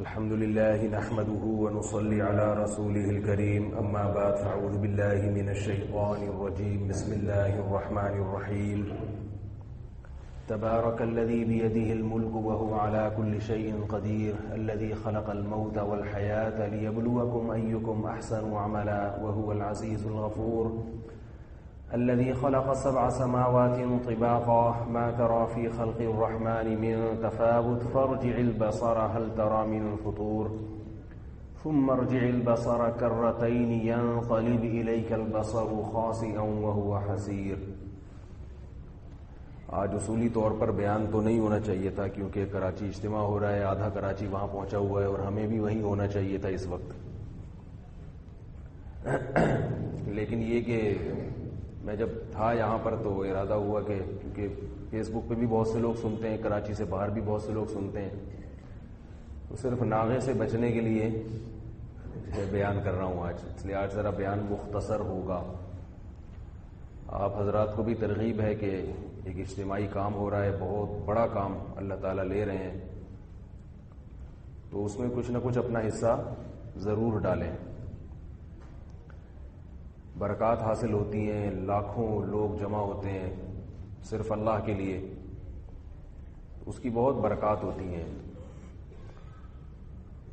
الحمد لله نحمده ونصلي على رسوله الكريم أما بعد فأعوذ بالله من الشيطان الرجيم بسم الله الرحمن الرحيم تبارك الذي بيده الملك وهو على كل شيء قدير الذي خلق الموت والحياة ليبلوكم أيكم أحسن عملا وهو العزيز الغفور الذي خلق 7 سماوات طباقا ما ترى في خلق الرحمن من تفاوت فارجع البصر هل ترى من فطور ثم ارجع البصر كرتين ينقلب إليك البصر خاسئا وهو حسير. آج اصولی طور پر بیان تو نہیں ہونا چاہیے تھا کیونکہ کراچی اجتماع ہو رہا ہے, آدھا کراچی وہاں پہنچا ہوا ہے اور ہمیں بھی وہیں ہونا چاہیے تھا اس وقت, لیکن یہ کہ میں جب تھا یہاں پر تو ارادہ ہوا کہ کیونکہ فیس بک پہ بھی بہت سے لوگ سنتے ہیں, کراچی سے باہر بھی بہت سے لوگ سنتے ہیں, تو صرف ناغے سے بچنے کے لیے بیان کر رہا ہوں آج, اس لیے آج ذرا بیان مختصر ہوگا. آپ حضرات کو بھی ترغیب ہے کہ ایک اجتماعی کام ہو رہا ہے, بہت بڑا کام اللہ تعالیٰ لے رہے ہیں, تو اس میں کچھ نہ کچھ اپنا حصہ ضرور ڈالیں. برکات حاصل ہوتی ہیں, لاکھوں لوگ جمع ہوتے ہیں صرف اللہ کے لیے, اس کی بہت برکات ہوتی ہیں.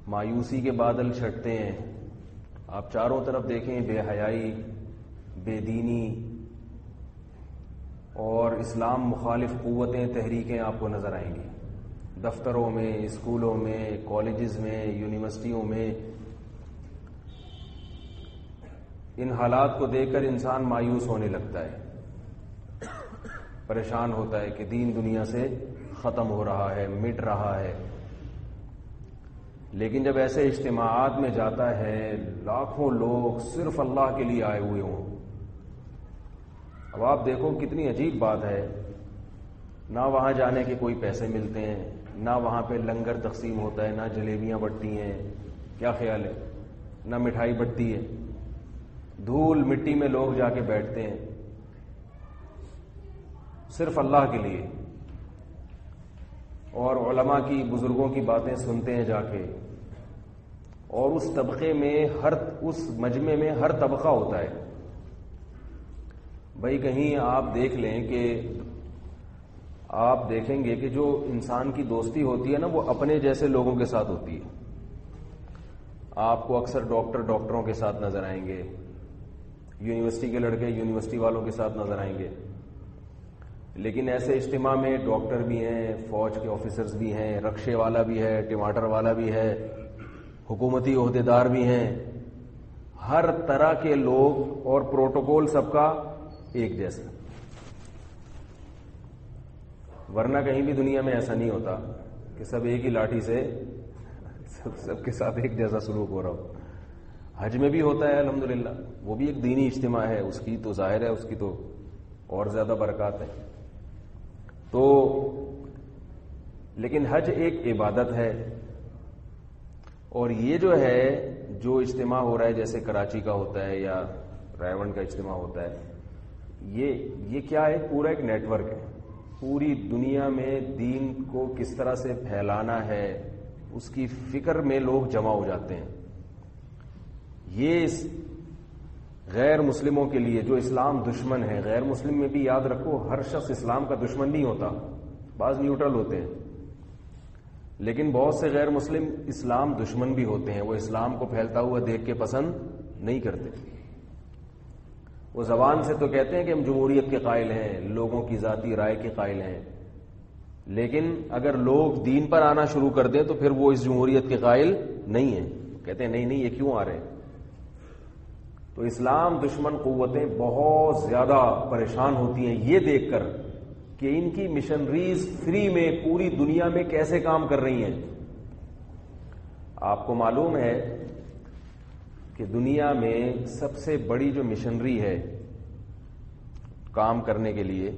مایوسی کے بادل چھٹتے ہیں, آپ چاروں طرف دیکھیں بے حیائی, بے دینی اور اسلام مخالف قوتیں, تحریکیں آپ کو نظر آئیں گی. دفتروں میں, اسکولوں میں, کالجز میں, یونیورسٹیوں میں. ان حالات کو دیکھ کر انسان مایوس ہونے لگتا ہے, پریشان ہوتا ہے کہ دین دنیا سے ختم ہو رہا ہے, مٹ رہا ہے. لیکن جب ایسے اجتماعات میں جاتا ہے, لاکھوں لوگ صرف اللہ کے لیے آئے ہوئے ہوں, اب آپ دیکھو کتنی عجیب بات ہے, نہ وہاں جانے کے کوئی پیسے ملتے ہیں, نہ وہاں پہ لنگر تقسیم ہوتا ہے, نہ جلیبیاں بٹتی ہیں, کیا خیال ہے, نہ مٹھائی بٹتی ہے. دھول مٹی میں لوگ جا کے بیٹھتے ہیں صرف اللہ کے لیے, اور علماء کی, بزرگوں کی باتیں سنتے ہیں جا کے. اور اس طبقے میں اس مجمع میں ہر طبقہ ہوتا ہے. بھائی کہیں آپ دیکھ لیں کہ آپ دیکھیں گے کہ جو انسان کی دوستی ہوتی ہے نا, وہ اپنے جیسے لوگوں کے ساتھ ہوتی ہے. آپ کو اکثر ڈاکٹروں کے ساتھ نظر آئیں گے, یونیورسٹی کے لڑکے یونیورسٹی والوں کے ساتھ نظر آئیں گے. لیکن ایسے اجتماع میں ڈاکٹر بھی ہیں, فوج کے آفیسرز بھی ہیں, رکشے والا بھی ہے, ٹماٹر والا بھی ہے, حکومتی عہدیدار بھی ہیں, ہر طرح کے لوگ, اور پروٹوکول سب کا ایک جیسا. ورنہ کہیں بھی دنیا میں ایسا نہیں ہوتا کہ سب ایک ہی لاٹھی سے سب کے ساتھ ایک جیسا سلوک ہو رہا ہو. حج میں بھی ہوتا ہے الحمدللہ, وہ بھی ایک دینی اجتماع ہے, اس کی تو ظاہر ہے اس کی تو اور زیادہ برکات ہے. تو لیکن حج ایک عبادت ہے, اور یہ جو ہے جو اجتماع ہو رہا ہے جیسے کراچی کا ہوتا ہے یا رائے کا اجتماع ہوتا ہے, یہ کیا ہے, پورا ایک نیٹ ورک ہے. پوری دنیا میں دین کو کس طرح سے پھیلانا ہے اس کی فکر میں لوگ جمع ہو جاتے ہیں. یہ غیر مسلموں کے لیے جو اسلام دشمن ہے, غیر مسلم میں بھی یاد رکھو ہر شخص اسلام کا دشمن نہیں ہوتا, بعض نیوٹرل ہوتے ہیں, لیکن بہت سے غیر مسلم اسلام دشمن بھی ہوتے ہیں. وہ اسلام کو پھیلتا ہوا دیکھ کے پسند نہیں کرتے. وہ زبان سے تو کہتے ہیں کہ ہم جمہوریت کے قائل ہیں, لوگوں کی ذاتی رائے کے قائل ہیں, لیکن اگر لوگ دین پر آنا شروع کر دیں تو پھر وہ اس جمہوریت کے قائل نہیں ہیں. کہتے ہیں نہیں یہ کیوں آ رہے ہیں. تو اسلام دشمن قوتیں بہت زیادہ پریشان ہوتی ہیں یہ دیکھ کر کہ ان کی مشنریز فری میں پوری دنیا میں کیسے کام کر رہی ہیں. آپ کو معلوم ہے کہ دنیا میں سب سے بڑی جو مشنری ہے کام کرنے کے لیے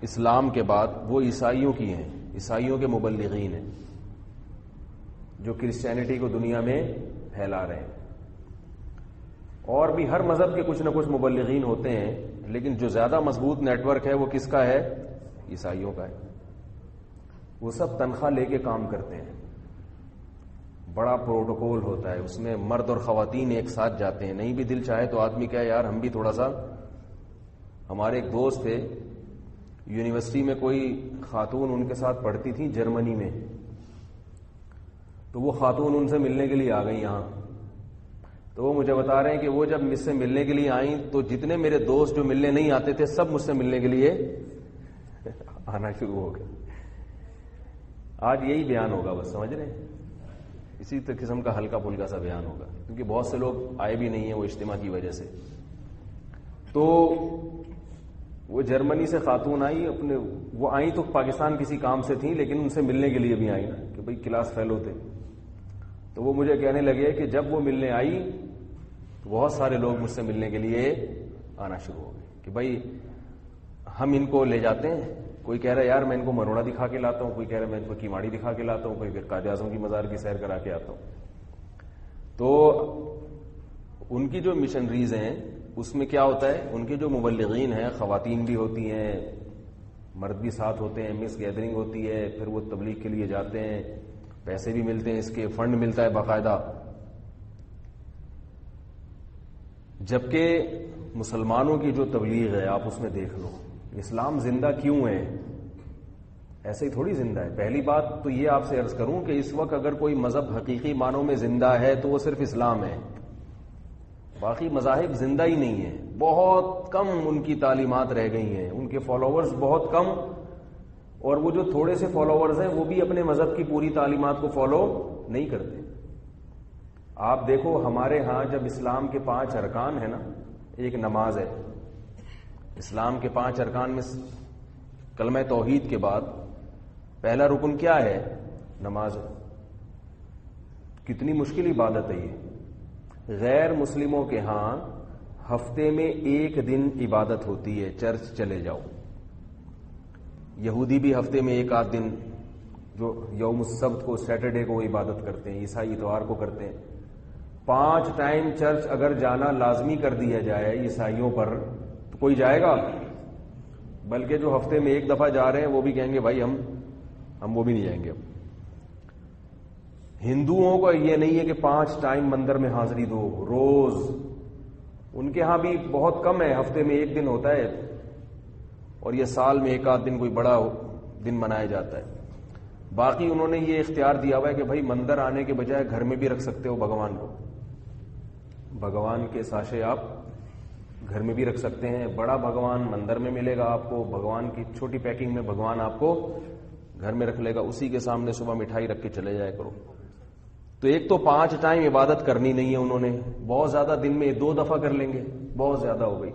اسلام کے بعد, وہ عیسائیوں کی ہیں, عیسائیوں کے مبلغین ہیں جو کرسچینٹی کو دنیا میں پھیلا رہے ہیں. اور بھی ہر مذہب کے کچھ نہ کچھ مبلغین ہوتے ہیں, لیکن جو زیادہ مضبوط نیٹ ورک ہے وہ کس کا ہے, عیسائیوں کا ہے. وہ سب تنخواہ لے کے کام کرتے ہیں. بڑا پروٹوکول ہوتا ہے، اس میں مرد اور خواتین ایک ساتھ جاتے ہیں. نہیں بھی دل چاہے تو آدمی کہے یار ہم بھی تھوڑا سا. ہمارے ایک دوست تھے یونیورسٹی میں، کوئی خاتون ان کے ساتھ پڑھتی تھی جرمنی میں، تو وہ خاتون ان سے ملنے کے لیے آ گئی یہاں. تو وہ مجھے بتا رہے ہیں کہ وہ جب مجھ سے ملنے کے لیے آئیں تو جتنے میرے دوست جو ملنے نہیں آتے تھے سب مجھ سے ملنے کے لیے آنا شروع ہو گئے. آج یہی بیان ہوگا، بس سمجھ رہے ہیں، اسی قسم کا ہلکا پھلکا سا بیان ہوگا، کیونکہ بہت سے لوگ آئے بھی نہیں ہیں وہ اجتماع کی وجہ سے. تو وہ جرمنی سے خاتون آئی، وہ آئیں تو پاکستان کسی کام سے تھیں، لیکن ان سے ملنے کے لیے بھی آئیں نا کہ بھئی کلاس فیلو تھے. تو وہ مجھے کہنے لگے کہ جب وہ ملنے آئی تو بہت سارے لوگ مجھ سے ملنے کے لیے آنا شروع ہو گئے کہ بھئی ہم ان کو لے جاتے ہیں. کوئی کہہ رہا ہے یار میں ان کو مروڑا دکھا کے لاتا ہوں، کوئی کہہ رہا ہے میں ان کو کیماڑی دکھا کے لاتا ہوں، کوئی قائد اعظم کی مزار کی سیر کرا کے آتا ہوں. تو ان کی جو مشنریز ہیں اس میں کیا ہوتا ہے، ان کے جو مبلغین ہیں، خواتین بھی ہوتی ہیں، مرد بھی ساتھ ہوتے ہیں، مس گیدرنگ ہوتی ہے، پھر وہ تبلیغ کے لیے جاتے ہیں، پیسے بھی ملتے ہیں، اس کے فنڈ ملتا ہے باقاعدہ. جبکہ مسلمانوں کی جو تبلیغ ہے آپ اس میں دیکھ لو، اسلام زندہ کیوں ہے؟ ایسے ہی تھوڑی زندہ ہے. پہلی بات تو یہ آپ سے عرض کروں کہ اس وقت اگر کوئی مذہب حقیقی معنوں میں زندہ ہے تو وہ صرف اسلام ہے، باقی مذاہب زندہ ہی نہیں ہیں. بہت کم ان کی تعلیمات رہ گئی ہیں، ان کے فالوورز بہت کم، اور وہ جو تھوڑے سے فالوورز ہیں وہ بھی اپنے مذہب کی پوری تعلیمات کو فالو نہیں کرتے. آپ دیکھو ہمارے ہاں جب اسلام کے 5 ارکان ہیں نا، ایک نماز ہے. اسلام کے 5 ارکان میں کلمہ توحید کے بعد پہلا رکن کیا ہے؟ نماز. کتنی مشکل عبادت ہے یہ. غیر مسلموں کے ہاں ہفتے میں 1 دن عبادت ہوتی ہے، چرچ چلے جاؤ. یہودی بھی ہفتے میں 1 آدھ دن، جو یوم السبت کو، سیٹرڈے کو عبادت کرتے ہیں، عیسائی اتوار کو کرتے ہیں. 5 ٹائم چرچ اگر جانا لازمی کر دیا جائے عیسائیوں پر تو کوئی جائے گا؟ بلکہ جو ہفتے میں 1 دفعہ جا رہے ہیں وہ بھی کہیں گے بھائی ہم وہ بھی نہیں جائیں گے. اب ہندوؤں کو یہ نہیں ہے کہ 5 ٹائم مندر میں حاضری دو روز، ان کے ہاں بھی بہت کم ہے، ہفتے میں 1 دن ہوتا ہے، اور یہ سال میں 1 آدھ دن کوئی بڑا دن منایا جاتا ہے. باقی انہوں نے یہ اختیار دیا ہوا ہے کہ بھائی مندر آنے کے بجائے گھر میں بھی رکھ سکتے ہو بھگوان کو. بھگوان کے ساشے آپ گھر میں بھی رکھ سکتے ہیں. بڑا بھگوان مندر میں ملے گا آپ کو، بھگوان کی چھوٹی پیکنگ میں بھگوان آپ کو گھر میں رکھ لے گا. اسی کے سامنے صبح مٹھائی رکھ کے چلے جایا کرو. تو ایک تو 5 ٹائم عبادت کرنی نہیں ہے انہوں نے، بہت زیادہ دن میں 2 دفعہ کر لیں گے، بہت زیادہ ہو گئی.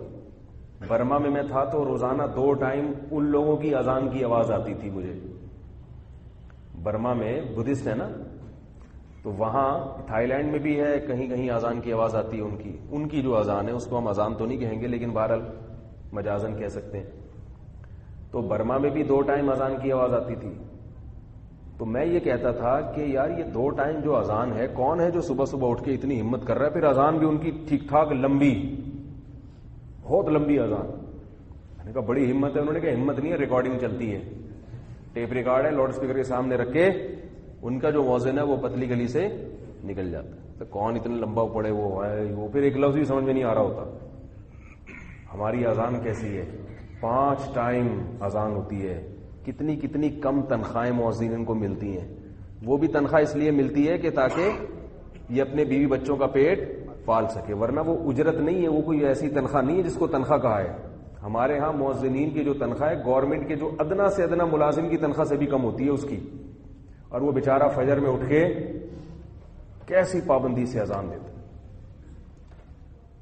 برما میں تھا تو روزانہ 2 ٹائم ان لوگوں کی اذان کی آواز آتی تھی مجھے. برما میں بدھسٹ ہے نا، تو وہاں تھائی لینڈ میں بھی ہے، کہیں کہیں اذان کی آواز آتی ہے. ان کی جو اذان ہے اس کو ہم اذان تو نہیں کہیں گے لیکن بہرحال مجازن کہہ سکتے ہیں. تو برما میں بھی 2 ٹائم اذان کی آواز آتی تھی. تو میں یہ کہتا تھا کہ یار یہ 2 ٹائم جو اذان ہے، کون ہے جو صبح صبح اٹھ کے اتنی ہمت کر رہا ہے؟ پھر اذان بھی ان کی ٹھیک ٹھاک لمبی، بہت لمبی اذان. میں نے کہا بڑی ہمت ہے. انہوں نے کہا ہمت نہیں ہے، ریکارڈنگ چلتی ہے، ٹیپ ریکارڈ ہے، لاؤڈ اسپیکر کے سامنے رکھ کے ان کا جو موزن ہے وہ پتلی گلی سے نکل جاتا ہے. تو کون اتنا لمبا پڑے وہ پھر ایک لفظ بھی سمجھ میں نہیں آ رہا ہوتا. ہماری اذان کیسی ہے؟ 5 ٹائم اذان ہوتی ہے. کتنی کم تنخواہیں مؤذنین کو ملتی ہیں. وہ بھی تنخواہ اس لیے ملتی ہے کہ تاکہ یہ اپنے بیوی بچوں کا پیٹ پال سکے، ورنہ وہ اجرت نہیں ہے، وہ کوئی ایسی تنخواہ نہیں ہے جس کو تنخواہ کہا ہے. ہمارے ہاں مؤذنین کی جو تنخواہ ہے گورنمنٹ کے جو ادنا سے ادنا ملازم کی تنخواہ سے بھی کم ہوتی ہے اس کی. اور وہ بیچارہ فجر میں اٹھ کے کیسی پابندی سے اذان دیتا ہے.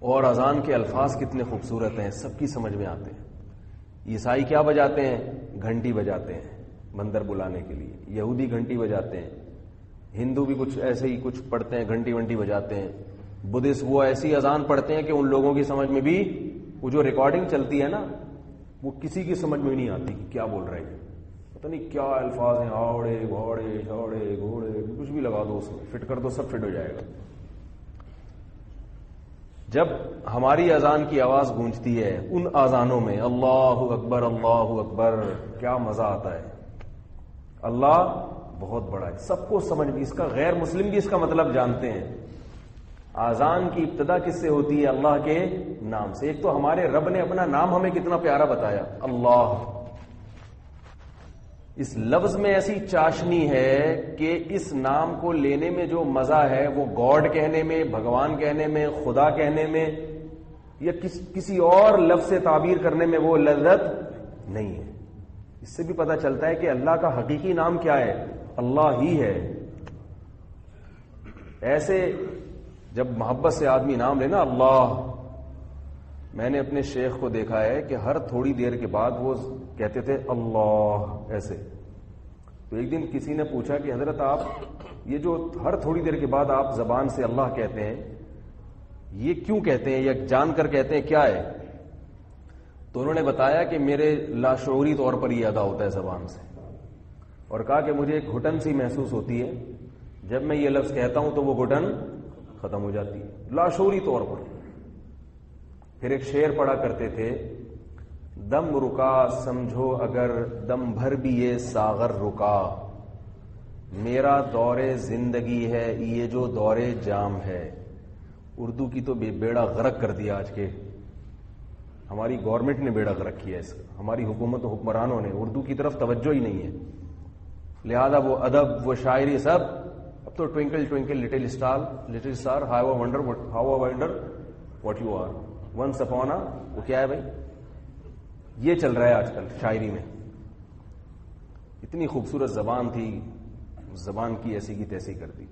اور اذان کے الفاظ کتنے خوبصورت ہیں، سب کی سمجھ میں آتے ہیں. عیسائی کیا بجاتے ہیں؟ گھنٹی بجاتے ہیں مندر بلانے کے لیے. یہودی گھنٹی بجاتے ہیں. ہندو بھی کچھ ایسے ہی کچھ پڑھتے ہیں، گھنٹی ونٹی بجاتے ہیں. بدھسٹ وہ ایسی اذان پڑھتے ہیں کہ ان لوگوں کی سمجھ میں بھی وہ جو ریکارڈنگ چلتی ہے نا وہ کسی کی سمجھ میں نہیں آتی کہ کیا بول رہے ہیں. پتہ نہیں کیا الفاظ ہیں، آوڑے گھوڑے جھاڑے گھوڑے، کچھ بھی لگا دو اس میں، فٹ کر دو سب فٹ ہو جائے گا. جب ہماری اذان کی آواز گونجتی ہے ان اذانوں میں اللہ اکبر اللہ اکبر، کیا مزہ آتا ہے. اللہ بہت بڑا ہے, سب کو سمجھ بھی, اس کا غیر مسلم بھی اس کا مطلب جانتے ہیں. آذان کی ابتدا کس سے ہوتی ہے؟ اللہ کے نام سے. ایک تو ہمارے رب نے اپنا نام ہمیں کتنا پیارا بتایا, اللہ. اس لفظ میں ایسی چاشنی ہے کہ اس نام کو لینے میں جو مزہ ہے وہ گاڈ کہنے میں, بھگوان کہنے میں, خدا کہنے میں یا کسی اور لفظ سے تعبیر کرنے میں وہ لذت نہیں ہے. اس سے بھی پتہ چلتا ہے کہ اللہ کا حقیقی نام کیا ہے, اللہ ہی ہے. ایسے جب محبت سے آدمی نام لینا اللہ, میں نے اپنے شیخ کو دیکھا ہے کہ ہر تھوڑی دیر کے بعد وہ کہتے تھے اللہ ایسے. تو ایک دن کسی نے پوچھا کہ حضرت آپ یہ جو ہر تھوڑی دیر کے بعد آپ زبان سے اللہ کہتے ہیں یہ کیوں کہتے ہیں یا جان کر کہتے ہیں, کیا ہے؟ تو انہوں نے بتایا کہ میرے لاشعوری طور پر یہ ادا ہوتا ہے زبان سے, اور کہا کہ مجھے ایک گھٹن سی محسوس ہوتی ہے جب میں یہ لفظ کہتا ہوں تو وہ گھٹن ختم ہو جاتی ہے لاشعوری طور پر. پھر ایک شعر پڑھا کرتے تھے, دم رکا سمجھو اگر دم بھر بھی یہ ساغر رکا, میرا دور زندگی ہے یہ جو دور جام ہے. اردو کی تو بیڑا غرق کر دیا آج کے, ہماری گورنمنٹ نے بیڑا غرق کیا اس کا, ہماری حکومت و حکمرانوں نے اردو کی طرف توجہ ہی نہیں ہے. لہذا وہ ادب وہ شاعری سب اب تو twinkle twinkle little star how wonder what you are once upon وہ کیا ہے بھائی, یہ چل رہا ہے آج کل شاعری میں. اتنی خوبصورت زبان تھی, زبان کی ایسی کی تیسی کر دی.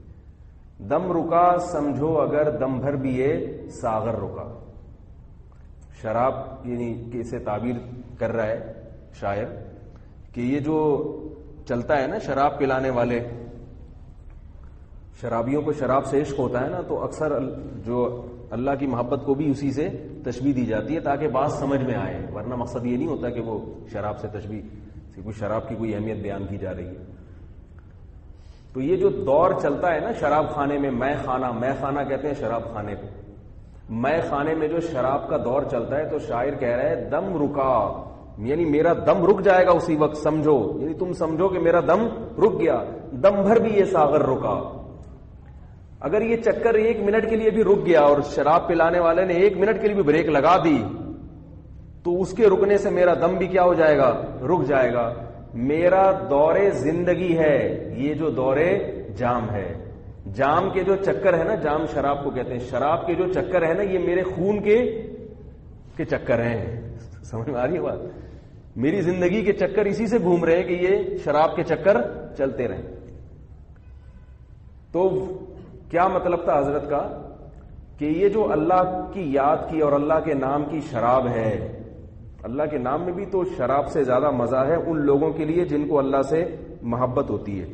دم رکا سمجھو اگر دم بھر بھی یہ ساغر رکا. شراب یعنی کہ اسے تعبیر کر رہا ہے شاعر کہ یہ جو چلتا ہے نا شراب پلانے والے, شرابیوں کو شراب سے عشق ہوتا ہے نا, تو اکثر جو اللہ کی محبت کو بھی اسی سے تشبیہ دی جاتی ہے تاکہ بات سمجھ میں آئے, ورنہ مقصد یہ نہیں ہوتا کہ وہ شراب سے تشبیہ کوئی شراب کی کوئی اہمیت بیان کی جا رہی ہے. تو یہ جو دور چلتا ہے نا شراب خانے میں, میں خانہ کہتے ہیں شراب خانے کو, میں خانے میں جو شراب کا دور چلتا ہے, تو شاعر کہہ رہا ہے دم رکا یعنی میرا دم رک جائے گا اسی وقت, سمجھو یعنی تم سمجھو کہ میرا دم رک گیا. دم بھر بھی یہ ساغر رکا. اگر یہ چکر 1 منٹ کے لیے بھی رک گیا اور شراب پلانے والے نے 1 منٹ کے لیے بھی بریک لگا دی تو اس کے رکنے سے میرا دم بھی کیا ہو جائے گا, رک جائے گا. میرا دور زندگی ہے یہ جو دور جام ہے. جام کے جو چکر ہے نا, جام شراب کو کہتے ہیں, شراب کے جو چکر ہے نا یہ میرے خون کے چکر ہیں. سمجھ میں آ رہی ہے بات؟ میری زندگی کے چکر اسی سے گھوم رہے ہیں کہ یہ شراب کے چکر چلتے رہیں. تو کیا مطلب تھا حضرت کا کہ یہ جو اللہ کی یاد کی اور اللہ کے نام کی شراب ہے, اللہ کے نام میں بھی تو شراب سے زیادہ مزہ ہے ان لوگوں کے لیے جن کو اللہ سے محبت ہوتی ہے.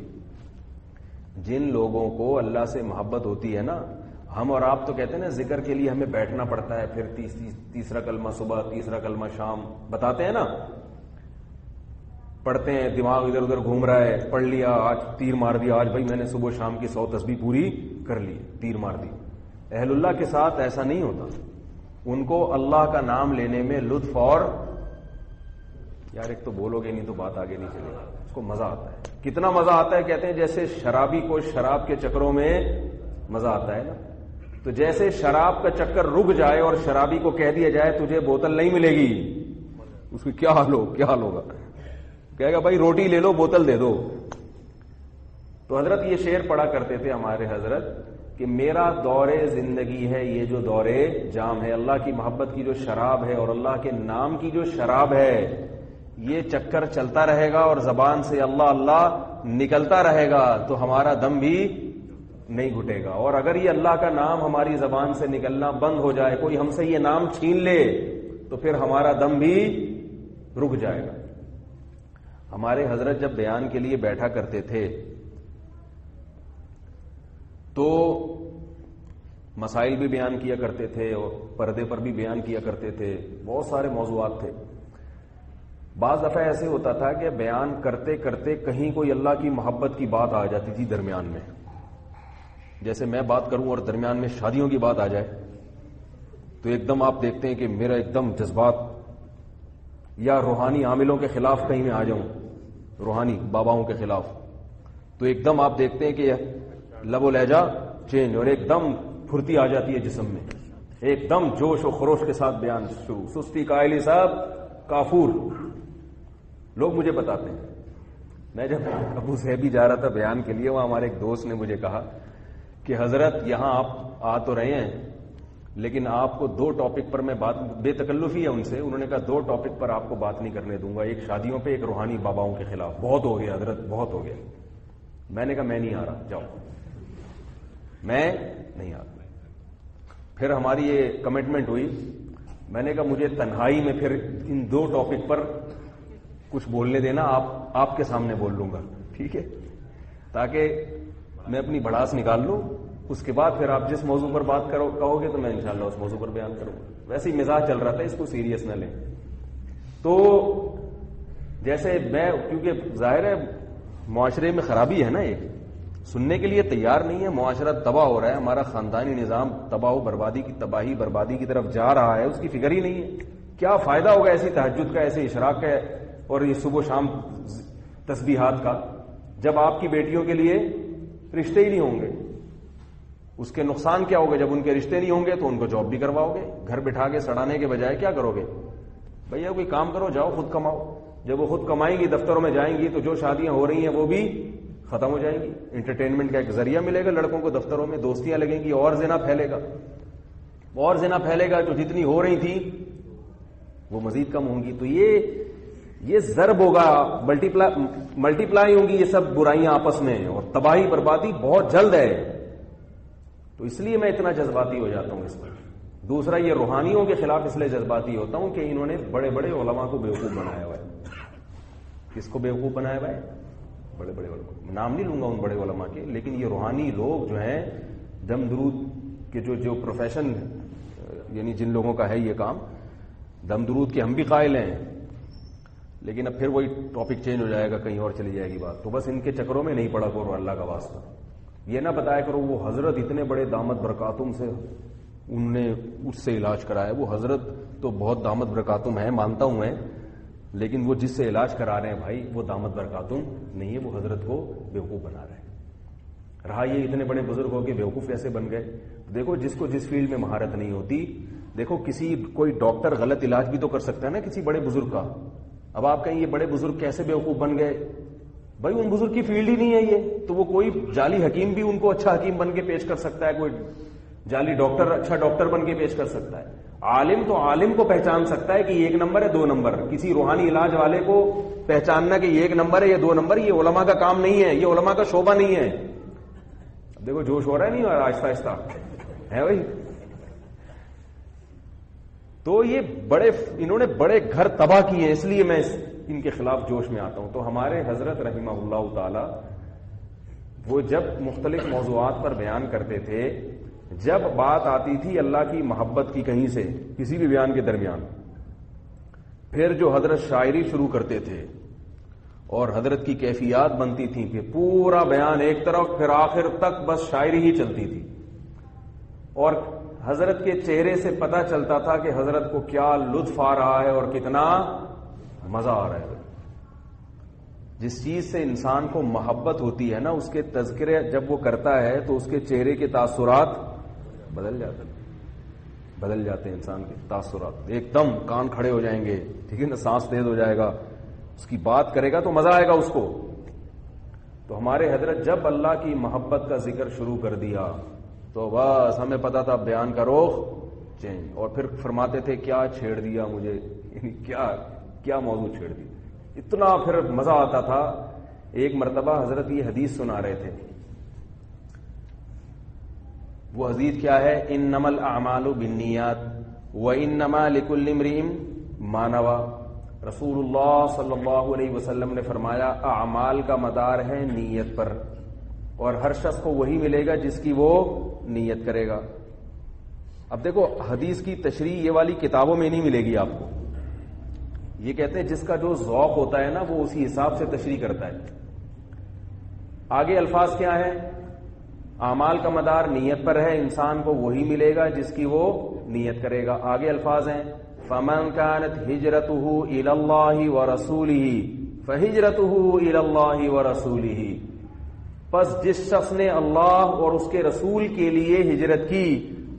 جن لوگوں کو اللہ سے محبت ہوتی ہے نا, ہم اور آپ تو کہتے ہیں نا ذکر کے لیے ہمیں بیٹھنا پڑتا ہے, پھر تیسرا کلمہ صبح, تیسرا کلمہ شام بتاتے ہیں نا, پڑھتے ہیں, دماغ ادھر ادھر گھوم رہا ہے, پڑھ لیا, آج تیر مار دیا, آج بھائی میں نے صبح شام کی 100 تسبیح پوری کر لی, تیر مار دی. اہل اللہ کے ساتھ ایسا نہیں ہوتا. ان کو اللہ کا نام لینے میں لطف, اور یار ایک تو بولو گے نہیں تو بات آگے نہیں چلے گا, اس کو مزہ آتا ہے. کتنا مزہ آتا ہے کہتے ہیں جیسے شرابی کو شراب کے چکروں میں مزہ آتا ہے نا, تو جیسے شراب کا چکر رک جائے اور شرابی کو کہہ دیا جائے تجھے بوتل نہیں ملے گی, اس کی کیا حال ہوگا, کہے گا بھائی روٹی لے لو بوتل دے دو. تو حضرت یہ شعر پڑھا کرتے تھے ہمارے حضرت کہ میرا دور زندگی ہے یہ جو دور جام ہے. اللہ کی محبت کی جو شراب ہے اور اللہ کے نام کی جو شراب ہے, یہ چکر چلتا رہے گا اور زبان سے اللہ اللہ نکلتا رہے گا تو ہمارا دم بھی نہیں گھٹے گا. اور اگر یہ اللہ کا نام ہماری زبان سے نکلنا بند ہو جائے, کوئی ہم سے یہ نام چھین لے, تو پھر ہمارا دم بھی رک جائے گا. ہمارے حضرت جب بیان کے لیے بیٹھا کرتے تھے تو مسائل بھی بیان کیا کرتے تھے اور پردے پر بھی بیان کیا کرتے تھے, بہت سارے موضوعات تھے. بعض دفعہ ایسے ہوتا تھا کہ بیان کرتے کرتے کہیں کوئی اللہ کی محبت کی بات آ جاتی تھی درمیان میں, جیسے میں بات کروں اور درمیان میں شادیوں کی بات آ جائے تو ایک دم آپ دیکھتے ہیں کہ میرا ایک دم جذبات, یا روحانی عاملوں کے خلاف کہیں میں آ جاؤں, روحانی باباؤں کے خلاف, تو ایک دم آپ دیکھتے ہیں کہ لب و لہجہ چینج اور ایک دم پھرتی آ جاتی ہے جسم میں، ایک دم جوش و خروش کے ساتھ بیان شروع. سستی قائلی صاحب کافور. لوگ مجھے بتاتے ہیں، میں جب ابو ظہبی جا رہا تھا بیان کے لیے، وہاں ہمارے ایک دوست نے مجھے کہا کہ حضرت یہاں آپ آ تو رہے ہیں لیکن آپ کو 2 ٹاپک پر میں بات، بے تکلفی ہے ان سے، انہوں نے کہا 2 ٹاپک پر آپ کو بات نہیں کرنے دوں گا، ایک شادیوں پہ، ایک روحانی باباؤں کے خلاف. بہت ہو گیا حضرت، بہت ہو گیا. میں نے کہا میں نہیں آ رہا، جاؤ میں نہیں آ رہا. پھر ہماری یہ کمٹمنٹ ہوئی. میں نے کہا مجھے تنہائی میں پھر ان 2 ٹاپک پر کچھ بولنے دینا، آپ کے سامنے بول لوں گا، ٹھیک ہے، تاکہ میں اپنی بھڑاس نکال لوں. اس کے بعد پھر آپ جس موضوع پر بات کہو گے تو میں انشاءاللہ اس موضوع پر بیان کروں گا. ویسے ہی مزاج چل رہا تھا، اس کو سیریس نہ لیں. تو جیسے میں، کیونکہ ظاہر ہے معاشرے میں خرابی ہے نا، ایک سننے کے لیے تیار نہیں ہے، معاشرہ تباہ ہو رہا ہے، ہمارا خاندانی نظام تباہ و بربادی کی، تباہی بربادی کی طرف جا رہا ہے، اس کی فکر ہی نہیں ہے. کیا فائدہ ہوگا ایسی تہجد کا، ایسے اشراق کا اور یہ صبح و شام تسبیحات کا، جب آپ کی بیٹیوں کے لیے رشتے ہی نہیں ہوں گے. اس کے نقصان کیا ہوگا؟ جب ان کے رشتے نہیں ہوں گے تو ان کو جاب بھی کرواؤ گے، گھر بٹھا کے سڑانے کے بجائے کیا کرو گے؟ بھیا کوئی کام کرو، جاؤ خود کماؤ. جب وہ خود کمائیں گی، دفتروں میں جائیں گی، تو جو شادیاں ہو رہی ہیں وہ بھی ختم ہو جائیں گی. انٹرٹینمنٹ کا ایک ذریعہ ملے گا لڑکوں کو، دفتروں میں دوستیاں لگیں گی، اور زنا پھیلے گا، اور زنا پھیلے گا. جو جتنی ہو رہی تھی وہ مزید کم ہوں گی. تو یہ ضرب ہوگا، ملٹی پلائی ہوں گی یہ سب برائیاں آپس میں، اور تباہی بربادی بہت جلد ہے. تو اس لیے میں اتنا جذباتی ہو جاتا ہوں اس پر. دوسرا، یہ روحانیوں کے خلاف اس لیے جذباتی ہوتا ہوں کہ انہوں نے بڑے بڑے علماء کو بیوقوف بنایا ہوا ہے. کس کو بیوقوف بنایا ہوا ہے؟ بڑے بڑے علماء. نام نہیں لوں گا ان بڑے علماء کے، لیکن یہ روحانی لوگ جو ہیں، دم درود کے جو پروفیشن، یعنی جن لوگوں کا ہے یہ کام، دم درود کے ہم بھی قائل ہیں، لیکن اب پھر وہی ٹاپک چینج ہو جائے گا، کہیں اور چلی جائے گی بات. تو بس ان کے چکروں میں نہیں پڑا کرو، اللہ کا واسطہ. یہ نہ بتایا کرو وہ حضرت اتنے بڑے دامت برکاتم سے انہوں نے اس سے علاج کرایا. وہ حضرت تو بہت دامت برکاتم ہے، مانتا ہوں میں، لیکن وہ جس سے علاج کرا رہے ہیں بھائی، وہ دامت برکاتم نہیں ہے، وہ حضرت کو بیوقوف بنا رہے ہیں. رہا یہ اتنے بڑے بزرگ ہو کے بیوقوف کیسے بن گئے؟ دیکھو جس کو جس فیلڈ میں مہارت نہیں ہوتی، دیکھو کوئی ڈاکٹر غلط علاج بھی تو کر سکتا ہے نا کسی بڑے بزرگ کا. اب آپ کہیں یہ بڑے بزرگ کیسے بیوقوف بن گئے؟ بھائی ان بزرگ کی فیلڈ ہی نہیں ہے یہ. تو وہ کوئی جعلی حکیم بھی ان کو اچھا حکیم بن کے پیش کر سکتا ہے، کوئی جعلی ڈاکٹر اچھا ڈاکٹر بن کے پیش کر سکتا ہے. عالم تو عالم کو پہچان سکتا ہے کہ یہ 1 نمبر ہے 2 نمبر. کسی روحانی علاج والے کو پہچاننا کہ یہ 1 نمبر ہے یہ 2 نمبر، یہ علماء کا کام نہیں ہے، یہ علماء کا شعبہ نہیں ہے. دیکھو جوش ہو رہا ہے نہیں ہو رہا؟ آہستہ آہستہ ہے بھائی. تو یہ انہوں نے بڑے گھر تباہ کیے، اس لیے میں ان کے خلاف جوش میں آتا ہوں. تو ہمارے حضرت رحمہ اللہ تعالی وہ جب مختلف موضوعات پر بیان کرتے تھے، جب بات آتی تھی اللہ کی محبت کی کہیں سے کسی بھی بیان کے درمیان، پھر جو حضرت شاعری شروع کرتے تھے اور حضرت کی کیفیات بنتی تھیں، پھر پورا بیان ایک طرف، پھر آخر تک بس شاعری ہی چلتی تھی. اور حضرت کے چہرے سے پتہ چلتا تھا کہ حضرت کو کیا لطف آ رہا ہے اور کتنا مزہ آ رہا ہے. جس چیز سے انسان کو محبت ہوتی ہے نا، اس کے تذکرے جب وہ کرتا ہے تو اس کے چہرے کے تاثرات بدل جاتے ہیں. انسان کے تاثرات ایک دم کان کھڑے ہو جائیں گے، ٹھیک ہے نا، سانس تیز ہو جائے گا، اس کی بات کرے گا تو مزہ آئے گا اس کو. تو ہمارے حضرت جب اللہ کی محبت کا ذکر شروع کر دیا تو بس ہمیں پتا تھا بیان کا رخ چینج. اور پھر فرماتے تھے کیا چھیڑ دیا مجھے، یعنی کیا موضوع چھیڑ دی، اتنا پھر مزہ آتا تھا. ایک مرتبہ حضرت یہ حدیث سنا رہے تھے. وہ حدیث کیا ہے؟ انما الاعمال بالنیات وانما لکل امرئ ما نوى. رسول اللہ صلی اللہ علیہ وسلم نے فرمایا اعمال کا مدار ہے نیت پر، اور ہر شخص کو وہی ملے گا جس کی وہ نیت کرے گا. اب دیکھو حدیث کی تشریح یہ والی کتابوں میں نہیں ملے گی آپ کو. یہ کہتے ہیں جس کا جو ذوق ہوتا ہے نا وہ اسی حساب سے تشریح کرتا ہے. آگے الفاظ کیا ہے؟ اعمال کا مدار نیت پر ہے، انسان کو وہی ملے گا جس کی وہ نیت کرے گا. آگے الفاظ ہیں فمن كانت هجرته الى الله ورسوله فهجرته الى الله ورسوله. پس جس شخص نے اللہ اور اس کے رسول کے لیے ہجرت کی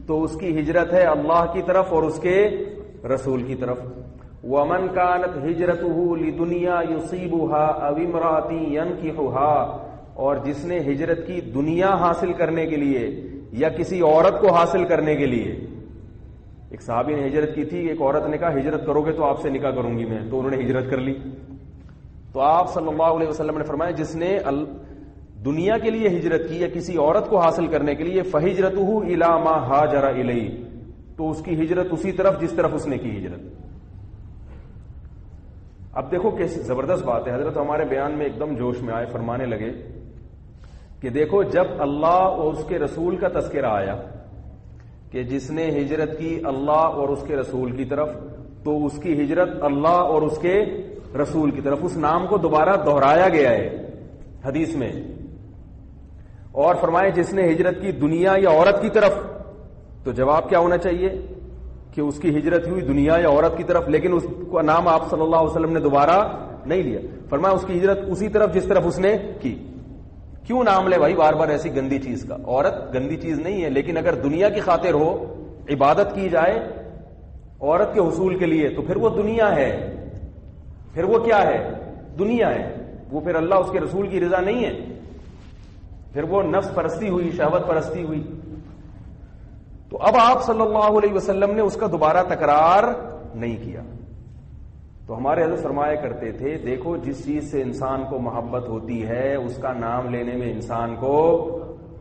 تو اس کی ہجرت ہے اللہ کی طرف اور اس کے رسول کی طرف. ومن كانت هجرته لدنيا يصيبها او امرأة ينكحها، اور جس نے ہجرت کی دنیا حاصل کرنے کے لیے یا کسی عورت کو حاصل کرنے کے لیے. ایک صحابی نے ہجرت کی تھی، ایک عورت نے کہا ہجرت کرو گے تو آپ سے نکاح کروں گی میں، تو انہوں نے ہجرت کر لی. تو آپ صلی اللہ علیہ وسلم نے فرمایا جس نے دنیا کے لیے ہجرت کی یا کسی عورت کو حاصل کرنے کے لیے فہجرتہ الی ما ہاجر الیہ، تو اس کی ہجرت اسی طرف جس طرف اس نے کی ہجرت. اب دیکھو کیسی زبردست بات ہے. حضرت ہمارے بیان میں ایک دم جوش میں آئے، فرمانے لگے کہ دیکھو جب اللہ اور اس کے رسول کا تذکرہ آیا کہ جس نے ہجرت کی اللہ اور اس کے رسول کی طرف، تو اس کی ہجرت اللہ اور اس کے رسول کی طرف. اس نام کو دوبارہ دہرایا گیا ہے حدیث میں. اور فرمائے جس نے ہجرت کی دنیا یا عورت کی طرف، تو جواب کیا ہونا چاہیے کہ اس کی ہجرت ہوئی دنیا یا عورت کی طرف، لیکن اس کا نام آپ صلی اللہ علیہ وسلم نے دوبارہ نہیں لیا. فرمایا اس کی ہجرت اسی طرف جس طرف اس نے کی. کیوں نام لے بھائی بار بار ایسی گندی چیز کا؟ عورت گندی چیز نہیں ہے، لیکن اگر دنیا کی خاطر ہو، عبادت کی جائے عورت کے حصول کے لیے، تو پھر وہ دنیا ہے. پھر وہ کیا ہے؟ دنیا ہے. وہ پھر اللہ اس کے رسول کی رضا نہیں ہے، پھر وہ نفس پرستی ہوئی، شہوت پرستی ہوئی. تو اب آپ صلی اللہ علیہ وسلم نے اس کا دوبارہ تکرار نہیں کیا. تو ہمارے حضرت فرمایا کرتے تھے دیکھو جس چیز سے انسان کو محبت ہوتی ہے اس کا نام لینے میں انسان کو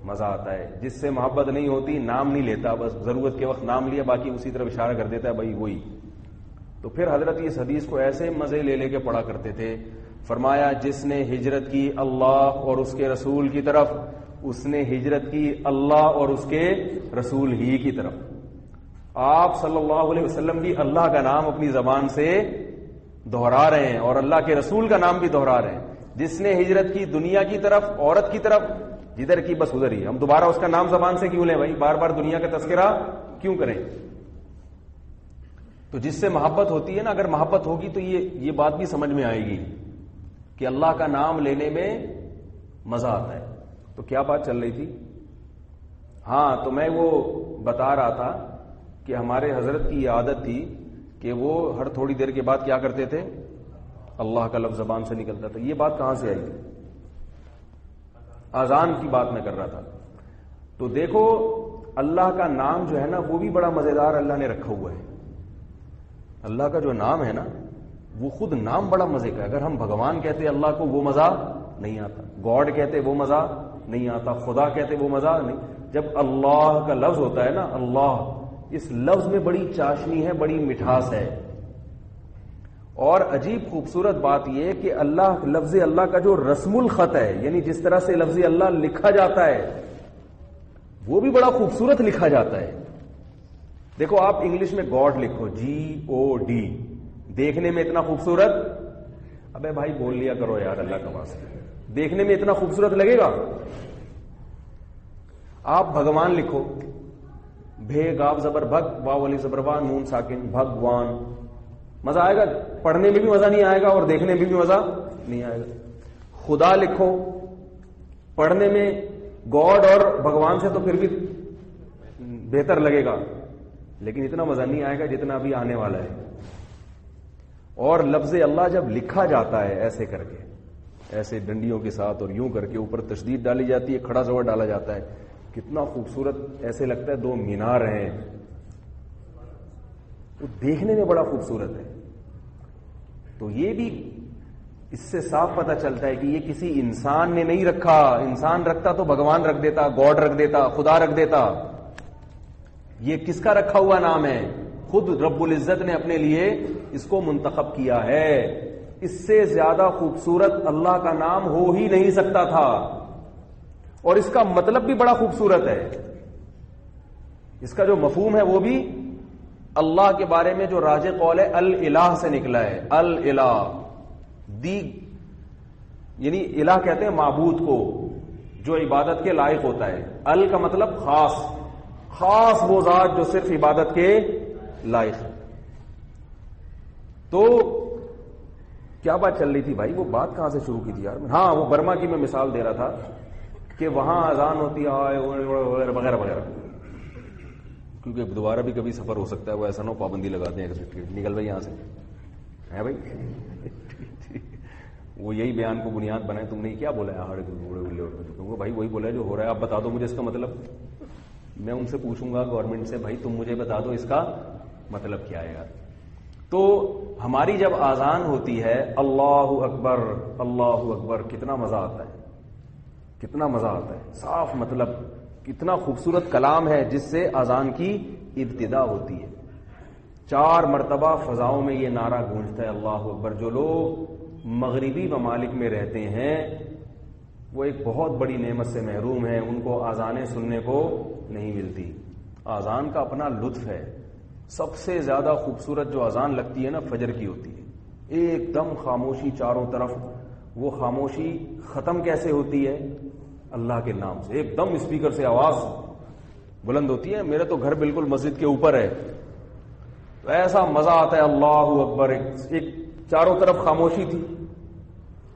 مزہ آتا ہے. جس سے محبت نہیں ہوتی نام نہیں لیتا، بس ضرورت کے وقت نام لیا، باقی اسی طرف اشارہ کر دیتا ہے بھائی وہی. تو پھر حضرت اس حدیث کو ایسے مزے لے لے کے پڑھا کرتے تھے. فرمایا جس نے ہجرت کی اللہ اور اس کے رسول کی طرف، اس نے ہجرت کی اللہ اور اس کے رسول ہی کی طرف. آپ صلی اللہ علیہ وسلم بھی اللہ کا نام اپنی زبان سے دہرا رہے ہیں اور اللہ کے رسول کا نام بھی دہرا رہے ہیں. جس نے ہجرت کی دنیا کی طرف، عورت کی طرف، جدھر کی بس ادھر ہی. ہم دوبارہ اس کا نام زبان سے کیوں لیں بھائی؟ بار بار دنیا کا تذکرہ کیوں کریں؟ تو جس سے محبت ہوتی ہے نا، اگر محبت ہوگی تو یہ بات بھی سمجھ میں آئے گی کہ اللہ کا نام لینے میں مزہ آتا ہے. تو کیا بات چل رہی تھی؟ ہاں، تو میں وہ بتا رہا تھا کہ ہمارے حضرت کی یہ عادت تھی کہ وہ ہر تھوڑی دیر کے بعد کیا کرتے تھے؟ اللہ کا لفظ زبان سے نکلتا تھا. یہ بات کہاں سے آئی؟ اذان کی بات میں کر رہا تھا. تو دیکھو اللہ کا نام جو ہے نا وہ بھی بڑا مزیدار اللہ نے رکھا ہوا ہے. اللہ کا جو نام ہے نا وہ خود نام بڑا مزے کا ہے. اگر ہم بھگوان کہتے اللہ کو وہ مزہ نہیں آتا، گاڈ کہتے وہ مزہ نہیں آتا، خدا کہتے وہ مزہ نہیں. جب اللہ کا لفظ ہوتا ہے نا، اللہ، اس لفظ میں بڑی چاشنی ہے، بڑی مٹھاس ہے. اور عجیب خوبصورت بات یہ کہ اللہ، لفظ اللہ کا جو رسم الخط ہے، یعنی جس طرح سے لفظ اللہ لکھا جاتا ہے وہ بھی بڑا خوبصورت لکھا جاتا ہے. دیکھو آپ انگلش میں گاڈ لکھو GOD، دیکھنے میں اتنا خوبصورت، ابے بھائی بول لیا کرو یار اللہ کا واسطہ، دیکھنے میں اتنا خوبصورت لگے گا. آپ بھگوان لکھو، بھے گاف زبر بھگ، واو علی زبر وان، نون ساکن، بھگوان، مزہ آئے گا؟ پڑھنے میں بھی مزہ نہیں آئے گا اور دیکھنے میں بھی مزہ نہیں آئے گا. خدا لکھو، پڑھنے میں گاڈ اور بھگوان سے تو پھر بھی بہتر لگے گا، لیکن اتنا مزہ نہیں آئے گا جتنا ابھی آنے والا ہے. اور لفظ اللہ جب لکھا جاتا ہے ایسے کر کے، ایسے ڈنڈیوں کے ساتھ اور یوں کر کے اوپر تشدید ڈالی جاتی ہے، کھڑا زور ڈالا جاتا ہے، کتنا خوبصورت ایسے لگتا ہے دو مینار ہیں. وہ دیکھنے میں بڑا خوبصورت ہے. تو یہ بھی اس سے صاف پتہ چلتا ہے کہ یہ کسی انسان نے نہیں رکھا. انسان رکھتا تو بھگوان رکھ دیتا، گاڈ رکھ دیتا، خدا رکھ دیتا. یہ کس کا رکھا ہوا نام ہے؟ خود رب العزت نے اپنے لیے اس کو منتخب کیا ہے. اس سے زیادہ خوبصورت اللہ کا نام ہو ہی نہیں سکتا تھا. اور اس کا مطلب بھی بڑا خوبصورت ہے. اس کا جو مفہوم ہے وہ بھی اللہ کے بارے میں جو راج قول ہے الہ سے نکلا ہے. الہ دی، یعنی الہ کہتے ہیں معبود کو جو عبادت کے لائق ہوتا ہے. ال کا مطلب خاص، خاص وہ ذات جو صرف عبادت کے لائق ہے. تو کیا بات چل رہی تھی بھائی؟ وہ بات کہاں سے شروع کی تھی یار؟ ہاں، وہ برما کی میں مثال دے رہا تھا کہ وہاں اذان ہوتی ہے وغیرہ وغیرہ وغیرہ، کیونکہ دوبارہ بھی کبھی سفر ہو سکتا ہے، وہ ایسا نہ ہو پابندی لگاتے ہیں نکل بھائی یہاں سے ہے بھائی وہ یہی بیان کو بنیاد بنائے، تم نے کیا بولا ہے بھائی وہی بولا ہے جو ہو رہا ہے، آپ بتا دو مجھے اس کا مطلب. میں ان سے پوچھوں گا گورنمنٹ سے، بھائی تم مجھے بتا دو اس کا مطلب کیا ہے یار. تو ہماری جب آذان ہوتی ہے اللہ اکبر اللہ اکبر، کتنا مزہ آتا ہے، کتنا مزہ آتا ہے، صاف مطلب کتنا خوبصورت کلام ہے جس سے آذان کی ابتدا ہوتی ہے. 4 مرتبہ فضاؤں میں یہ نعرہ گونجتا ہے اللہ اکبر. جو لوگ مغربی ممالک میں رہتے ہیں وہ ایک بہت بڑی نعمت سے محروم ہیں، ان کو آذانیں سننے کو نہیں ملتی. آذان کا اپنا لطف ہے. سب سے زیادہ خوبصورت جو اذان لگتی ہے نا فجر کی ہوتی ہے، ایک دم خاموشی چاروں طرف. وہ خاموشی ختم کیسے ہوتی ہے؟ اللہ کے نام سے. ایک دم اسپیکر سے آواز بلند ہوتی ہے. میرے تو گھر بالکل مسجد کے اوپر ہے، تو ایسا مزہ آتا ہے اللہ اکبر. ایک چاروں طرف خاموشی تھی،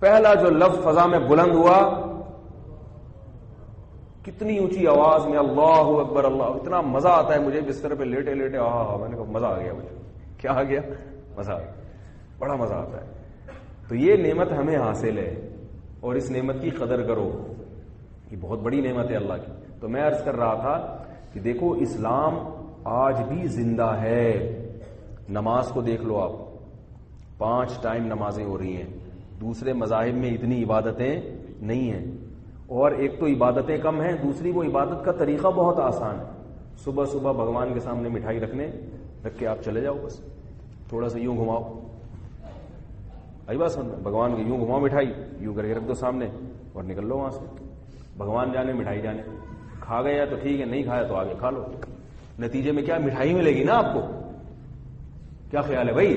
پہلا جو لفظ فضا میں بلند ہوا، کتنی اونچی آواز میں اللہ اکبر اللہ. اتنا مزہ آتا ہے مجھے بستر پہ لیٹے لیٹے، میں نے کہا مزہ آ گیا. مجھے کیا آ گیا؟ مزہ آ گیا، بڑا مزہ آتا ہے. تو یہ نعمت ہمیں حاصل ہے اور اس نعمت کی قدر کرو، یہ بہت بڑی نعمت ہے اللہ کی. تو میں عرض کر رہا تھا کہ دیکھو اسلام آج بھی زندہ ہے. نماز کو دیکھ لو آپ، 5 ٹائم نمازیں ہو رہی ہیں. دوسرے مذاہب میں اتنی عبادتیں نہیں ہیں، اور ایک تو عبادتیں کم ہیں، دوسری وہ عبادت کا طریقہ بہت آسان ہے. صبح صبح بھگوان کے سامنے مٹھائی رکھ کے آپ چلے جاؤ، بس تھوڑا سا یوں گھماؤ، آئی بات سمجھ، بھگوان کو یوں گھماؤ مٹھائی، یوں کر کے رکھ دو سامنے اور نکل لو وہاں سے. بھگوان جانے مٹھائی جانے. کھا گیا تو ٹھیک ہے، نہیں کھایا تو آگے کھا لو. نتیجے میں کیا مٹھائی ملے گی نا آپ کو. کیا خیال ہے بھائی؟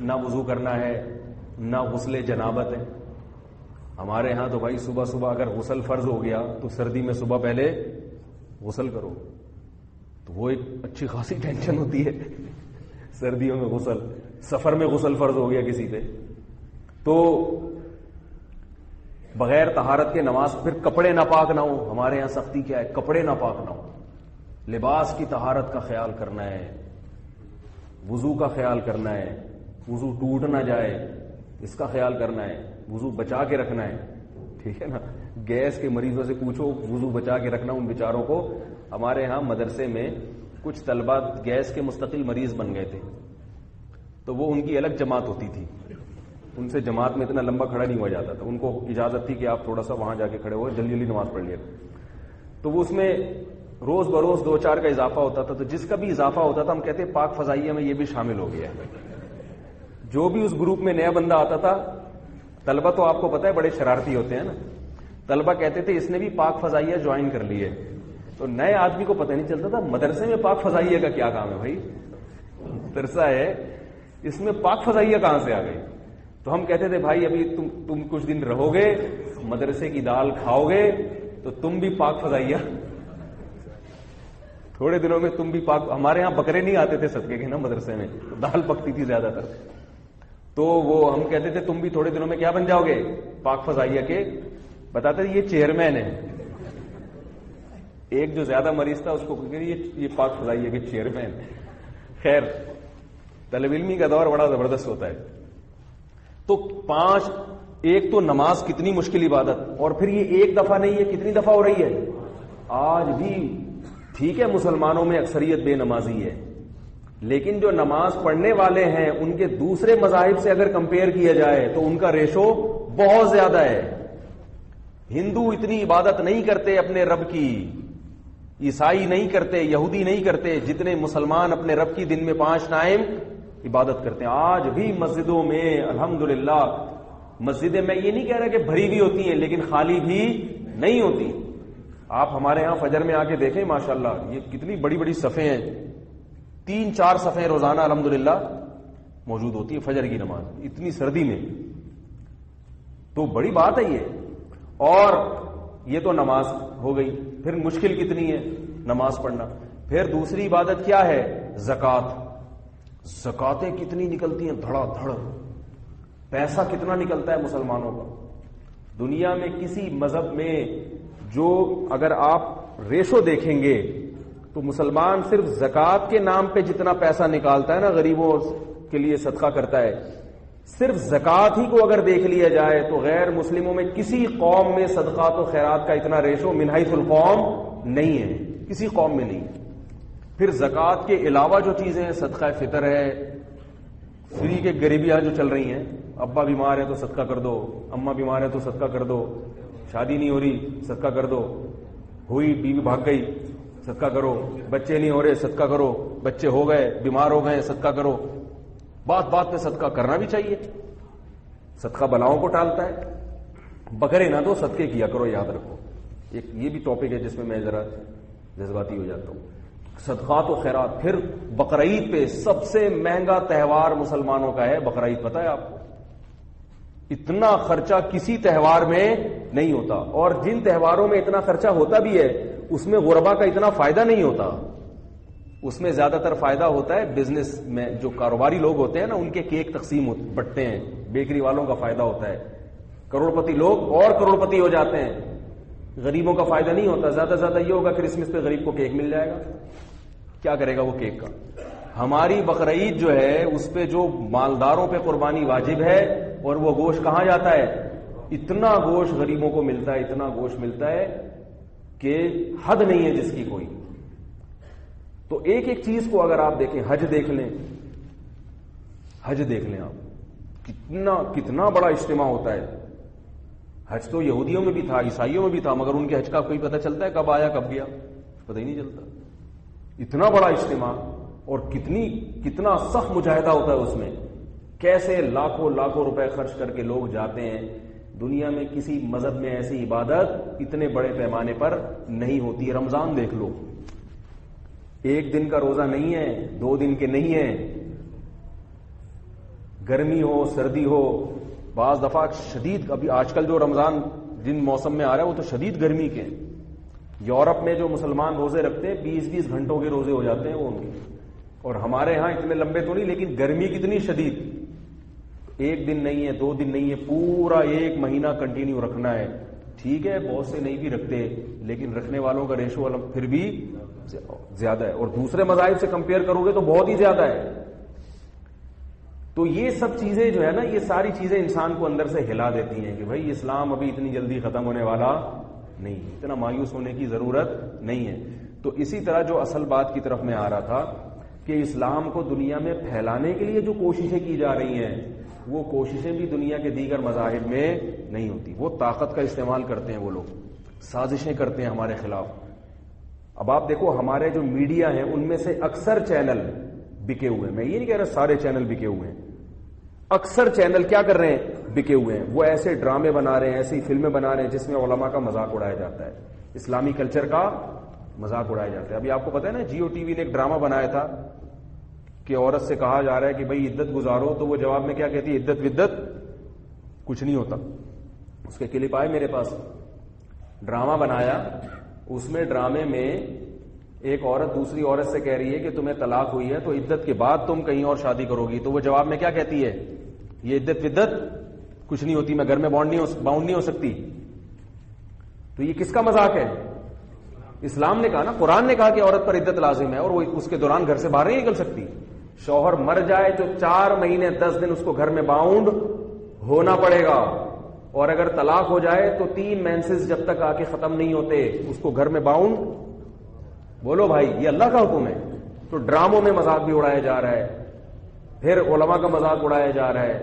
نہ وضو کرنا ہے، نہ غسل جنابت ہے. ہمارے ہاں تو بھائی صبح صبح اگر غسل فرض ہو گیا تو سردی میں صبح پہلے غسل کرو، تو وہ ایک اچھی خاصی ٹینشن ہوتی ہے. سردیوں میں غسل، سفر میں غسل فرض ہو گیا کسی پہ تو بغیر طہارت کے نماز. پھر کپڑے ناپاک نہ ہو. ہمارے یہاں سختی کیا ہے؟ کپڑے ناپاک نہ ہو. لباس کی طہارت کا خیال کرنا ہے، وضو کا خیال کرنا ہے، وضو ٹوٹ نہ جائے اس کا خیال کرنا ہے، وضو بچا کے رکھنا ہے. ٹھیک ہے نا. گیس کے مریضوں سے پوچھو وضو بچا کے رکھنا ان بیچاروں کو. ہمارے ہاں مدرسے میں کچھ طلبہ گیس کے مستقل مریض بن گئے تھے، تو وہ ان کی الگ جماعت ہوتی تھی. ان سے جماعت میں اتنا لمبا کھڑا نہیں ہوا جاتا تھا. ان کو اجازت تھی کہ آپ تھوڑا سا وہاں جا کے کھڑے ہوئے، جلدی جلدی نماز پڑھ لیا. تو وہ اس میں روز بروز 2-4 کا اضافہ ہوتا تھا. تو جس کا بھی اضافہ ہوتا تھا ہم کہتے پاک فضائیہ میں یہ بھی شامل ہو گیا ہے. جو بھی اس گروپ میں نیا بندہ آتا تھا، طلبہ تو آپ کو پتہ ہے بڑے شرارتی ہوتے ہیں نا، طلبہ کہتے تھے اس نے بھی پاک فضائیہ جوائن کر لی ہے. تو نئے آدمی کو پتہ نہیں چلتا تھا مدرسے میں پاک فضائیہ کا کیا کام ہے. بھائی مدرسہ ہے، اس میں پاک فضائیہ کہاں سے آ گئی؟ تو ہم کہتے تھے بھائی ابھی تم کچھ دن رہو گے، مدرسے کی دال کھاؤ گے تو تم بھی پاک فضائیہ، تھوڑے دنوں میں تم بھی پاک. ہمارے ہاں بکرے نہیں آتے تھے صدقے کے نا مدرسے میں، دال پکتی تھی زیادہ تر. تو وہ ہم کہتے تھے تم بھی تھوڑے دنوں میں کیا بن جاؤ گے؟ پاک فضائیہ کے. بتاتے تھے یہ چیئرمین ہے. ایک جو زیادہ مریض تھا اس کو یہ پاک فضائیہ کے چیئرمین. خیر طالب علمی کا دور بڑا زبردست ہوتا ہے. تو 5، ایک تو نماز کتنی مشکل عبادت، اور پھر یہ ایک دفعہ نہیں ہے، کتنی دفعہ ہو رہی ہے آج بھی. ٹھیک ہے مسلمانوں میں اکثریت بے نمازی ہے، لیکن جو نماز پڑھنے والے ہیں ان کے دوسرے مذاہب سے اگر کمپیئر کیا جائے تو ان کا ریشو بہت زیادہ ہے. ہندو اتنی عبادت نہیں کرتے اپنے رب کی، عیسائی نہیں کرتے، یہودی نہیں کرتے جتنے مسلمان اپنے رب کی دن میں 5 ٹائم عبادت کرتے ہیں. آج بھی مسجدوں میں الحمدللہ، مسجدیں میں یہ نہیں کہہ رہا کہ بھری بھی ہوتی ہیں لیکن خالی بھی نہیں ہوتی. آپ ہمارے ہاں فجر میں آ کے دیکھیں ماشاءاللہ یہ کتنی بڑی بڑی صفیں ہیں، 3-4 صفیں روزانہ الحمدللہ موجود ہوتی ہے فجر کی نماز، اتنی سردی میں. تو بڑی بات ہے یہ. اور یہ تو نماز ہو گئی. پھر مشکل کتنی ہے نماز پڑھنا. پھر دوسری عبادت کیا ہے؟ زکوٰۃ. زکاتیں کتنی نکلتی ہیں دھڑا دھڑ. پیسہ کتنا نکلتا ہے مسلمانوں کا. دنیا میں کسی مذہب میں جو اگر آپ ریشو دیکھیں گے تو مسلمان صرف زکوٰۃ کے نام پہ جتنا پیسہ نکالتا ہے نا، غریبوں کے لیے صدقہ کرتا ہے، صرف زکوٰۃ ہی کو اگر دیکھ لیا جائے تو غیر مسلموں میں کسی قوم میں صدقات و خیرات کا اتنا ریشو من حیث القوم نہیں ہے، کسی قوم میں نہیں ہے۔ پھر زکوٰۃ کے علاوہ جو چیزیں ہیں، صدقہ فطر ہے، فری کے غریبیاں جو چل رہی ہیں، ابا بیمار ہے تو صدقہ کر دو، اماں بیمار ہے تو صدقہ کر دو، شادی نہیں ہو رہی صدقہ کر دو، ہوئی بیوی بھاگ گئی صدقہ کرو، بچے نہیں ہو رہے صدقہ کرو، بچے ہو گئے بیمار ہو گئے صدقہ کرو۔ بات بات پہ صدقہ کرنا بھی چاہیے، صدقہ بلاؤں کو ٹالتا ہے۔ بکرے نہ دو صدقے کیا کرو، یاد رکھو۔ ایک یہ بھی ٹاپک ہے جس میں ذرا جذباتی ہو جاتا ہوں، صدقات و خیرات۔ پھر بقرعید پہ سب سے مہنگا تہوار مسلمانوں کا ہے بقرعید، پتہ ہے آپ کو؟ اتنا خرچہ کسی تہوار میں نہیں ہوتا، اور جن تہواروں میں اتنا خرچہ ہوتا بھی ہے اس میں غربا کا اتنا فائدہ نہیں ہوتا، اس میں زیادہ تر فائدہ ہوتا ہے بزنس میں، جو کاروباری لوگ ہوتے ہیں نا ان کے کیک تقسیم بٹتے ہیں، بیکری والوں کا فائدہ ہوتا ہے، کروڑ پتی لوگ اور کروڑ پتی ہو جاتے ہیں، غریبوں کا فائدہ نہیں ہوتا۔ زیادہ سے زیادہ یہ ہوگا کرسمس پہ غریب کو کیک مل جائے گا، کیا کرے گا وہ کیک کا؟ ہماری بقرعید جو ہے اس پہ جو مالداروں پہ قربانی واجب ہے، اور وہ گوشت کہاں جاتا ہے؟ اتنا گوشت غریبوں کو ملتا ہے، اتنا گوشت ملتا ہے کہ حد نہیں ہے جس کی کوئی۔ تو ایک ایک چیز کو اگر آپ دیکھیں، حج دیکھ لیں، حج دیکھ لیں آپ، کتنا بڑا اجتماع ہوتا ہے۔ حج تو یہودیوں میں بھی تھا، عیسائیوں میں بھی تھا، مگر ان کے حج کا کوئی پتہ چلتا ہے کب آیا کب گیا؟ پتہ ہی نہیں چلتا۔ اتنا بڑا اجتماع، اور کتنا سخت مجاہدہ ہوتا ہے اس میں، کیسے لاکھوں لاکھوں روپے خرچ کر کے لوگ جاتے ہیں۔ دنیا میں کسی مذہب میں ایسی عبادت اتنے بڑے پیمانے پر نہیں ہوتی۔ رمضان دیکھ لو، ایک دن کا روزہ نہیں ہے، 2 دن کے نہیں ہے، گرمی ہو سردی ہو، بعض دفعہ شدید، ابھی آج کل جو رمضان جن موسم میں آ رہا ہے وہ تو شدید گرمی کے ہیں۔ یورپ میں جو مسلمان روزے رکھتے ہیں 20-20 گھنٹوں کے روزے ہو جاتے ہیں وہ ان کے، اور ہمارے ہاں اتنے لمبے تو نہیں، لیکن گرمی کتنی شدید، ایک دن نہیں ہے 2 دن نہیں ہے، پورا 1 مہینہ کنٹینیو رکھنا ہے۔ ٹھیک ہے بہت سے نہیں بھی رکھتے، لیکن رکھنے والوں کا ریشو پھر بھی زیادہ ہے، اور دوسرے مذاہب سے کمپیئر کرو گے تو بہت ہی زیادہ ہے۔ تو یہ سب چیزیں جو ہے نا، یہ ساری چیزیں انسان کو اندر سے ہلا دیتی ہیں کہ بھائی اسلام ابھی اتنی جلدی ختم ہونے والا نہیں، اتنا مایوس ہونے کی ضرورت نہیں ہے۔ تو اسی طرح جو اصل بات کی طرف میں آ رہا تھا کہ اسلام کو دنیا میں پھیلانے کے لیے جو کوششیں کی جا رہی ہیں، وہ کوششیں بھی دنیا کے دیگر مذاہب میں نہیں ہوتی۔ وہ طاقت کا استعمال کرتے ہیں، وہ لوگ سازشیں کرتے ہیں ہمارے خلاف۔ اب آپ دیکھو ہمارے جو میڈیا ہیں ان میں سے اکثر چینل بکے ہوئے ہیں، میں یہ نہیں کہہ رہا سارے چینل بکے ہوئے ہیں، اکثر چینل کیا کر رہے ہیں؟ بکے ہوئے ہیں۔ وہ ایسے ڈرامے بنا رہے ہیں، ایسی فلمیں بنا رہے ہیں جس میں علماء کا مذاق اڑایا جاتا ہے، اسلامی کلچر کا مذاق اڑایا جاتا ہے۔ ابھی آپ کو پتا ہے نا جیو ٹی وی نے ایک ڈرامہ بنایا تھا کہ عورت سے کہا جا رہا ہے کہ بھائی عدت گزارو، تو وہ جواب میں کیا کہتی ہے؟ عدت ودت کچھ نہیں ہوتا۔ اس کے کلپ آئے میرے پاس، ڈرامہ بنایا، اس میں ڈرامے میں ایک عورت دوسری عورت سے کہہ رہی ہے کہ تمہیں طلاق ہوئی ہے تو عدت کے بعد تم کہیں اور شادی کرو گی، تو وہ جواب میں کیا کہتی ہے؟ یہ عدت ودت کچھ نہیں ہوتی، میں گھر میں باؤنڈ نہیں ہو سکتی۔ تو یہ کس کا مذاق ہے؟ اسلام نے کہا نا، قرآن نے کہا کہ عورت پر عدت لازم ہے، اور وہ اس کے دوران گھر سے باہر نہیں نکل سکتی۔ شوہر مر جائے تو 4 مہینے 10 دن اس کو گھر میں باؤنڈ ہونا پڑے گا، اور اگر طلاق ہو جائے تو 3 مینسز جب تک آ کے ختم نہیں ہوتے اس کو گھر میں باؤنڈ۔ بولو بھائی یہ اللہ کا حکم ہے؟ تو ڈراموں میں مذاق بھی اڑایا جا رہا ہے، پھر علماء کا مذاق اڑایا جا رہا ہے،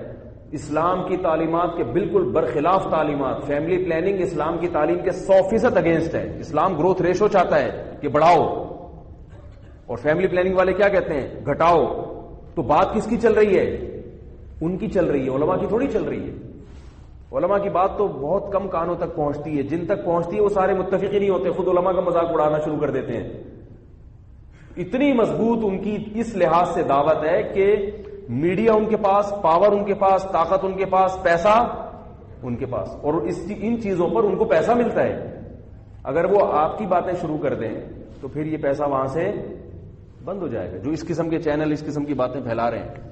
اسلام کی تعلیمات کے بالکل برخلاف تعلیمات۔ فیملی پلاننگ اسلام کی تعلیم کے 100% اگینسٹ ہے۔ اسلام گروتھ ریشو چاہتا ہے کہ بڑھاؤ، اور فیملی پلاننگ والے کیا کہتے ہیں؟ گھٹاؤ۔ تو بات کس کی چل رہی ہے؟ ان کی چل رہی ہے، علماء کی تھوڑی چل رہی ہے۔ علماء کی بات تو بہت کم کانوں تک پہنچتی ہے، جن تک پہنچتی ہے وہ سارے متفق ہی نہیں ہوتے، خود علماء کا مذاق اڑانا شروع کر دیتے ہیں۔ اتنی مضبوط ان کی اس لحاظ سے دعوت ہے کہ میڈیا ان کے پاس، پاور ان کے پاس، طاقت ان کے پاس، پیسہ ان کے پاس، اور ان چیزوں پر ان کو پیسہ ملتا ہے۔ اگر وہ آپ کی باتیں شروع کر دیں تو پھر یہ پیسہ وہاں سے بند ہو جائے گا، جو اس قسم کے چینل اس قسم کی باتیں پھیلا رہے ہیں۔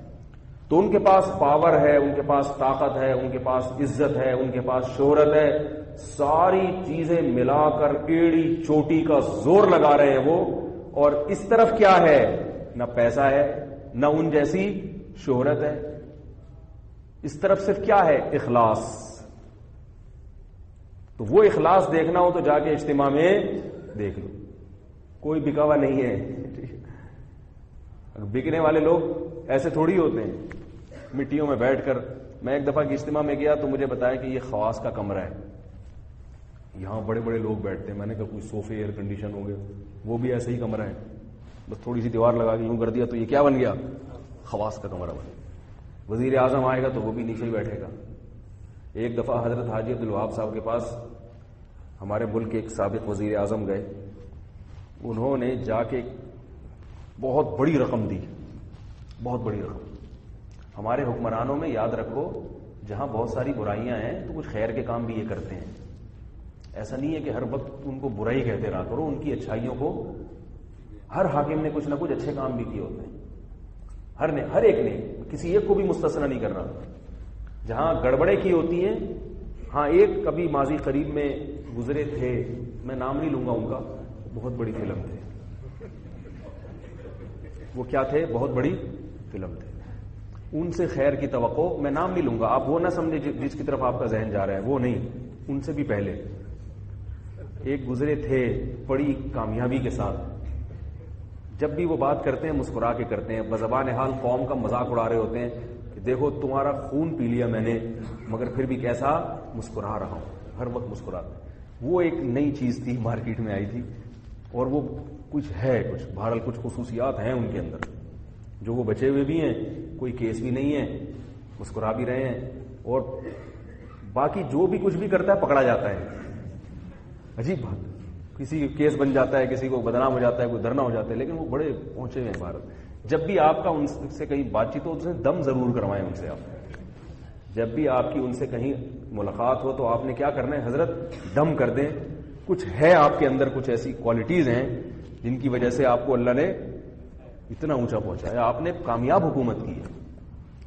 تو ان کے پاس پاور ہے، ان کے پاس طاقت ہے، ان کے پاس عزت ہے، ان کے پاس شہرت ہے، ساری چیزیں ملا کر ایڑی چوٹی کا زور لگا رہے ہیں وہ، اور اس طرف کیا ہے؟ نہ پیسہ ہے، نہ ان جیسی شہرت ہے، اس طرف صرف کیا ہے؟ اخلاص. تو وہ اخلاص دیکھنا ہو تو جا کے اجتماع میں دیکھ لو، کوئی بکاوا نہیں ہے. بکنے والے لوگ ایسے تھوڑی ہوتے ہیں مٹیوں میں بیٹھ کر. میں ایک دفعہ کی اجتماع میں گیا تو مجھے بتایا کہ یہ خواص کا کمرہ ہے، یہاں بڑے بڑے لوگ بیٹھتے ہیں. میں نے کہا کوئی صوفے ایئر کنڈیشن ہو گئے، وہ بھی ایسے ہی کمرہ ہے، بس تھوڑی سی دیوار لگا کے یوں کر دیا تو یہ کیا بن گیا؟ خواص کا کمرہ بن گیا. وزیر اعظم آئے گا تو وہ بھی نیچے ہی بیٹھے گا. ایک دفعہ حضرت حاجی عبدالوہاب صاحب کے پاس ہمارے ملک کے ایک سابق وزیر اعظم گئے. انہوں نے جا کے بہت بڑی رقم دی، بہت بڑی رقم. ہمارے حکمرانوں میں یاد رکھو جہاں بہت ساری برائیاں ہیں تو کچھ خیر کے کام بھی یہ کرتے ہیں. ایسا نہیں ہے کہ ہر وقت ان کو برائی کہتے رہا کرو، ان کی اچھائیوں کو. ہر حاکم نے کچھ نہ کچھ اچھے کام بھی کیے ہوتے ہیں، ہر ایک نے، کسی ایک کو بھی مستثنا نہیں کر رہا. جہاں گڑبڑیں کی ہوتی ہیں، ہاں ایک کبھی ماضی قریب میں گزرے تھے، میں نام نہیں لوں گا ان کا، بہت بڑی فلم تھے وہ. کیا تھے؟ بہت بڑی فلم تھے. ان سے خیر کی توقع، میں نام نہیں لوں گا، آپ وہ نہ سمجھے جس کی طرف آپ کا ذہن جا رہا ہے، وہ نہیں. ان سے بھی پہلے ایک گزرے تھے بڑی کامیابی کے ساتھ. جب بھی وہ بات کرتے ہیں مسکرا کے کرتے ہیں، بزبان حال قوم کا مذاق اڑا رہے ہوتے ہیں کہ دیکھو تمہارا خون پی لیا میں نے، مگر پھر بھی کیسا مسکرا رہا ہوں، ہر وقت مسکراتے. وہ ایک نئی چیز تھی، مارکیٹ میں آئی تھی، اور وہ کچھ ہے، کچھ بہرحال کچھ خصوصیات ہیں ان کے اندر جو وہ بچے ہوئے بھی ہیں، کوئی کیس بھی نہیں ہے، مسکرا بھی رہے ہیں، اور باقی جو بھی کچھ بھی کرتا ہے پکڑا جاتا ہے. عجیب بات، کسی کیس بن جاتا ہے، کسی کو بدنام ہو جاتا ہے، کوئی دھرنا ہو جاتا ہے، لیکن وہ بڑے پہنچے ہوئے ہیں بھارت. جب بھی آپ کا ان سے کہیں بات چیت ہو تو دم ضرور کروائیں ان سے. آپ جب بھی آپ کی ان سے کہیں ملاقات ہو تو آپ نے کیا کرنا ہے؟ حضرت دم کر دیں. کچھ ہے آپ کے اندر، کچھ ایسی کوالٹیز ہیں جن کی وجہ سے آپ کو اللہ نے اتنا اونچا پہنچایا، آپ نے کامیاب حکومت کی ہے.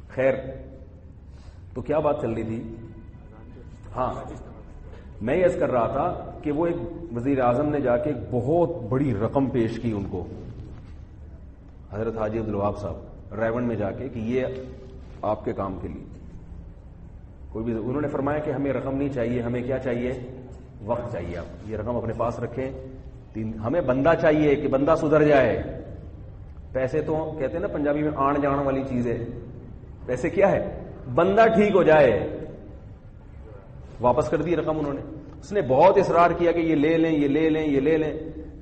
خیر، تو کیا بات چل رہی تھی؟ ہاں، میں یہ عرض کر رہا تھا کہ وہ ایک وزیر اعظم نے جا کے ایک بہت بڑی رقم پیش کی ان کو، حضرت حاجی عبدالوہاب صاحب، ریون میں جا کے، کہ یہ آپ کے کام کے لیے. کوئی بھی انہوں نے فرمایا کہ ہمیں رقم نہیں چاہیے، ہمیں کیا چاہیے؟ وقت چاہیے. آپ یہ رقم اپنے پاس رکھیں. ہمیں بندہ چاہیے کہ بندہ سدھر جائے. پیسے تو کہتے ہیں نا پنجابی میں آن جان والی چیز ہے. پیسے کیا ہے؟ بندہ ٹھیک ہو جائے. واپس کر دی رقم انہوں نے. اس نے بہت اصرار کیا کہ یہ لے لیں، یہ لے لیں، یہ لے لیں.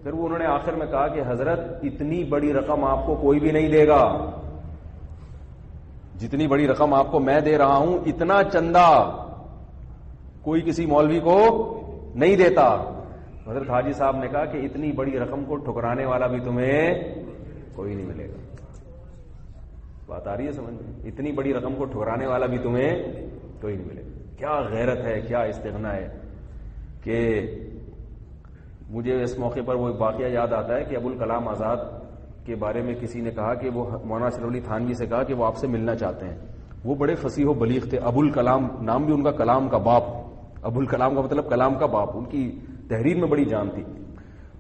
پھر وہ انہوں نے آخر میں کہا کہ حضرت اتنی بڑی رقم آپ کو کوئی بھی نہیں دے گا، جتنی بڑی رقم آپ کو میں دے رہا ہوں اتنا چندہ کوئی کسی مولوی کو نہیں دیتا. حضرت حاجی صاحب نے کہا کہ اتنی بڑی رقم کو ٹھکرانے والا بھی تمہیں کوئی نہیں ملے گا. بات آ رہی ہے سمجھ میں؟ اتنی بڑی رقم کو ٹھکرانے والا بھی تمہیں کوئی نہیں ملے گا. کیا غیرت ہے، کیا استغنا ہے. کہ مجھے اس موقع پر وہ ایک واقعہ یاد آتا ہے کہ ابوالکلام آزاد کے بارے میں کسی نے کہا کہ وہ مولانا اشرف علی تھانوی سے کہا کہ وہ آپ سے ملنا چاہتے ہیں. وہ بڑے فصیح و بلیغ تھے. ابوالکلام نام بھی ان کا، کلام کا باپ. ابوالکلام کا مطلب کلام کا باپ. ان کی تحریر میں بڑی جان تھی.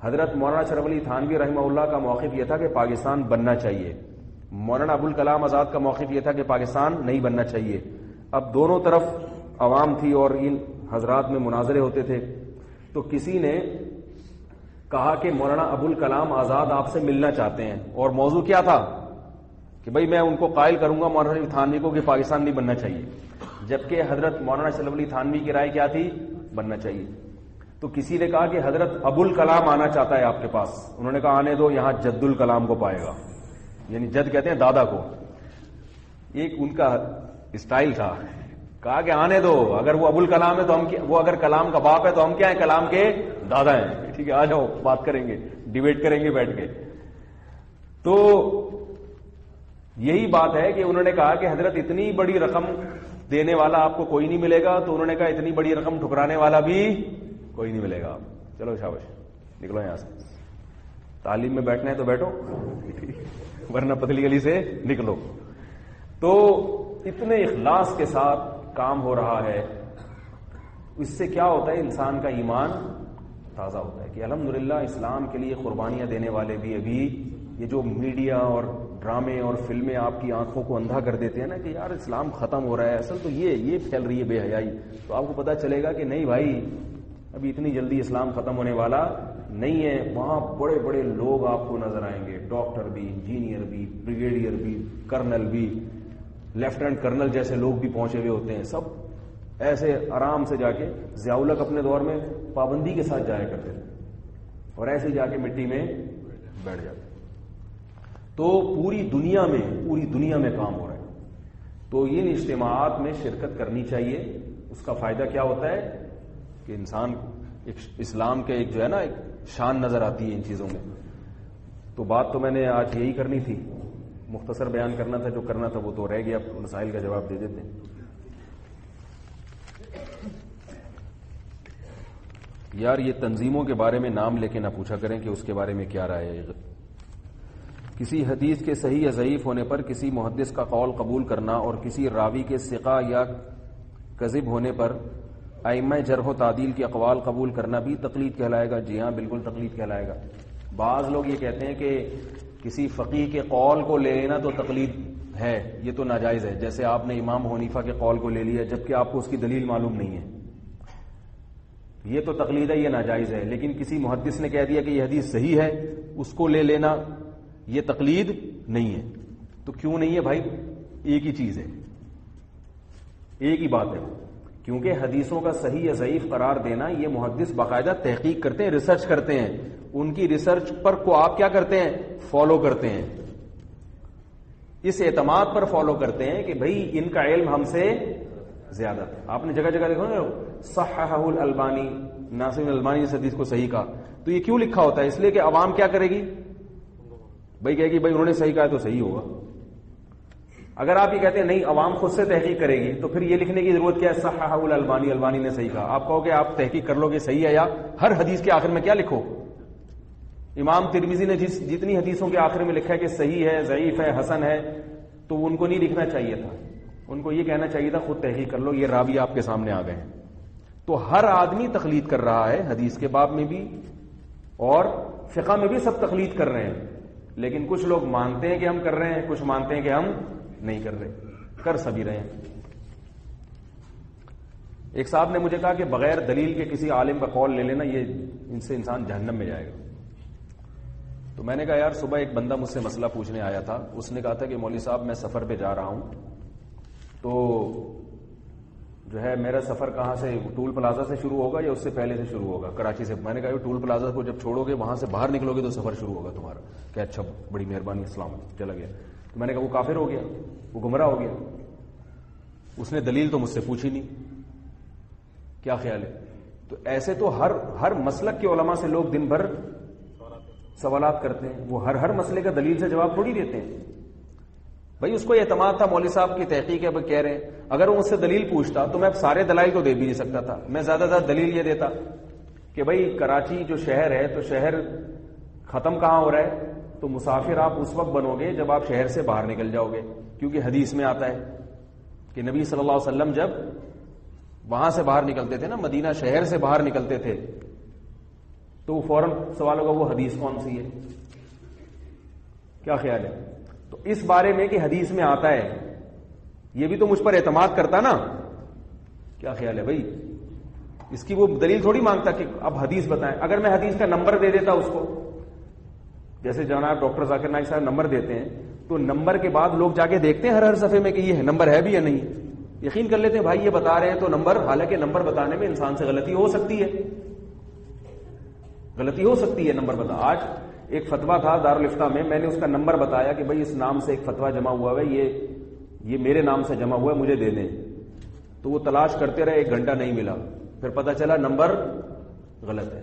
حضرت مولانا اشرف علی تھانوی رحمہ اللہ کا موقف یہ تھا کہ پاکستان بننا چاہیے. مولانا ابوالکلام آزاد کا موقف یہ تھا کہ پاکستان نہیں بننا چاہیے. اب دونوں طرف عوام تھی اور ان حضرات میں مناظرے ہوتے تھے. تو کسی نے کہا کہ مولانا ابوالکلام آزاد آپ سے ملنا چاہتے ہیں، اور موضوع کیا تھا کہ بھئی میں ان کو قائل کروں گا مولانا تھانوی کو کہ پاکستان نہیں بننا چاہیے، جبکہ حضرت مولانا اشرف علی تھانوی کی رائے کیا تھی؟ بننا چاہیے. تو کسی نے کہا کہ حضرت ابوالکلام آنا چاہتا ہے آپ کے پاس. انہوں نے کہا آنے دو، یہاں جد الکلام کو پائے گا. یعنی جد کہتے ہیں دادا کو. ایک ان کا اسٹائل تھا. کہا کہ آنے دو، اگر وہ ابوالکلام ہے تو ہم، وہ اگر کلام کا باپ ہے تو ہم کیا ہیں؟ کلام کے دادا ہیں. ٹھیک ہے، آ جاؤ، بات کریں گے، ڈیبیٹ کریں گے بیٹھ کے. تو یہی بات ہے کہ انہوں نے کہا کہ حضرت اتنی بڑی رقم دینے والا آپ کو کوئی نہیں ملے گا. تو انہوں نے کہا اتنی بڑی رقم ٹھکرانے والا بھی کوئی نہیں ملے گا. چلو شاباش، نکلو یہاں سے. تعلیم میں بیٹھنا ہے تو بیٹھو، ورنہ پتلی گلی سے نکلو. تو اتنے اخلاص کے ساتھ کام ہو رہا ہے. اس سے کیا ہوتا ہے؟ انسان کا ایمان تازہ ہوتا ہے کہ الحمدللہ اسلام کے لیے قربانیاں دینے والے بھی ابھی یہ جو میڈیا اور ڈرامے اور فلمیں آپ کی آنکھوں کو اندھا کر دیتے ہیں نا کہ یار اسلام ختم ہو رہا ہے، اصل تو یہ پھیل رہی ہے بے حیائی، تو آپ کو پتہ چلے گا کہ نہیں بھائی ابھی اتنی جلدی اسلام ختم ہونے والا نہیں ہے. وہاں بڑے بڑے لوگ آپ کو نظر آئیں گے، ڈاکٹر بھی، انجینئر بھی، بریگیڈیئر بھی، کرنل بھی، لیفٹیننٹ کرنل جیسے لوگ بھی پہنچے ہوئے ہوتے ہیں. سب ایسے آرام سے جا کے ضیاء الحق اپنے دور میں پابندی کے ساتھ جایا کرتے تھے اور ایسے جا کے مٹی میں بیٹھ جاتے. تو پوری دنیا میں کام ہو رہا ہے. تو ان اجتماعات میں شرکت کرنی چاہیے. اس کا فائدہ کیا ہوتا ہے کہ انسان اسلام کے ایک جو ہے نا ایک شان نظر آتی ہے ان چیزوں میں. تو بات تو میں نے آج یہی کرنی تھی، مختصر بیان کرنا تھا، جو کرنا تھا وہ تو رہ گیا. مسائل کا جواب دے دیتے ہیں. یار یہ تنظیموں کے بارے میں نام لے کے نہ پوچھا کریں کہ اس کے بارے میں کیا رائے ہے. کسی حدیث کے صحیح یا ضعیف ہونے پر کسی محدث کا قول قبول کرنا اور کسی راوی کے ثقہ یا کذب ہونے پر ائمہ جرح و تعدیل کے اقوال قبول کرنا بھی تقلید کہلائے گا. جی ہاں بالکل تقلید کہلائے گا. بعض لوگ یہ کہتے ہیں کہ کسی فقیہ کے قول کو لے لینا تو تقلید ہے، یہ تو ناجائز ہے. جیسے آپ نے امام حنیفہ کے قول کو لے لیا جبکہ آپ کو اس کی دلیل معلوم نہیں ہے، یہ تو تقلید ہے، یہ ناجائز ہے. لیکن کسی محدث نے کہہ دیا کہ یہ حدیث صحیح ہے، اس کو لے لینا یہ تقلید نہیں ہے. تو کیوں نہیں ہے بھائی؟ ایک ہی چیز ہے، ایک ہی بات ہے. کیونکہ حدیثوں کا صحیح یا ضعیف قرار دینا یہ محدث باقاعدہ تحقیق کرتے ہیں، ریسرچ کرتے ہیں. ان کی ریسرچ پر کو آپ کیا کرتے ہیں؟ فالو کرتے ہیں. اس اعتماد پر فالو کرتے ہیں کہ بھئی ان کا علم ہم سے زیادہ تھا. آپ نے جگہ جگہ دیکھو نا صححہ الالبانی، ناصر الالبانی اس حدیث کو صحیح کہا. تو یہ کیوں لکھا ہوتا ہے؟ اس لیے کہ عوام کیا کرے گی؟ بھائی کہے گی بھائی انہوں نے صحیح کہا تو صحیح ہوگا. اگر آپ یہ کہتے ہیں نہیں عوام خود سے تحقیق کرے گی تو پھر یہ لکھنے کی ضرورت کیا ہے؟ صححہ الالبانی، البانی نے صحیح کہا. آپ کہو کہ آپ تحقیق کر لو گے صحیح ہے، یا ہر حدیث کے آخر میں کیا لکھو؟ امام ترمذی نے جتنی حدیثوں کے آخر میں لکھا ہے کہ صحیح ہے، ضعیف ہے، حسن ہے، تو ان کو نہیں لکھنا چاہیے تھا. ان کو یہ کہنا چاہیے تھا خود تحقیق کر لو، یہ راوی آپ کے سامنے آ گئے ہیں. تو ہر آدمی تقلید کر رہا ہے، حدیث کے باب میں بھی اور فقہ میں بھی سب تقلید کر رہے ہیں. لیکن کچھ لوگ مانتے ہیں کہ ہم کر رہے ہیں، کچھ مانتے ہیں کہ ہم نہیں کر رہے. کر سبھی رہے ہیں. ایک صاحب نے مجھے کہا کہ بغیر دلیل کے کسی عالم کا قول لے لینا یہ ان سے انسان جہنم میں جائے گا. تو میں نے کہا یار صبح ایک بندہ مجھ سے مسئلہ پوچھنے آیا تھا. اس نے کہا تھا کہ مولوی صاحب میں سفر پہ جا رہا ہوں، تو جو ہے میرا سفر کہاں سے، ٹول پلازا سے شروع ہوگا یا اس سے پہلے سے شروع ہوگا؟ کراچی سے. میں نے کہا ٹول پلازا کو جب چھوڑو گے وہاں سے باہر نکلو گے تو سفر شروع ہوگا تمہارا. کہ اچھا بڑی مہربانی، السلام، چلا گیا. تو میں نے کہا وہ کافر ہو گیا، وہ گمراہ ہو گیا. اس نے دلیل تو مجھ سے پوچھی نہیں. کیا خیال ہے؟ تو ایسے تو ہر مسلک کے علماء سے لوگ دن بھر سوالات کرتے ہیں، وہ ہر مسئلے کا دلیل سے جواب تھوڑی دیتے ہیں. بھائی اس کو اعتماد تھا مولوی صاحب کی تحقیق ہے کہہ رہے ہیں. اگر وہ مجھ سے دلیل پوچھتا تو میں سارے دلائل تو دے بھی نہیں سکتا تھا. میں زیادہ سے زیادہ دلیل یہ دیتا کہ بھائی کراچی جو شہر ہے تو شہر ختم کہاں ہو رہا ہے؟ تو مسافر آپ اس وقت بنو گے جب آپ شہر سے باہر نکل جاؤ گے. کیونکہ حدیث میں آتا ہے کہ نبی صلی اللہ علیہ وسلم جب وہاں سے باہر نکلتے تھے نا، مدینہ شہر سے باہر نکلتے تھے، تو وہ فوراً سوال ہوگا وہ حدیث کون سی ہے؟ کیا خیال ہے؟ تو اس بارے میں کہ حدیث میں آتا ہے یہ بھی تو مجھ پر اعتماد کرتا نا. کیا خیال ہے بھائی؟ اس کی وہ دلیل تھوڑی مانگتا کہ اب حدیث بتائیں. اگر میں حدیث کا نمبر دے دیتا اس کو، جیسے جناب ڈاکٹر ذاکر نائک صاحب نمبر دیتے ہیں، تو نمبر کے بعد لوگ جا کے دیکھتے ہیں ہر صفحے میں کہ یہ نمبر ہے بھی یا نہیں. یقین کر لیتے ہیں بھائی یہ بتا رہے ہیں تو نمبر، حالانکہ نمبر بتانے میں انسان سے غلطی ہو سکتی ہے، غلطی ہو سکتی ہے نمبر بتا. آج ایک فتویٰ تھا دارالفتاء میں نے اس کا نمبر بتایا کہ بھائی اس نام سے ایک فتویٰ جمع ہوا ہے، یہ میرے نام سے جمع ہوا ہے، مجھے دے دیں. تو وہ تلاش کرتے رہے، 1 گھنٹہ نہیں ملا. پھر پتہ چلا نمبر غلط ہے.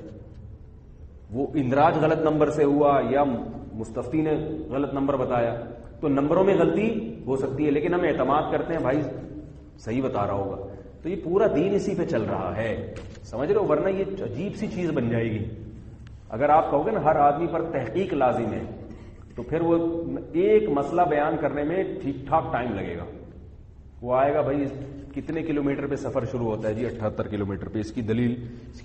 وہ اندراج غلط نمبر سے ہوا یا مستفتی نے غلط نمبر بتایا. تو نمبروں میں غلطی ہو سکتی ہے، لیکن ہم اعتماد کرتے ہیں بھائی صحیح بتا رہا ہوگا. تو یہ پورا دین اسی پہ چل رہا ہے، سمجھ رہے ہو؟ ورنہ یہ عجیب سی چیز بن جائے گی. اگر آپ کہو گے نا ہر آدمی پر تحقیق لازم ہے، تو پھر وہ ایک مسئلہ بیان کرنے میں ٹھیک ٹھاک ٹائم لگے گا. وہ آئے گا بھائی کتنے کلومیٹر پہ سفر شروع ہوتا ہے؟ جی 78 کلومیٹر پہ. اس کی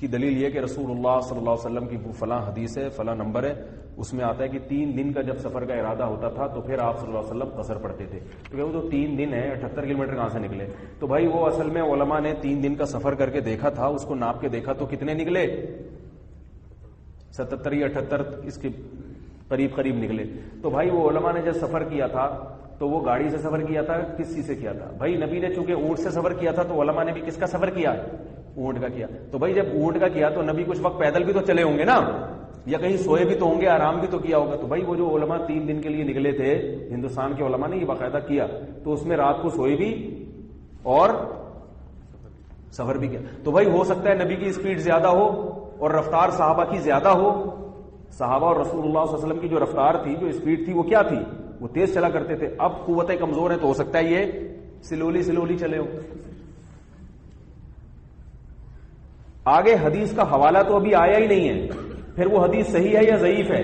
دلیل یہ کہ رسول اللہ صلی اللہ علیہ وسلم کی فلاں حدیث ہے، فلاں نمبر ہے، اس میں آتا ہے کہ 3 دن کا جب سفر کا ارادہ ہوتا تھا تو پھر آپ صلی اللہ علیہ وسلم قصر پڑھتے تھے. تو کہ وہ جو 3 دن ہے 78 کلومیٹر کہاں سے نکلے؟ تو بھائی وہ اصل میں علماء نے 3 دن کا سفر کر کے دیکھا تھا، اس کو ناپ کے دیکھا تو کتنے نکلے؟ 77 یا 78 اس کے قریب نکلے. تو بھائی وہ علماء نے جب سفر کیا تھا تو وہ گاڑی سے سفر کیا تھا، کس چیز سے کیا تھا؟ بھائی نبی نے چونکہ اونٹ سے سفر کیا تھا تو علماء نے بھی کس کا سفر کیا؟ اونٹ کا کیا. تو بھائی جب اونٹ کا کیا تو نبی کچھ وقت پیدل بھی تو چلے ہوں گے نا، یا کہیں سوئے بھی تو ہوں گے، آرام بھی تو کیا ہوگا. تو بھائی وہ جو علماء 3 دن کے لیے نکلے تھے، ہندوستان کے علماء نے یہ باقاعدہ کیا، تو اس میں رات کو سوئے بھی اور سفر بھی کیا. تو بھائی ہو سکتا ہے نبی کی اسپیڈ زیادہ ہو اور رفتار صحابہ کی زیادہ ہو. صحابہ اور رسول اللہ صلی اللہ علیہ وسلم کی جو رفتار تھی، جو اسپیڈ تھی، وہ کیا تھی؟ وہ تیز چلا کرتے تھے. اب قوتیں کمزور ہیں تو ہو سکتا ہے یہ سلولی چلے ہو. آگے حدیث کا حوالہ تو ابھی آیا ہی نہیں ہے، پھر وہ حدیث صحیح ہے یا ضعیف ہے؟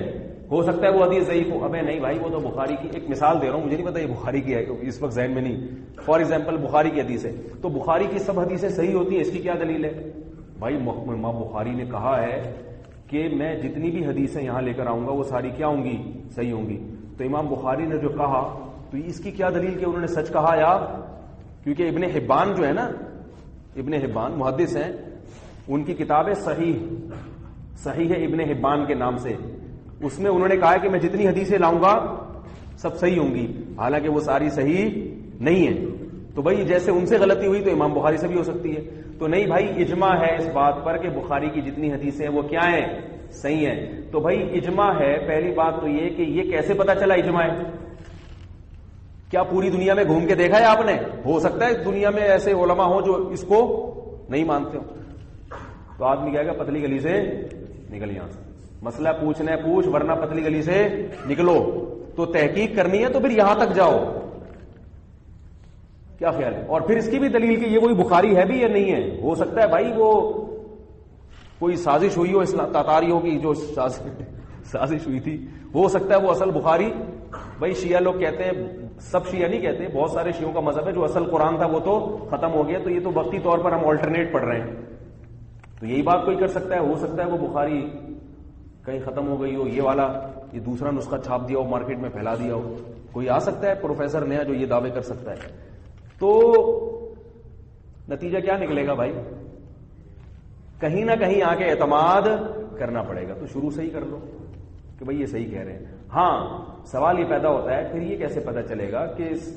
ہو سکتا ہے وہ حدیث ضعیف ہو. ابے نہیں بھائی، وہ تو بخاری کی ایک مثال دے رہا ہوں، مجھے نہیں پتا یہ بخاری کی ہے، اس وقت ذہن میں نہیں. فار ایگزامپل بخاری کی حدیث ہے، تو بخاری کی سب حدیثیں صحیح ہوتی ہیں، اس کی کیا دلیل ہے؟ بھائی امام بخاری نے کہا ہے کہ میں جتنی بھی حدیثیں یہاں لے کر آؤں گا وہ ساری کیا ہوں گی؟ صحیح ہوں گی. تو امام بخاری نے جو کہا تو اس کی کیا دلیل کہ انہوں نے سچ کہا یا؟ کیونکہ ابن حبان جو ہے نا، ابن حبان محدث ہیں، ان کی کتاب ہے صحیح ہے ابن حبان کے نام سے، اس میں انہوں نے کہا ہے کہ میں جتنی حدیثیں لاؤں گا سب صحیح ہوں گی، حالانکہ وہ ساری صحیح نہیں ہیں. تو بھائی جیسے ان سے غلطی ہوئی تو امام بخاری سے بھی ہو سکتی ہے. تو نہیں بھائی، اجماع ہے اس بات پر کہ بخاری کی جتنی حدیثیں ہیں وہ کیا ہیں؟ صحیح ہیں. تو بھائی اجماع ہے، پہلی بات تو یہ کہ یہ کیسے پتا چلا اجماع ہے؟ کیا پوری دنیا میں گھوم کے دیکھا ہے آپ نے؟ ہو سکتا ہے دنیا میں ایسے علماء ہوں جو اس کو نہیں مانتے ہوں. تو آدمی کہے گا پتلی گلی سے نکل یہاں سے، مسئلہ پوچھنا ہے پوچھ، ورنہ پتلی گلی سے نکلو. تو تحقیق کرنی ہے تو پھر یہاں تک جاؤ. کیا خیال ہے؟ اور پھر اس کی بھی دلیل کہ یہ کوئی بخاری ہے بھی یا نہیں ہے. ہو سکتا ہے بھائی وہ کوئی سازش ہوئی ہو، تاتاریوں کی جو سازش ہوئی تھی، ہو سکتا ہے وہ اصل بخاری. بھائی شیعہ لوگ کہتے ہیں، سب شیعہ نہیں کہتے، بہت سارے شیعوں کا مذہب ہے جو اصل قرآن تھا وہ تو ختم ہو گیا، تو یہ تو وقتی طور پر ہم آلٹرنیٹ پڑھ رہے ہیں. تو یہی بات کوئی کر سکتا ہے. ہو سکتا ہے وہ بخاری کہیں ختم ہو گئی ہو، یہ والا یہ دوسرا نسخہ چھاپ دیا ہو، مارکیٹ میں پھیلا دیا ہو. کوئی آ سکتا ہے پروفیسر نیا جو یہ دعوے کر سکتا ہے. تو نتیجہ کیا نکلے گا بھائی؟ کہیں نہ کہیں آ کے اعتماد کرنا پڑے گا. تو شروع سے ہی کر لو کہ بھائی یہ صحیح کہہ رہے ہیں. ہاں سوال یہ پیدا ہوتا ہے پھر یہ کیسے پتا چلے گا کہ اس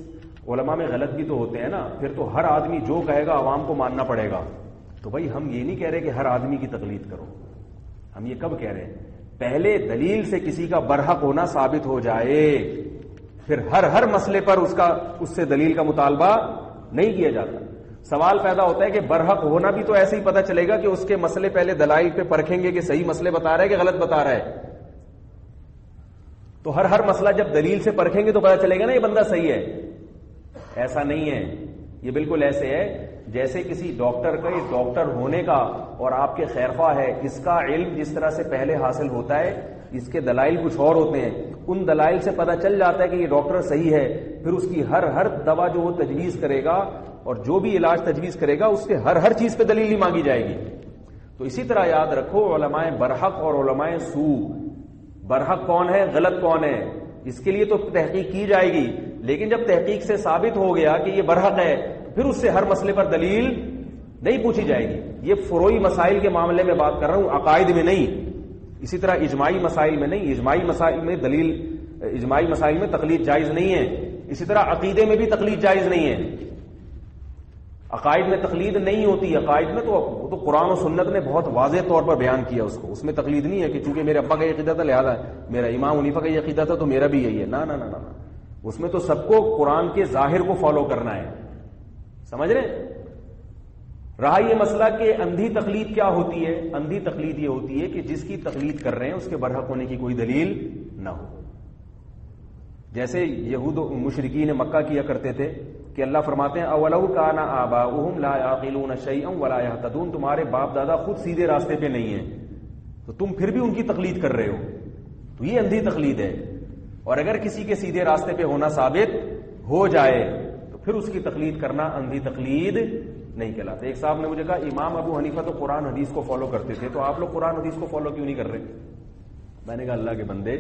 علماء میں غلط بھی تو ہوتے ہیں نا؟ پھر تو ہر آدمی جو کہے گا عوام کو ماننا پڑے گا. تو بھائی ہم یہ نہیں کہہ رہے کہ ہر آدمی کی تقلید کرو. ہم یہ کب کہہ رہے ہیں؟ پہلے دلیل سے کسی کا برحق ہونا ثابت ہو جائے، پھر ہر مسئلے پر اس سے دلیل کا مطالبہ نہیں کیا جاتا. سوال پیدا ہوتا ہے کہ برحق ہونا بھی تو ایسے ہی پتا چلے گا کہ اس کے مسئلے پہلے دلائل پہ پرکھیں گے کہ صحیح مسئلے بتا رہا ہے کہ غلط بتا رہا ہے. تو ہر مسئلہ جب دلیل سے پرکھیں گے تو پتا چلے گا نا یہ بندہ صحیح ہے. ایسا نہیں ہے. یہ بالکل ایسے ہے جیسے کسی ڈاکٹر کا ڈاکٹر ہونے کا اور آپ کے خیرخواہ ہے، اس کا علم جس طرح سے پہلے حاصل ہوتا ہے، اس کے دلائل کچھ اور ہوتے ہیں. ان دلائل سے پتہ چل جاتا ہے کہ یہ ڈاکٹر صحیح ہے، پھر اس کی ہر دوا جو وہ تجویز کرے گا اور جو بھی علاج تجویز کرے گا اس سے ہر چیز پہ دلیل نہیں مانگی جائے گی. تو اسی طرح یاد رکھو، علماء برحق اور علماء سو. برحق کون ہے، غلط کون ہے، اس کے لیے تو تحقیق کی جائے گی. لیکن جب تحقیق سے ثابت ہو گیا کہ یہ برحق ہے، پھر اس سے ہر مسئلے پر دلیل نہیں پوچھی جائے گی. یہ فروعی مسائل کے معاملے میں بات کر رہا ہوں، عقائد میں نہیں. اسی طرح اجماعی مسائل میں نہیں. اجماعی مسائل میں اجماعی مسائل میں تقلید جائز نہیں ہے. اسی طرح عقیدے میں بھی تقلید جائز نہیں ہے. عقائد میں تقلید نہیں ہوتی. عقائد میں تو قرآن و سنت نے بہت واضح طور پر بیان کیا اس میں تقلید نہیں ہے کہ چونکہ میرے ابا کا یہ عقیدہ تھا لہذا میرا امام حنیفہ کا یہ عقیدہ تھا تو میرا بھی یہی ہے. نہ. اس میں تو سب کو قرآن کے ظاہر کو فالو کرنا ہے. سمجھ رہے؟ رہا یہ مسئلہ کہ اندھی تقلید کیا ہوتی ہے. اندھی تقلید یہ ہوتی ہے کہ جس کی تقلید کر رہے ہیں اس کے برحق ہونے کی کوئی دلیل نہ ہو. جیسے یہود و مشرکین مکہ کیا کرتے تھے کہ اللہ فرماتے ہیں اولو کان آباؤہم لا یعقلون شیئا ولا یہتدون. تمہارے باپ دادا خود سیدھے راستے پہ نہیں ہیں تو تم پھر بھی ان کی تقلید کر رہے ہو. تو یہ اندھی تقلید ہے. اور اگر کسی کے سیدھے راستے پہ ہونا ثابت ہو جائے تو پھر اس کی تقلید کرنا اندھی تقلید نہیں کہلاتا. ایک صاحب نے مجھے کہا امام ابو حنیفہ تو قرآن حدیث کو فالو کرتے تھے, تو آپ لوگ قرآن حدیث کو فالو کیوں نہیں کر رہے؟ میں نے کہا اللہ کے بندے,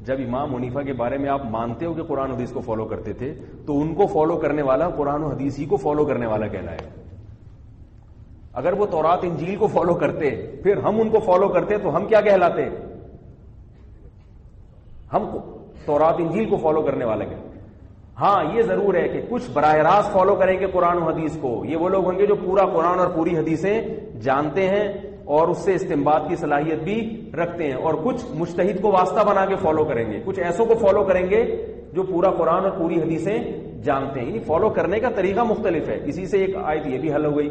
جب امام حنیفہ کے بارے میں آپ مانتے ہو کہ قرآن حدیث کو فالو کرتے تھے, تو ان کو فالو کرنے والا قرآن و حدیث ہی کو فالو کرنے والا کہلائے. اگر وہ تورات انجیل کو فالو کرتے پھر ہم ان کو فالو کرتے تو ہم کیا کہلاتے؟ ہم تورات انجیل کو فالو کرنے والا کہتے. ہاں یہ ضرور ہے کہ کچھ براہ راست فالو کریں گے قرآن و حدیث کو, یہ وہ لوگ ہوں گے جو پورا قرآن اور پوری حدیثیں جانتے ہیں اور اس سے استنباط کی صلاحیت بھی رکھتے ہیں, اور کچھ مجتہد کو واسطہ بنا کے فالو کریں گے, کچھ ایسوں کو فالو کریں گے جو پورا قرآن اور پوری حدیثیں جانتے ہیں. یعنی فالو کرنے کا طریقہ مختلف ہے. اسی سے ایک آیت یہ بھی حل ہو گئی.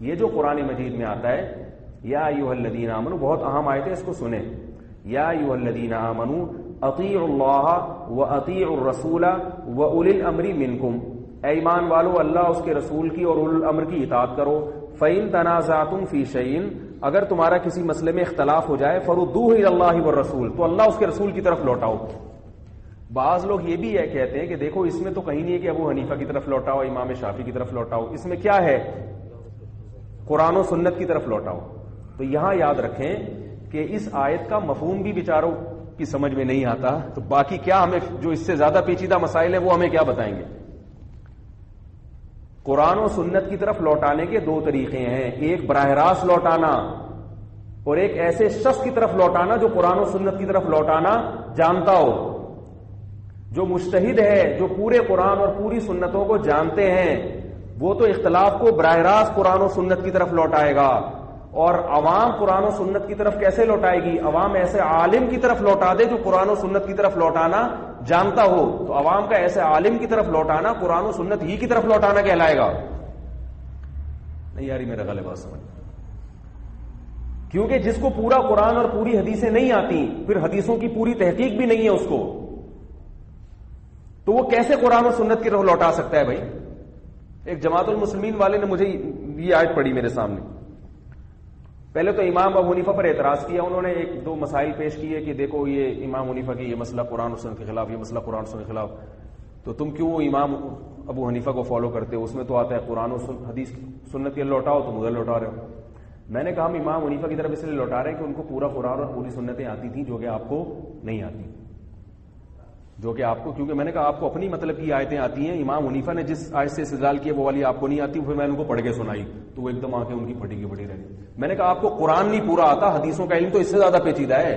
یہ جو قرآن مجید میں آتا ہے یا ایھا الذین آمنوا, بہت اہم آیت ہے, اس کو سنیں. یا ایھا الذین آمنوا اطیعوا اللہ واطیعوا الرسول واولی الامر منکم, اے ایمان والو اللہ اس کے رسول کی اور اولو الامر کی اطاعت کرو. فإن تنازعتم فی شیء, اگر تمہارا کسی مسئلے میں اختلاف ہو جائے, فردوہ الی اللہ والرسول, تو اللہ اس کے رسول کی طرف لوٹاؤ. بعض لوگ یہ بھی ہے کہتے ہیں کہ دیکھو اس میں تو کہیں نہیں ہے کہ ابو حنیفہ کی طرف لوٹاؤ, امام شافعی کی طرف لوٹاؤ, اس میں کیا ہے؟ قرآن و سنت کی طرف لوٹاؤ. تو یہاں یاد رکھیں کہ اس آیت کا مفہوم بھی بیچاروں کی سمجھ میں نہیں آتا, تو باقی کیا ہمیں جو اس سے زیادہ پیچیدہ مسائل ہیں وہ ہمیں کیا بتائیں گے. قرآن و سنت کی طرف لوٹانے کے دو طریقے ہیں, ایک براہ راست لوٹانا اور ایک ایسے شخص کی طرف لوٹانا جو قرآن و سنت کی طرف لوٹانا جانتا ہو. جو مجتہد ہے, جو پورے قرآن اور پوری سنتوں کو جانتے ہیں, وہ تو اختلاف کو براہ راست قرآن و سنت کی طرف لوٹائے گا. اور عوام قرآن و سنت کی طرف کیسے لوٹائے گی؟ عوام ایسے عالم کی طرف لوٹا دے جو قرآن و سنت کی طرف لوٹانا جانتا ہو, تو عوام کا ایسے عالم کی طرف لوٹانا قرآن و سنت ہی کی طرف لوٹانا کہلائے گا. نہیں یاری میرا غلط بات سمجھ, کیونکہ جس کو پورا قرآن اور پوری حدیثیں نہیں آتی, پھر حدیثوں کی پوری تحقیق بھی نہیں ہے اس کو, تو وہ کیسے قرآن و سنت کی طرف لوٹا سکتا ہے بھائی؟ ایک جماعت المسلمین والے نے مجھے یہ آیت پڑھی میرے سامنے. پہلے تو امام ابو حنیفہ پر اعتراض کیا, انہوں نے ایک دو مسائل پیش کیے کہ دیکھو یہ امام حنیفہ کی یہ مسئلہ قرآن و سنت کے خلاف, یہ مسئلہ قرآن و سنت کے خلاف, تو تم کیوں امام ابو حنیفہ کو فالو کرتے ہو؟ اس میں تو آتا ہے قرآن و حدیث سنت کے لوٹاؤ, تم ادھر لوٹا رہے ہو. میں نے کہا ہم امام حنیفہ کی طرف اس لیے لوٹا رہے ہیں کہ ان کو پورا قرآن اور پوری سنتیں آتی تھیں جو کہ آپ کو نہیں آتی, جو کہ آپ کو, کیونکہ میں نے کہا آپ کو اپنی مطلب کی آیتیں آتی ہیں, امام حنیفہ نے جس آیت سے استدلال کیا وہ والی آپ کو نہیں آتی, پھر میں نے ان کو پڑھ کے سنائی تو وہ ایک دم آنکھیں ان کی پھٹی کی پڑی رہی. میں نے کہا آپ کو قرآن نہیں پورا آتا, حدیثوں کا علم تو اس سے زیادہ پیچیدہ ہے,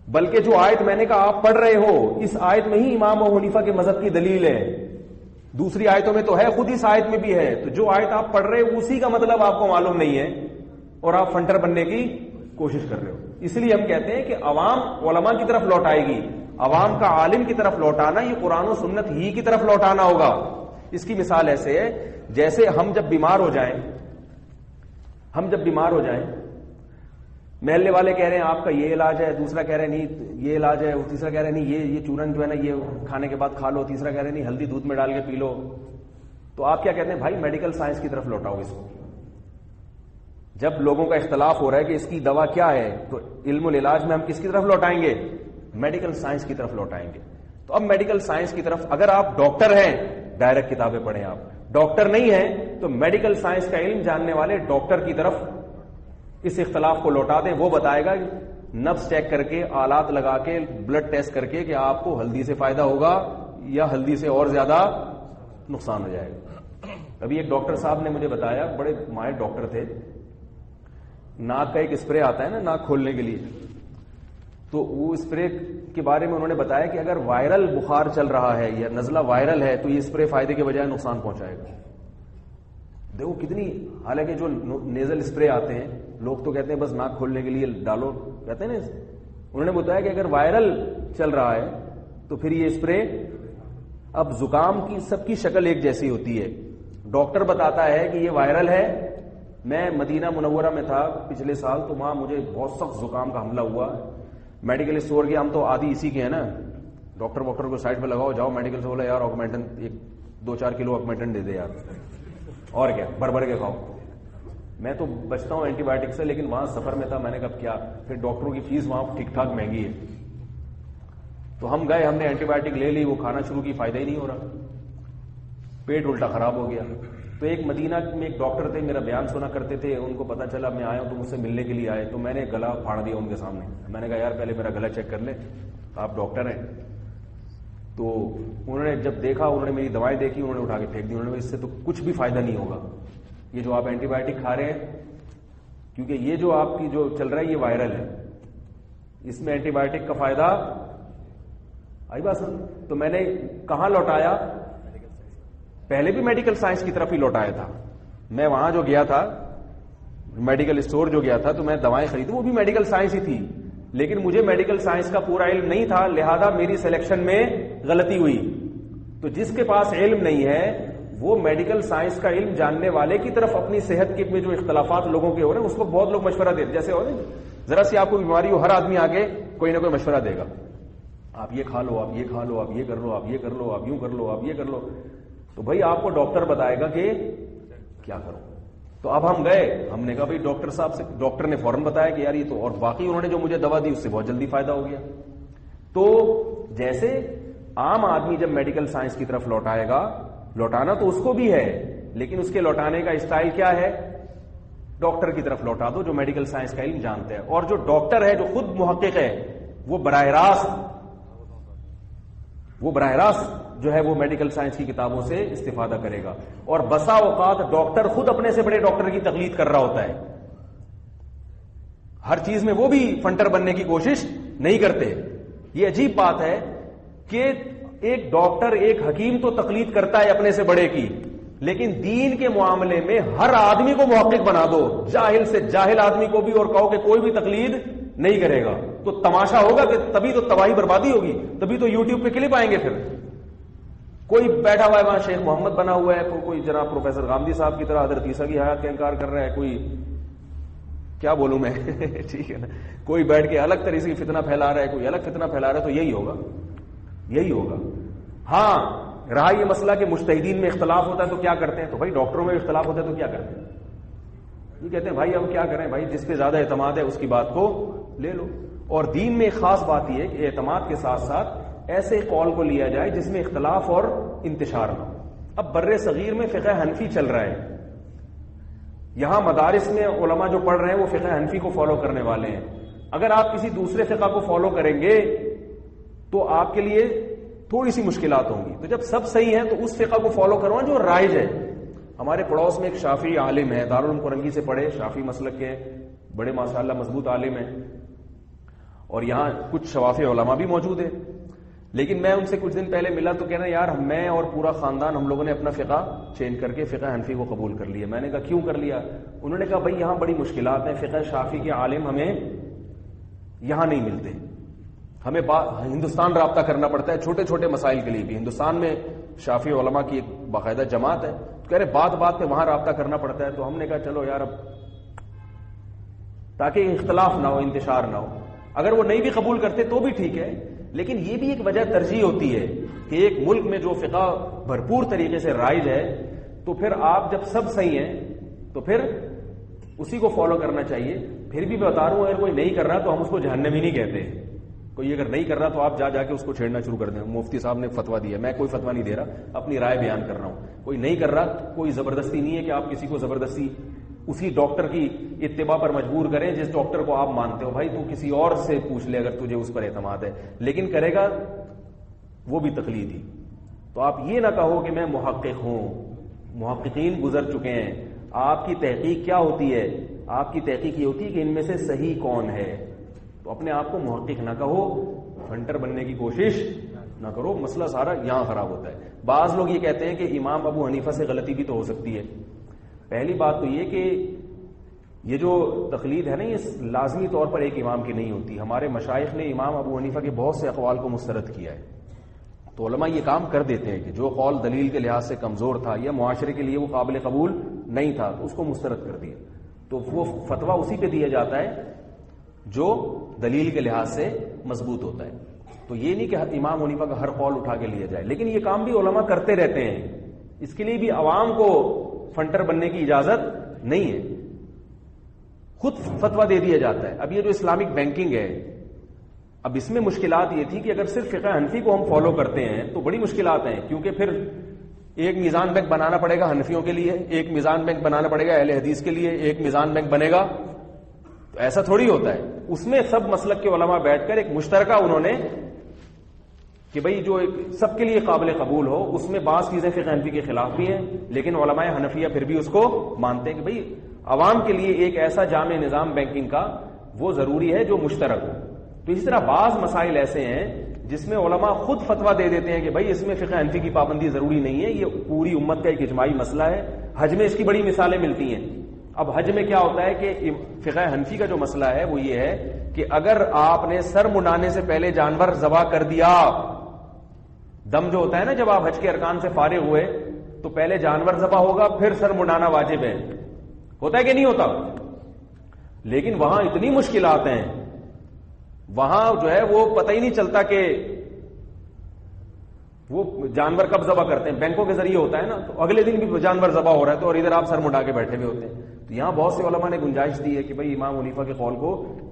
بلکہ جو آیت میں نے کہا آپ پڑھ رہے ہو اس آیت میں ہی امام ابو حنیفہ کے مذہب کی دلیل ہے, دوسری آیتوں میں تو ہے, خود اس آیت میں بھی ہے. تو جو آیت آپ پڑھ رہے ہو اسی کا مطلب آپ کو معلوم نہیں ہے اور آپ فنٹر بننے کی کوشش کر رہے ہو. اس لیے ہم کہتے ہیں کہ عوام علماء کی طرف لوٹائے گی, عوام کا عالم کی طرف لوٹانا یہ قرآن و سنت ہی کی طرف لوٹانا ہوگا. اس کی مثال ایسے ہے جیسے ہم جب بیمار ہو جائیں, محلے والے کہہ رہے ہیں آپ کا یہ علاج ہے, دوسرا کہہ رہے ہیں نہیں یہ علاج ہے, تیسرا کہہ رہے ہیں نہیں یہ چورن جو ہے نا یہ کھانے کے بعد کھا لو, تیسرا کہہ رہے ہیں نہیں ہلدی دودھ میں ڈال کے پی لو, تو آپ کیا کہتے ہیں؟ بھائی میڈیکل سائنس کی طرف لوٹاؤ اس کو. جب لوگوں کا اختلاف ہو رہا ہے کہ اس کی دوا کیا ہے, تو علم العلاج میں ہم کس کی طرف لوٹائیں گے؟ میڈیکل سائنس کی طرف لوٹائیں گے. تو اب میڈیکل سائنس کی طرف, اگر آپ ڈاکٹر ہیں ڈائریکٹ کتابیں پڑھیں, آپ ڈاکٹر نہیں ہیں تو میڈیکل سائنس کا علم جاننے والے ڈاکٹر کی طرف اس اختلاف کو لوٹا دیں. وہ بتائے گا نبض چیک کر کے, آلات لگا کے, بلڈ ٹیسٹ کر کے کہ آپ کو ہلدی سے فائدہ ہوگا یا ہلدی سے اور زیادہ نقصان ہو جائے گا. ابھی ایک ڈاکٹر صاحب نے مجھے بتایا, بڑے ماہر ڈاکٹر تھے, ناک کا ایک اسپرے آتا ہے نا ناک کھولنے کے لیے, تو وہ اسپرے کے بارے میں انہوں نے بتایا کہ اگر وائرل بخار چل رہا ہے یا نزلہ وائرل ہے تو یہ اسپرے فائدے کے بجائے نقصان پہنچائے گا. دیکھو کتنی, حالانکہ جو نیزل اسپرے آتے ہیں لوگ تو کہتے ہیں بس ناک کھولنے کے لیے ڈالو, کہتے ہیں نا, انہوں نے بتایا کہ اگر وائرل چل رہا ہے تو پھر یہ اسپرے, اب زکام کی سب کی شکل ایک جیسی ہوتی ہے, ڈاکٹر بتاتا ہے کہ یہ وائرل ہے. میں مدینہ منورہ میں تھا پچھلے سال, تو وہاں مجھے بہت سخت زکام کا حملہ ہوا, میڈیکل اسٹور کے, ہم تو آدھی اسی کے ہیں نا, ڈاکٹر کو سائڈ پہ لگاؤ, جاؤ میڈیکل سے, بولا یار آگمنٹن 2-4 کلو آگمنٹن دے دے یار, اور کیا بھر کے کھاؤ. میں تو بچتا ہوں اینٹی بایوٹک سے, لیکن وہاں سفر میں تھا, میں نے کہا کیا, پھر ڈاکٹروں کی فیس وہاں ٹھیک ٹھاک مہنگی ہے, تو ہم گئے, ہم نے اینٹی بایوٹک لے لی, وہ کھانا شروع کی, فائدہ ہی نہیں ہو رہا. پیٹ الٹا خراب ہو گیا. تو ایک مدینہ میں ایک ڈاکٹر تھے, میرا بیان سنا کرتے تھے, ان کو پتا چلا میں آیا ہوں تو مجھ سے ملنے کے لیے آئے, تو میں نے گلا پھاڑ دیا ان کے سامنے. میں نے کہا یار پہلے میرا گلا چیک کر لیں, آپ ڈاکٹر ہیں. تو انہوں نے جب دیکھا, انہوں نے میری دوائیں دیکھی, انہوں نے اٹھا کے پھینک دی. انہوں نے اس سے تو کچھ بھی فائدہ نہیں ہوگا, یہ جو آپ اینٹی بایوٹک کھا رہے ہیں, کیونکہ یہ جو آپ کی جو چل رہا ہے یہ وائرل ہے, اس میں اینٹی بایوٹک کا فائدہ آئی بات سن. تو میں نے کہاں لوٹایا, پہلے بھی میڈیکل سائنس کی طرف ہی لوٹایا تھا. میں وہاں جو گیا تھا, میڈیکل اسٹور جو گیا تھا, تو میں دوائیں خریدی, وہ بھی میڈیکل سائنس ہی تھی, لیکن مجھے میڈیکل سائنس کا پورا علم نہیں تھا, لہذا میری سلیکشن میں غلطی ہوئی. تو جس کے پاس علم نہیں ہے وہ میڈیکل سائنس کا علم جاننے والے کی طرف اپنی صحت کے میں جو اختلافات لوگوں کے ہو رہے ہیں اس کو بہت لوگ مشورہ دیتے, جیسے ہو ذرا سی آپ کو بیماری ہو, ہر آدمی آگے کوئی نہ کوئی مشورہ دے گا, آپ یہ کھا لو, آپ یہ کھا لو, آپ یہ کر لو, آپ یہ کر لو, آپ یوں کر لو, آپ یہ کر لو. تو بھائی آپ کو ڈاکٹر بتائے گا کہ کیا کرو. تو اب ہم گئے, ہم نے کہا بھائی ڈاکٹر صاحب سے, ڈاکٹر نے فوراً بتایا کہ یار یہ تو, اور باقی انہوں نے جو مجھے دوا دی اس سے بہت جلدی فائدہ ہو گیا. تو جیسے عام آدمی جب میڈیکل سائنس کی طرف لوٹائے گا, لوٹانا تو اس کو بھی ہے, لیکن اس کے لوٹانے کا اسٹائل کیا ہے, ڈاکٹر کی طرف لوٹا دو جو میڈیکل سائنس کا علم جانتے ہیں. اور جو ڈاکٹر ہے, جو خود محقق ہے, وہ براہ راست جو ہے وہ میڈیکل سائنس کی کتابوں سے استفادہ کرے گا. اور بسا اوقات ڈاکٹر خود اپنے سے بڑے ڈاکٹر کی تقلید کر رہا ہوتا ہے, ہر چیز میں وہ بھی فنٹر بننے کی کوشش نہیں کرتے. یہ عجیب بات ہے کہ ایک ڈاکٹر, ایک حکیم تو تقلید کرتا ہے اپنے سے بڑے کی, لیکن دین کے معاملے میں ہر آدمی کو محقق بنا دو, جاہل سے جاہل آدمی کو بھی, اور کہو کہ کوئی بھی تقلید نہیں کرے گا, تو تماشا ہوگا کہ تبھی تو تباہی بربادی ہوگی, تبھی تو یوٹیوب پہ کلپ آئیں گے. پھر کوئی بیٹھا ہوا ہے وہاں شیخ محمد بنا ہوا ہے, کوئی جناب پروفیسر غامدی صاحب کی طرح حضرت عیسیٰ کی حیات کا انکار کر رہا ہے, کوئی کیا بولوں میں ٹھیک ہے نا, کوئی بیٹھ کے الگ طرح سے فتنہ پھیلا رہا ہے, کوئی الگ فتنہ پھیلا رہا ہے. تو یہی ہوگا. ہاں رہا یہ مسئلہ کہ مجتہدین میں اختلاف ہوتا ہے تو کیا کرتے ہیں, تو بھائی ڈاکٹروں میں اختلاف ہوتا ہے تو کیا کرتے ہیں, یہ کہتے ہیں بھائی اب کیا کریں, بھائی جس پہ زیادہ اعتماد ہے اس کی بات کو لے لو. اور دین میں ایک خاص بات یہ ہے کہ اعتماد کے ساتھ ساتھ ایسے قول کو لیا جائے جس میں اختلاف اور انتشار نہ ہو. اب بر صغیر میں فقہ حنفی چل رہا ہے, یہاں مدارس میں علماء جو پڑھ رہے ہیں وہ فقہ حنفی کو فالو کرنے والے ہیں. اگر آپ کسی دوسرے فقہ کو فالو کریں گے تو آپ کے لیے تھوڑی سی مشکلات ہوں گی. تو جب سب صحیح ہیں تو اس فقہ کو فالو کرو جو رائج ہے. ہمارے پڑوس میں ایک شافعی عالم ہے, دارالعلوم کرنگی سے پڑھے, شافعی مسلک کے بڑے ماشاءاللہ مضبوط عالم ہیں, اور یہاں کچھ شوافی علماء بھی موجود ہیں. لیکن میں ان سے کچھ دن پہلے ملا تو کہنا یار میں اور پورا خاندان ہم لوگوں نے اپنا فقہ چینج کر کے فقہ حنفی کو قبول کر لیا. میں نے کہا کیوں کر لیا؟ انہوں نے کہا بھائی یہاں بڑی مشکلات ہیں, فقہ شافعی کے عالم ہمیں یہاں نہیں ملتے, ہمیں ہندوستان رابطہ کرنا پڑتا ہے چھوٹے چھوٹے مسائل کے لیے بھی. ہندوستان میں شافعی علماء کی ایک باقاعدہ جماعت ہے, کہہ رہے بات بات پہ وہاں رابطہ کرنا پڑتا ہے. تو ہم نے کہا چلو یار اب تاکہ اختلاف نہ ہو, انتشار نہ ہو. اگر وہ نہیں بھی قبول کرتے تو بھی ٹھیک ہے, لیکن یہ بھی ایک وجہ ترجیح ہوتی ہے کہ ایک ملک میں جو فقہ بھرپور طریقے سے رائج ہے تو پھر آپ جب سب صحیح ہیں تو پھر اسی کو فالو کرنا چاہیے. پھر بھی میں بتا رہا ہوں اگر کوئی نہیں کر رہا تو ہم اس کو جہنمی نہیں کہتے. کوئی اگر نہیں کر رہا تو آپ جا کے اس کو چھیڑنا شروع کر دیں. مفتی صاحب نے فتوا دیا, میں کوئی فتوا نہیں دے رہا, اپنی رائے بیان کر رہا ہوں. کوئی نہیں کر رہا, کوئی زبردستی نہیں ہے کہ آپ کسی کو زبردستی اسی ڈاکٹر کی اتباع پر مجبور کریں جس ڈاکٹر کو آپ مانتے ہو. بھائی تو کسی اور سے پوچھ لے اگر تجھے اس پر اعتماد ہے, لیکن کرے گا وہ بھی تقلید ہی. تو آپ یہ نہ کہو کہ میں محقق ہوں, محققین گزر چکے ہیں. آپ کی تحقیق کیا ہوتی ہے؟ آپ کی تحقیق یہ ہوتی ہے کہ ان میں سے صحیح کون ہے. تو اپنے آپ کو محقق نہ کہو, فنٹر بننے کی کوشش نہ کرو. مسئلہ سارا یہاں خراب ہوتا ہے. بعض لوگ یہ کہتے ہیں کہ امام ابو حنیفہ سے غلطی بھی تو ہو سکتی ہے. پہلی بات تو یہ کہ یہ جو تقلید ہے نا یہ لازمی طور پر ایک امام کی نہیں ہوتی. ہمارے مشائخ نے امام ابو حنیفہ کے بہت سے اقوال کو مسترد کیا ہے. تو علماء یہ کام کر دیتے ہیں کہ جو قول دلیل کے لحاظ سے کمزور تھا یا معاشرے کے لیے وہ قابل قبول نہیں تھا تو اس کو مسترد کر دیا. تو وہ فتویٰ اسی پہ دیا جاتا ہے جو دلیل کے لحاظ سے مضبوط ہوتا ہے. تو یہ نہیں کہ امام حنیفہ کا ہر قول اٹھا کے لیا جائے, لیکن یہ کام بھی علماء کرتے رہتے ہیں. اس کے لیے بھی عوام کو فنٹر بننے کی اجازت نہیں ہے, خود فتویٰ دے دیا جاتا ہے. اب یہ جو اسلامک بینکنگ ہے, اب اس میں مشکلات یہ تھی کہ اگر صرف فقہ حنفی کو ہم فالو کرتے ہیں تو بڑی مشکلات ہیں, کیونکہ پھر ایک میزان بینک بنانا پڑے گا حنفیوں کے لیے، ایک میزان بینک بنانا پڑے گا اہل حدیث کے لیے، ایک میزان بینک بنے گا. تو ایسا تھوڑی ہوتا ہے. اس میں سب مسلک کے علماء بیٹھ کر ایک مشترکہ انہوں نے کہ بھئی جو سب کے لیے قابل قبول ہو. اس میں بعض چیزیں فقہ حنفی کے خلاف بھی ہیں، لیکن علماء حنفیہ پھر بھی اس کو مانتے ہیں کہ بھئی عوام کے لیے ایک ایسا جامع نظام بینکنگ کا وہ ضروری ہے جو مشترک ہو. تو اسی طرح بعض مسائل ایسے ہیں جس میں علماء خود فتویٰ دے دیتے ہیں کہ بھئی اس میں فقہ حنفی کی پابندی ضروری نہیں ہے، یہ پوری امت کا ایک اجماعی مسئلہ ہے. حج میں اس کی بڑی مثالیں ملتی ہیں. اب حج میں کیا ہوتا ہے کہ فقہ حنفی کا جو مسئلہ ہے وہ یہ ہے کہ اگر آپ نے سر منڈانے سے پہلے جانور ذبح کر دیا، دم جو ہوتا ہے نا جب آپ حج کے ارکان سے فارغ ہوئے تو پہلے جانور ذبح ہوگا پھر سر منڈانا واجب ہے. ہوتا ہے کہ نہیں ہوتا؟ لیکن وہاں اتنی مشکلات ہیں، وہاں جو ہے وہ پتہ ہی نہیں چلتا کہ وہ جانور کب ذبح کرتے ہیں. بینکوں کے ذریعے ہوتا ہے نا، تو اگلے دن بھی جانور ذبح ہو رہا ہے تو اور ادھر آپ سر منڈا کے بیٹھے ہوئے ہوتے ہیں. تو یہاں بہت سے علماء نے گنجائش دی ہے کہ بھئی امام حنیفہ کے قول کو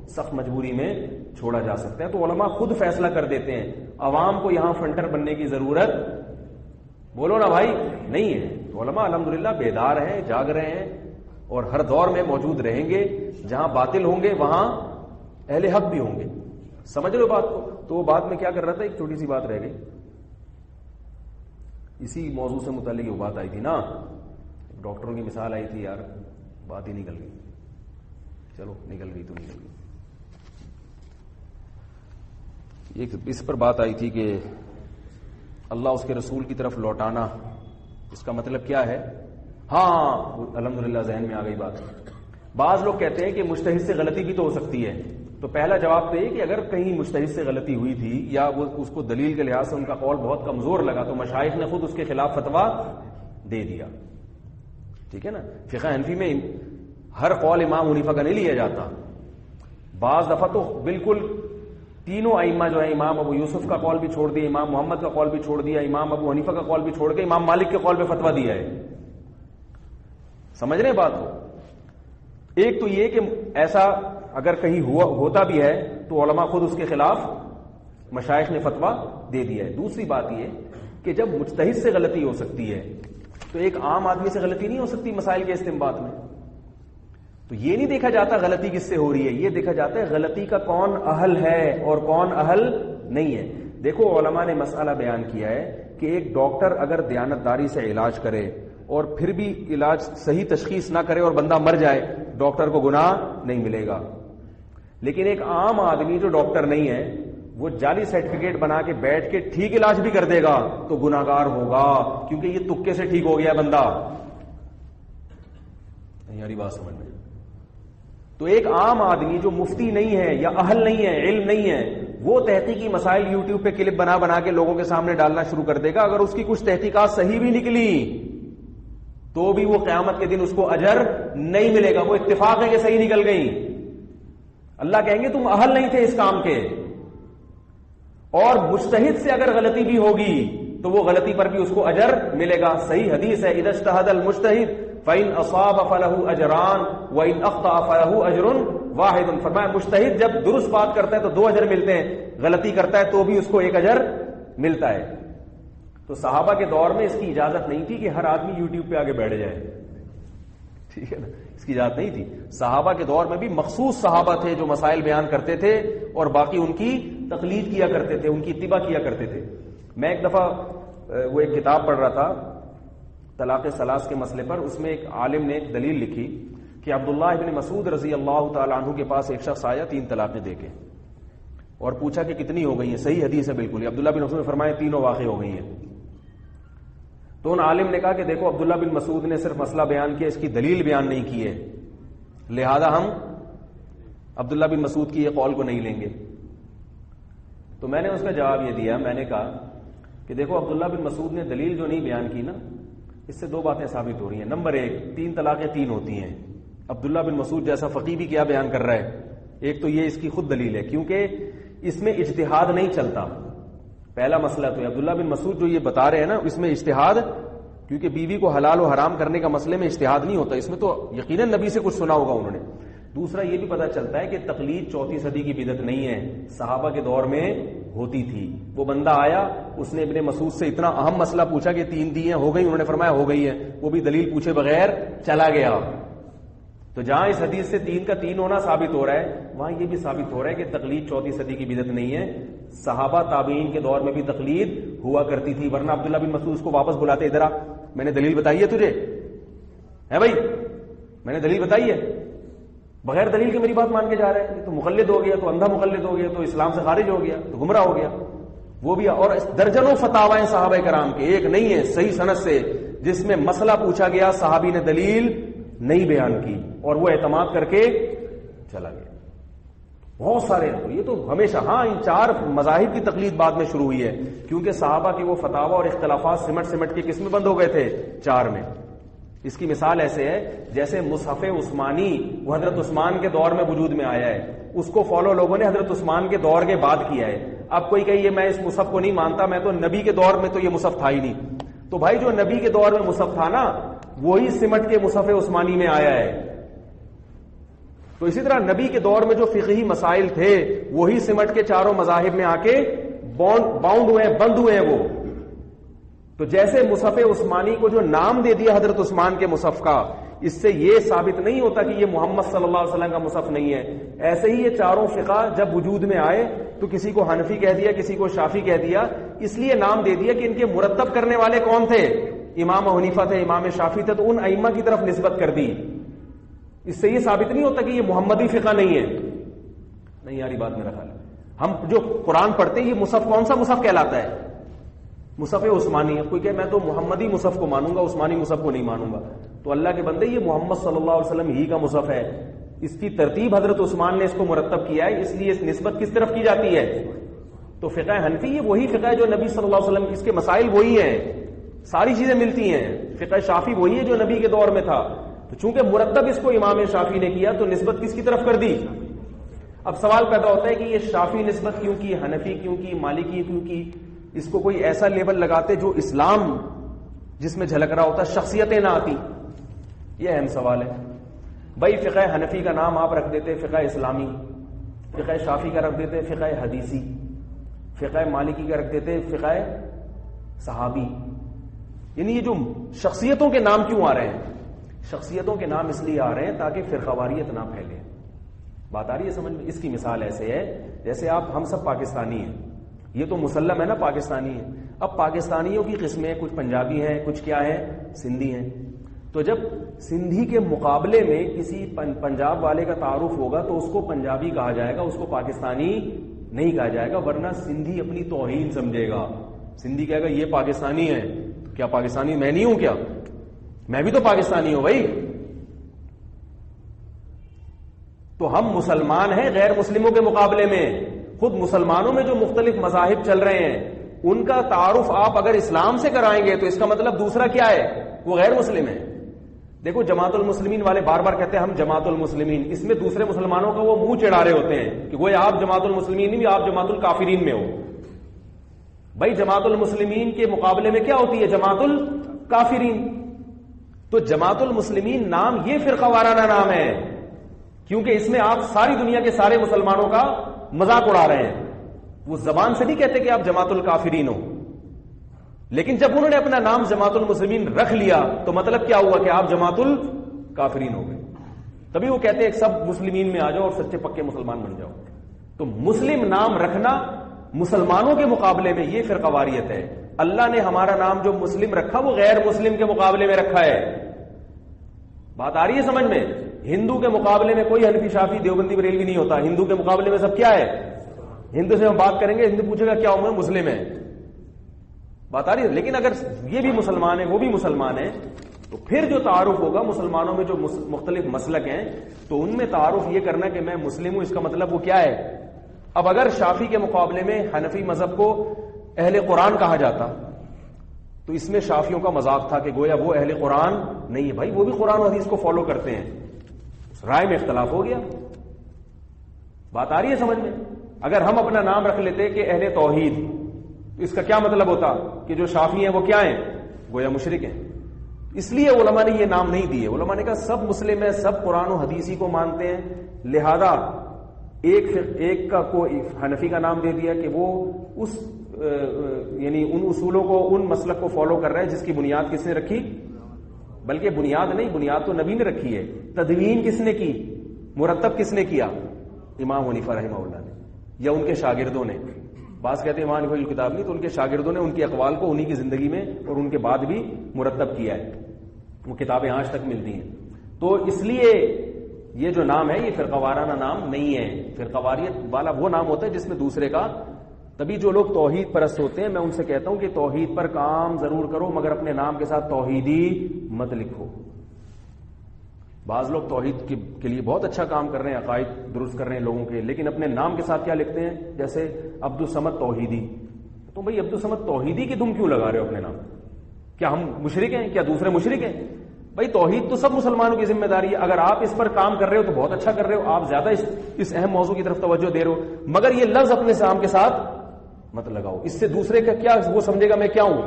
سخت مجبوری میں چھوڑا جا سکتا ہے. تو علماء خود فیصلہ کر دیتے ہیں، عوام کو یہاں فنٹر بننے کی ضرورت بولو نا بھائی نہیں ہے. تو علماء الحمدللہ بیدار ہیں، جاگ رہے ہیں اور ہر دور میں موجود رہیں گے. جہاں باطل ہوں گے وہاں اہل حق بھی ہوں گے. سمجھ رہے ہو بات کو؟ تو وہ بات میں کیا کر رہا تھا، ایک چھوٹی سی بات رہ گئی، اسی موضوع سے متعلق وہ بات آئی تھی نا، ڈاکٹروں کی مثال آئی تھی، یار بات ہی نکل گئی. چلو نکل گئی تو نکل گئی. ایک اس پر بات آئی تھی کہ اللہ اس کے رسول کی طرف لوٹانا، اس کا مطلب کیا ہے؟ ہاں الحمدللہ ذہن میں آ گئی بات. بعض لوگ کہتے ہیں کہ مجتہد سے غلطی بھی تو ہو سکتی ہے. تو پہلا جواب تو یہ کہ اگر کہیں مجتہد سے غلطی ہوئی تھی یا وہ اس کو دلیل کے لحاظ سے ان کا قول بہت کمزور لگا تو مشائخ نے خود اس کے خلاف فتویٰ دے دیا. ٹھیک ہے نا. فقہ حنفی میں ہر قول امام حنیفہ کا نہیں لیا جاتا. بعض دفعہ تو بالکل تینوں ائمہ جو ہیں، امام ابو یوسف کا قول بھی چھوڑ دیا، امام محمد کا قول بھی چھوڑ دیا، امام ابو حنیفہ کا قول بھی چھوڑ کے امام مالک کے قول پہ فتویٰ دیا ہے. سمجھ رہے ہیں بات کو؟ ایک تو یہ کہ ایسا اگر کہیں ہوتا بھی ہے تو علماء خود اس کے خلاف مشائخ نے فتویٰ دے دیا ہے. دوسری بات یہ کہ جب مجتہد سے غلطی ہو سکتی ہے تو ایک عام آدمی سے غلطی نہیں ہو سکتی مسائل کے استنباط میں. تو یہ نہیں دیکھا جاتا غلطی کس سے ہو رہی ہے، یہ دیکھا جاتا ہے غلطی کا کون اہل ہے اور کون اہل نہیں ہے. دیکھو علماء نے مسئلہ بیان کیا ہے کہ ایک ڈاکٹر اگر دیانتداری سے علاج کرے اور پھر بھی علاج صحیح تشخیص نہ کرے اور بندہ مر جائے، ڈاکٹر کو گناہ نہیں ملے گا. لیکن ایک عام آدمی جو ڈاکٹر نہیں ہے وہ جعلی سرٹیفکیٹ بنا کے بیٹھ کے ٹھیک علاج بھی کر دے گا تو گناہگار ہوگا، کیونکہ یہ تکے سے ٹھیک ہو گیا بندہ. یاری بات سمجھ میں. تو ایک عام آدمی جو مفتی نہیں ہے یا اہل نہیں ہے، علم نہیں ہے، وہ تحقیقی مسائل یوٹیوب پہ کلپ بنا بنا کے لوگوں کے سامنے ڈالنا شروع کر دے گا. اگر اس کی کچھ تحقیقات صحیح بھی نکلی تو بھی وہ قیامت کے دن اس کو اجر نہیں ملے گا. وہ اتفاق ہے کہ صحیح نکل گئی، اللہ کہیں گے تم اہل نہیں تھے اس کام کے. اور مجتہد سے اگر غلطی بھی ہوگی تو وہ غلطی پر بھی اس کو اجر ملے گا. صحیح حدیث ہے، اذا اجتہد المجتہد فإن أصاب فله أجران وإن أخطأ فله أجر واحد. فرمایا مجتہد جب درست بات کرتا ہے تو 2 اجر ملتے ہیں، غلطی کرتا ہے تو بھی اس کو 1 اجر ملتا ہے. تو صحابہ کے دور میں اس کی اجازت نہیں تھی کہ ہر آدمی یوٹیوب پہ آگے بیٹھ جائے. ٹھیک ہے نا، اس کی اجازت نہیں تھی. صحابہ کے دور میں بھی مخصوص صحابہ تھے جو مسائل بیان کرتے تھے اور باقی ان کی تقلید کیا کرتے تھے، ان کی اتباع کیا کرتے تھے. میں ایک دفعہ وہ ایک کتاب پڑھ رہا تھا طلاق ثلاث کے مسئلے پر. اس میں ایک عالم نے ایک دلیل لکھی کہ عبداللہ ابن مسعود رضی اللہ تعالی عنہ کے پاس ایک شخص آیا 3 طلاقیں دے کے اور پوچھا کہ کتنی ہو گئی ہیں. صحیح حدیث ہے بالکل. عبداللہ بن مسعود نے فرمایا 3 واقع ہو گئی ہیں. تو ان عالم نے کہا کہ دیکھو عبداللہ بن مسعود نے صرف مسئلہ بیان کیا، اس کی دلیل بیان نہیں کی ہے، لہذا ہم عبداللہ بن مسعود کی یہ قول کو نہیں لیں گے. تو میں نے اس کا جواب یہ دیا، میں نے کہا کہ دیکھو عبداللہ بن مسعود نے دلیل جو نہیں بیان کی نا، اس سے 2 باتیں ثابت ہو رہی ہیں. نمبر 1، 3 طلاقیں 3 ہوتی ہیں. عبداللہ بن مسعود جیسا فقیہ بھی کیا بیان کر رہا ہے. ایک تو یہ اس کی خود دلیل ہے کیونکہ اس میں اجتہاد نہیں چلتا. پہلا مسئلہ تو عبداللہ بن مسعود جو یہ بتا رہے ہیں نا، اس میں اجتہاد، کیونکہ بیوی کو حلال و حرام کرنے کا مسئلے میں اجتہاد نہیں ہوتا. اس میں تو یقیناً نبی سے کچھ سنا ہوگا انہوں نے. دوسرا یہ بھی پتا چلتا ہے کہ تقلید 4 صدی کی بدعت نہیں ہے، صحابہ کے دور میں ہوتی تھی. وہ بندہ آیا، اس نے ابن مسعود سے اتنا اہم مسئلہ پوچھا کہ 3 دیے ہو گئی، انہوں نے فرمایا ہو گئی ہے، وہ بھی دلیل پوچھے بغیر چلا گیا. تو جہاں اس حدیث سے 3 کا 3 ہونا ثابت ہو رہا ہے، وہاں یہ بھی ثابت ہو رہا ہے کہ تقلید 4 صدی کی بدعت نہیں ہے. صحابہ تابعین کے دور میں بھی تقلید ہوا کرتی تھی، ورنہ عبداللہ بن مسعود اس کو واپس بلاتے، ادھر آ، میں نے دلیل بتائی ہے تجھے، ہے بھائی میں نے دلیل بتائی ہے، بغیر دلیل کے میری بات مان کے جا رہا ہے، تو مقلد ہو گیا، تو اندھا مقلد ہو گیا، تو اسلام سے خارج ہو گیا، تو گمراہ ہو گیا. وہ بھی اور درجنوں فتاوائیں صحابہ کرام کے، ایک نہیں ہے صحیح سند سے جس میں مسئلہ پوچھا گیا صحابی نے دلیل نہیں بیان کی اور وہ اعتماد کر کے چلا گیا. بہت سارے ہیں. یہ تو ہمیشہ، ہاں ان 4 مذاہب کی تقلید بعد میں شروع ہوئی ہے، کیونکہ صحابہ کی وہ فتاوا اور اختلافات سمٹ کے کس میں بند ہو گئے تھے؟ 4 میں. اس کی مثال ایسے ہے جیسے مصحف عثمانی، وہ حضرت عثمان کے دور میں وجود میں آیا ہے، اس کو فالو لوگوں نے حضرت عثمان کے دور کے بعد کیا ہے. اب کوئی کہے یہ میں اس مصحف کو نہیں مانتا، میں تو نبی کے دور میں تو یہ مصحف تھا ہی نہیں. تو بھائی جو نبی کے دور میں مصحف تھا نا، وہی سمٹ کے مصحف عثمانی میں آیا ہے. تو اسی طرح نبی کے دور میں جو فقہی مسائل تھے وہی سمٹ کے 4 مذاہب میں آ کے باؤنڈ ہوئے ہیں، بند ہوئے ہیں وہ. تو جیسے مصحف عثمانی کو جو نام دے دیا حضرت عثمان کے مصحف کا، اس سے یہ ثابت نہیں ہوتا کہ یہ محمد صلی اللہ علیہ وسلم کا مصحف نہیں ہے. ایسے ہی یہ 4 فقہ جب وجود میں آئے تو کسی کو حنفی کہہ دیا، کسی کو شافعی کہہ دیا، اس لیے نام دے دیا کہ ان کے مرتب کرنے والے کون تھے؟ امام حنیفہ تھے، امام شافعی تھے، تو ان ائمہ کی طرف نسبت کر دی. اس سے یہ ثابت نہیں ہوتا کہ یہ محمدی فقہ نہیں ہے. نہیں یاری بات میرا خیال ہے. ہم جو قرآن پڑھتے ہیں یہ مصحف کون سا مصحف کہلاتا ہے؟ مصحف عثمانی. اب کوئی کہ میں تو محمدی مصحف کو مانوں گا، عثمانی مصحف کو نہیں مانوں گا. تو اللہ کے بندے، یہ محمد صلی اللہ علیہ وسلم ہی کا مصحف ہے، اس کی ترتیب حضرت عثمان نے اس کو مرتب کیا ہے، اس لیے اس نسبت کس طرف کی جاتی ہے؟ تو فقہ حنفی یہ وہی فقہ ہے جو نبی صلی اللہ علیہ وسلم، اس کے مسائل وہی ہیں، ساری چیزیں ملتی ہیں. فقہ شافعی وہی ہے جو نبی کے دور میں تھا. تو چونکہ مرتب اس کو امام شافعی نے کیا تو نسبت کس کی طرف کر دی؟ اب سوال پیدا ہوتا ہے کہ یہ شافعی نسبت کیوں کی، حنفی کیوں کی، مالکی کیوں کی؟ اس کو کوئی ایسا لیبل لگاتے جو اسلام جس میں جھلک رہا ہوتا، شخصیتیں نہ آتی. یہ اہم سوال ہے. بھائی فقہ حنفی کا نام آپ رکھ دیتے فقہ اسلامی، فقہ شافعی کا رکھ دیتے فقہ حدیثی، فقہ مالکی کا رکھ دیتے فقہ صحابی. یعنی یہ جو شخصیتوں کے نام کیوں آ رہے ہیں؟ شخصیتوں کے نام اس لیے آ رہے ہیں تاکہ فرقواریت نہ پھیلے. بات آ رہی ہے سمجھ میں؟ اس کی مثال ایسے ہے جیسے ہم سب پاکستانی ہیں، یہ تو مسلم ہے نا پاکستانی ہے. اب پاکستانیوں کی قسمیں کچھ پنجابی ہیں، کچھ کیا ہیں، سندھی ہیں. تو جب سندھی کے مقابلے میں کسی پنجاب والے کا تعارف ہوگا تو اس کو پنجابی کہا جائے گا، اس کو پاکستانی نہیں کہا جائے گا، ورنہ سندھی اپنی توہین سمجھے گا. سندھی کہے گا یہ پاکستانی ہے. کیا پاکستانی میں نہیں ہوں؟ کیا میں بھی تو پاکستانی ہوں بھائی. تو ہم مسلمان ہیں غیر مسلموں کے مقابلے میں. خود مسلمانوں میں جو مختلف مذاہب چل رہے ہیں ان کا تعارف آپ اگر اسلام سے کرائیں گے تو اس کا مطلب دوسرا کیا ہے؟ وہ غیر مسلم ہے. دیکھو جماعت المسلمین والے بار بار کہتے ہیں ہم جماعت المسلمین، اس میں دوسرے مسلمانوں کا وہ منہ چڑھا رہے ہوتے ہیں کہ وہ آپ جماعت المسلمین نہیں، آپ جماعت الکافرین میں ہو. بھائی جماعت المسلمین کے مقابلے میں کیا ہوتی ہے؟ جماعت الکافرین. تو جماعت المسلمین نام یہ فرقہ وارانہ نام ہے کیونکہ اس میں آپ ساری دنیا کے سارے مسلمانوں کا مذاق اڑا رہے ہیں. وہ زبان سے نہیں کہتے کہ آپ جماعت الکافرین ہو، لیکن جب انہوں نے اپنا نام جماعت المسلمین رکھ لیا تو مطلب کیا ہوا کہ آپ جماعت الکافرین ہو گئے. تبھی وہ کہتے ہیں سب مسلمین میں آ جاؤ اور سچے پکے مسلمان بن جاؤ. تو مسلم نام رکھنا مسلمانوں کے مقابلے میں یہ فرقہ واریت ہے. اللہ نے ہمارا نام جو مسلم رکھا وہ غیر مسلم کے مقابلے میں رکھا ہے. بات آ رہی ہے سمجھ میں؟ ہندو کے مقابلے میں کوئی حنفی شافعی دیوبندی بریلوی نہیں ہوتا. ہندو کے مقابلے میں سب کیا ہے؟ ہندو سے ہم بات کریں گے، ہندو پوچھے گا کیا ہوں میں؟ مسلم ہے. بات آ رہی ہے؟ لیکن اگر یہ بھی مسلمان ہے وہ بھی مسلمان ہے تو پھر جو تعارف ہوگا مسلمانوں میں جو مختلف مسلک ہیں تو ان میں تعارف یہ کرنا کہ میں مسلم ہوں، اس کا مطلب وہ کیا ہے؟ اب اگر شافعی کے مقابلے میں حنفی مذہب کو اہل قرآن کہا جاتا تو اس میں شافعیوں کا مذاق تھا کہ گویا وہ اہل قرآن نہیں ہے. بھائی وہ بھی قرآن و حدیث کو فالو کرتے ہیں، رائے میں اختلاف ہو گیا. بات آ رہی ہے سمجھ میں؟ اگر ہم اپنا نام رکھ لیتے کہ اہل توحید تو اس کا کیا مطلب ہوتا کہ جو شافعی ہیں وہ کیا ہیں؟ گویا مشرک ہیں. اس لیے علماء نے یہ نام نہیں دیے. علماء نے کہا سب مسلم ہیں, سب قرآن و حدیثی کو مانتے ہیں, لہذا ایک کا کوئی حنفی کا نام دے دیا کہ وہ اس یعنی ان اصولوں کو, ان مسلک کو فالو کر رہا ہے جس کی بنیاد کس نے رکھی, بلکہ بنیاد نہیں, بنیاد تو نبی نے رکھی ہے. تدوین کس نے کی, مرتب کس نے کیا, امام حنیفہ رحمہ اللہ نے یا ان کے شاگردوں نے. بعض کہتے ہیں امام حنیفہ کی کتاب نہیں, تو ان کے شاگردوں نے ان کے اقوال کو انہی کی زندگی میں اور ان کے بعد بھی مرتب کیا ہے. وہ کتابیں آج تک ملتی ہیں. تو اس لیے یہ جو نام ہے یہ فرقہ وارانہ نام نہیں ہے. فرقہ واریت والا وہ نام ہوتا ہے جس میں دوسرے کا, تبھی جو لوگ توحید پرست ہوتے ہیں میں ان سے کہتا ہوں کہ توحید پر کام ضرور کرو مگر اپنے نام کے ساتھ توحیدی مت لکھو. بعض لوگ توحید کے لیے بہت اچھا کام کر رہے ہیں, عقائد درست کر رہے ہیں لوگوں کے, لیکن اپنے نام کے ساتھ کیا لکھتے ہیں, جیسے عبدالصمد توحیدی. تو بھئی عبدالصمد توحیدی کی تم کیوں لگا رہے ہو اپنے نام؟ کیا ہم مشرک ہیں, کیا دوسرے مشرک ہیں؟ بھئی توحید تو سب مسلمانوں کی ذمہ داری ہے. اگر آپ اس پر کام کر رہے ہو تو بہت اچھا کر رہے ہو, آپ زیادہ اس اہم موضوع کی طرف توجہ دے رہے ہو, مگر یہ لفظ اپنے نام کے ساتھ مت لگاؤ. اس سے دوسرے کا کیا وہ سمجھے گا میں کیا ہوں,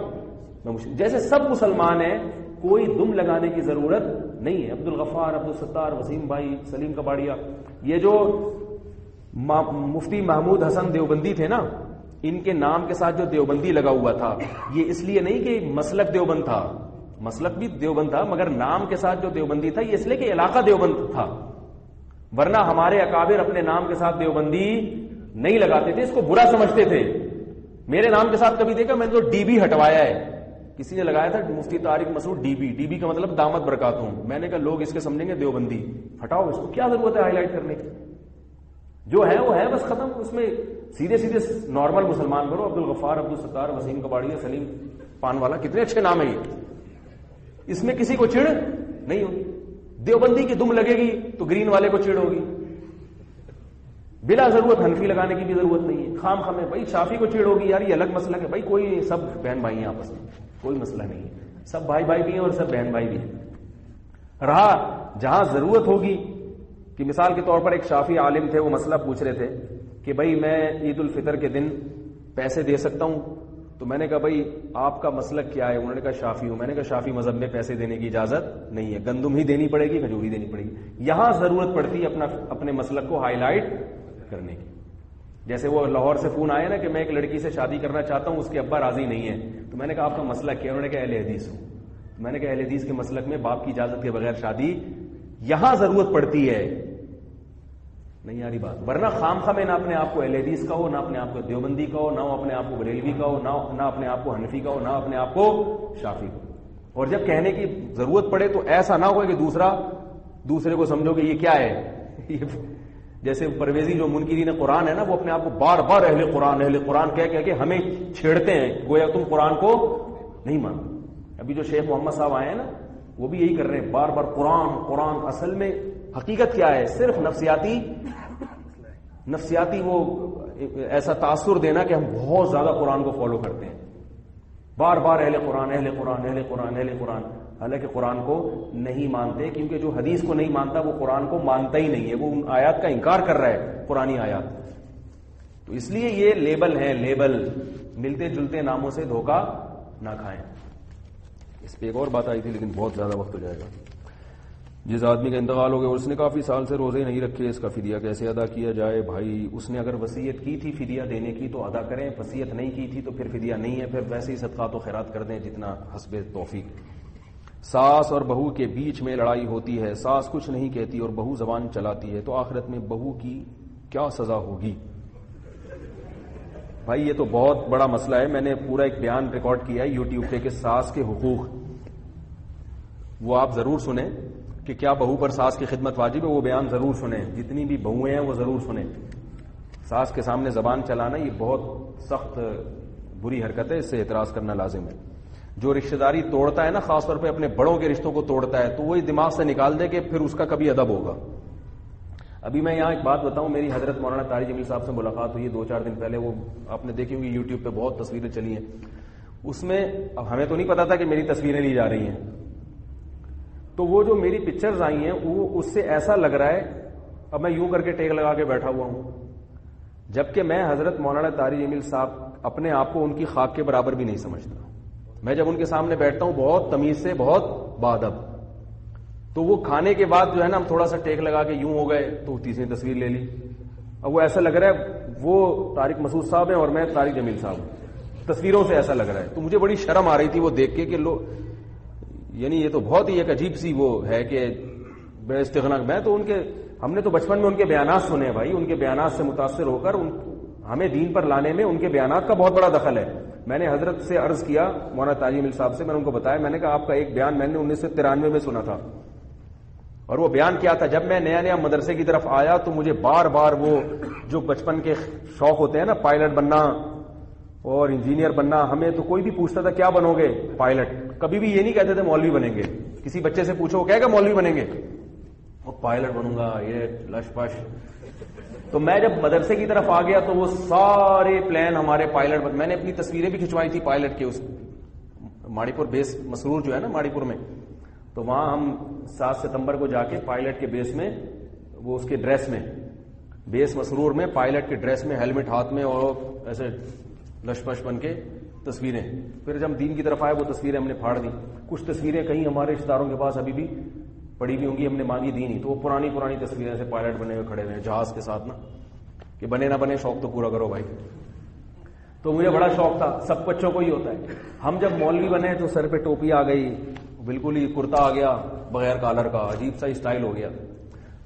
میں مشرک. جیسے سب مسلمان ہیں, کوئی دم لگانے کی ضرورت نہیں ہے. عبدالغفار, عبدالستار, وسیم بھائی, سلیم کباڑیا, یہ جو مفتی محمود حسن دیوبندی تھے نا, ان کے نام کے ساتھ جو دیوبندی لگا ہوا تھا یہ اس لیے نہیں کہ مسلک دیوبند تھا, مسلک بھی دیوبند تھا, مگر نام کے ساتھ جو دیوبندی تھا یہ اس لیے کہ علاقہ دیوبند تھا. ورنہ ہمارے اکابر اپنے نام کے ساتھ دیوبندی نہیں لگاتے تھے, اس کو برا سمجھتے تھے. میرے نام کے ساتھ کبھی دیکھا میں نے تو ڈی بی ہٹوایا ہے, کسی نے لگایا تھا مفتی طارق مسعود ڈی بی, ڈی بی کا مطلب دامت برکاتوں. میں نے کہا لوگ اس کے سمجھیں گے دیوبندی, ہٹاؤ اس کو, کیا ضرورت ہے ہائی لائٹ کرنے کی, جو ہے وہ ہے بس ختم. اس میں سیدھے سیدھے نارمل مسلمان کرو, عبدالغفار, عبدالستار, وسیم کباڑیا, سلیم پان والا, کتنے اچھے نام ہیں یہ, اس میں کسی کو چڑ نہیں ہوگی. دیوبندی کی دم لگے گی تو گرین والے کو چڑ ہوگی, بلا ضرورت حنفی لگانے کی بھی ضرورت نہیں ہے. خام خام ہے بھائی, شافی کو چڑ ہوگی, یار یہ الگ مسئلہ ہے. بھائی کوئی سب بہن بھائی ہیں آپس میں, کوئی مسئلہ نہیں ہے, سب بھائی بھائی بھی ہیں اور سب بہن بھائی بھی ہیں. رہا جہاں ضرورت ہوگی کہ مثال کے طور پر ایک شافی عالم تھے, وہ مسئلہ پوچھ رہے تھے کہ بھائی میں عید الفطر کے دن پیسے دے سکتا ہوں, تو میں نے کہا بھائی آپ کا مسلک کیا ہے؟ انہوں نے کہا شافی ہوں. میں نے کہا شافی مذہب میں پیسے دینے کی اجازت نہیں ہے, گندم ہی دینی پڑے گی, کھجور ہی دینی پڑے گی. یہاں ضرورت پڑتی ہے اپنے مسلک کو ہائی لائٹ کرنے کی. جیسے وہ لاہور سے فون آیا نا کہ میں ایک لڑکی سے شادی کرنا چاہتا ہوں, اس کے ابا راضی نہیں ہے, تو میں نے کہا آپ کا مسلک کیا؟ انہوں نے کہا اہل حدیث ہوں. میں نے کہا اہل حدیث کے مسلک میں باپ کی اجازت کے بغیر شادی, یہاں ضرورت پڑتی ہے. نہیں آ رہی بات؟ ورنہ خام خواہ میں نہ اپنے آپ کو اہل حدیث کا ہو, نہ اپنے آپ کو دیوبندی کا ہو, نہ اپنے آپ کو بریلوی کا ہو, نہ اپنے آپ کو حنفی کا ہو, نہ اپنے آپ کو شافی کا ہو. اور جب کہنے کی ضرورت پڑے تو ایسا نہ ہو کہ دوسرے کو سمجھو کہ یہ کیا ہے. جیسے پرویزی جو منکرین قرآن ہے نا, وہ اپنے آپ کو بار بار اہل قرآن کہہ کے ہمیں چھیڑتے ہیں, گویا تم قرآن کو نہیں مانتے. ابھی جو شیخ محمد صاحب آئے ہیں نا, وہ بھی یہی کر رہے ہیں, بار بار قرآن. اصل میں حقیقت کیا ہے؟ صرف نفسیاتی وہ ایسا تاثر دینا کہ ہم بہت زیادہ قرآن کو فالو کرتے ہیں, بار بار اہل قرآن. حالانکہ قرآن کو نہیں مانتے, کیونکہ جو حدیث کو نہیں مانتا وہ قرآن کو مانتا ہی نہیں ہے, وہ ان آیات کا انکار کر رہا ہے, پرانی آیات. تو اس لیے یہ لیبل ہے, لیبل. ملتے جلتے ناموں سے دھوکہ نہ کھائیں. اس پہ ایک اور بات آئی تھی لیکن بہت زیادہ وقت ہو جائے گا. جس آدمی کا انتقال ہو گیا اور اس نے کافی سال سے روزے نہیں رکھے, اس کا فدیہ کیسے ادا کیا جائے؟ بھائی اس نے اگر وصیت کی تھی فدیہ دینے کی تو ادا کریں, وصیت نہیں کی تھی تو پھر فدیہ نہیں ہے, پھر ویسے ہی صدقات و خیرات کر دیں جتنا حسب توفیق. ساس اور بہو کے بیچ میں لڑائی ہوتی ہے, ساس کچھ نہیں کہتی اور بہو زبان چلاتی ہے, تو آخرت میں بہو کی کیا سزا ہوگی؟ بھائی یہ تو بہت بڑا مسئلہ ہے. میں نے پورا ایک بیان ریکارڈ کیا ہے یوٹیوب پہ کہ ساس کے حقوق, وہ آپ ضرور سنیں کہ کیا بہو پر ساس کی خدمت واجب ہے, وہ بیان ضرور سنیں. جتنی بھی بہویں ہیں وہ ضرور سنیں. ساس کے سامنے زبان چلانا یہ بہت سخت بری حرکت ہے, اس سے اعتراض کرنا لازم ہے. جو رشتہ داری توڑتا ہے نا, خاص طور پہ اپنے بڑوں کے رشتوں کو توڑتا ہے, تو وہی دماغ سے نکال دے کہ پھر اس کا کبھی ادب ہوگا. ابھی میں یہاں ایک بات بتاؤں, میری حضرت مولانا طارق جمیل صاحب سے ملاقات ہوئی 2-4 دن پہلے. وہ آپ نے دیکھی ہوگی یوٹیوب پہ بہت تصویریں چلی ہیں. اس میں اب ہمیں تو نہیں پتا تھا کہ میری تصویریں لی جا رہی ہیں, تو وہ جو میری پکچرز آئی ہیں وہ اس سے ایسا لگ رہا ہے اب میں یوں کر کے ٹیک لگا کے بیٹھا ہوا ہوں, جبکہ میں حضرت مولانا طارق جمیل صاحب اپنے آپ کو ان کی خاک کے برابر بھی نہیں سمجھتا. میں جب ان کے سامنے بیٹھتا ہوں بہت تمیز سے, بہت بادب. تو وہ کھانے کے بعد جو ہے نا ہم تھوڑا سا ٹیک لگا کے یوں ہو گئے تو تیسری تصویر لے لی. اب وہ ایسا لگ رہا ہے وہ طارق مسعود صاحب ہیں اور میں طارق جمیل صاحب ہوں, تصویروں سے ایسا لگ رہا ہے. تو مجھے بڑی شرم آ رہی تھی وہ دیکھ کے کہ یعنی یہ تو بہت ہی ایک عجیب سی وہ ہے کہ بے استغنا. میں تو ہم نے تو بچپن میں ان کے بیانات سنے ہیں بھائی, ان کے بیانات سے متاثر ہو کر ہمیں دین پر لانے میں ان کے بیانات کا بہت بڑا دخل ہے. میں نے حضرت سے عرض کیا, مولانا طارق جمیل صاحب سے, میں نے ان کو بتایا, میں نے کہا آپ کا ایک بیان میں نے 1993 میں سنا تھا, اور وہ بیان کیا تھا, جب میں نیا نیا مدرسے کی طرف آیا تو مجھے بار بار وہ جو بچپن کے شوق ہوتے ہیں نا, پائلٹ بننا اور انجینئر بننا, ہمیں تو کوئی بھی پوچھتا تھا کیا بنو گے, پائلٹ. کبھی بھی یہ نہیں کہتے تھے مولوی بنیں گے. کسی بچے سے پوچھو وہ کہے گا مولوی بنیں گے, وہ پائلٹ بنوں گا, یہ لش پش. تو میں جب مدرسے کی طرف آ گیا تو وہ سارے پلان ہمارے پائلٹ میں نے اپنی تصویریں بھی کھنچوائی تھی پائلٹ کے. اس ماڑی پور بیس مسرور جو ہے نا ماڑی پور میں, تو وہاں ہم 7 ستمبر کو جا کے پائلٹ کے بیس میں, وہ اس کے ڈریس میں, بیس مسرور میں پائلٹ کے ڈریس میں, ہیلمٹ ہاتھ میں اور ایسے لشپش بن کے تصویریں. پھر جب دین کی طرف آئے وہ تصویریں ہم نے پھاڑ دی. کچھ تصویریں کہیں ہمارے رشتہ داروں کے پاس ابھی بھی پڑی ہوئی ہوں گی, ہم نے مانگی دی نہیں, تو وہ پرانی پرانی تصویریں سے پائلٹ بنے ہوئے کھڑے ہوئے جہاز کے ساتھ نا, کہ بنے نہ بنے شوق تو پورا کرو بھائی. تو مجھے بڑا شوق تھا, سب بچوں کو ہی ہوتا ہے. ہم جب مولوی بنے تو سر پہ ٹوپی آ گئی, بالکل ہی کرتا آ گیا بغیر کالر کا, عجیب سا اسٹائل ہو گیا.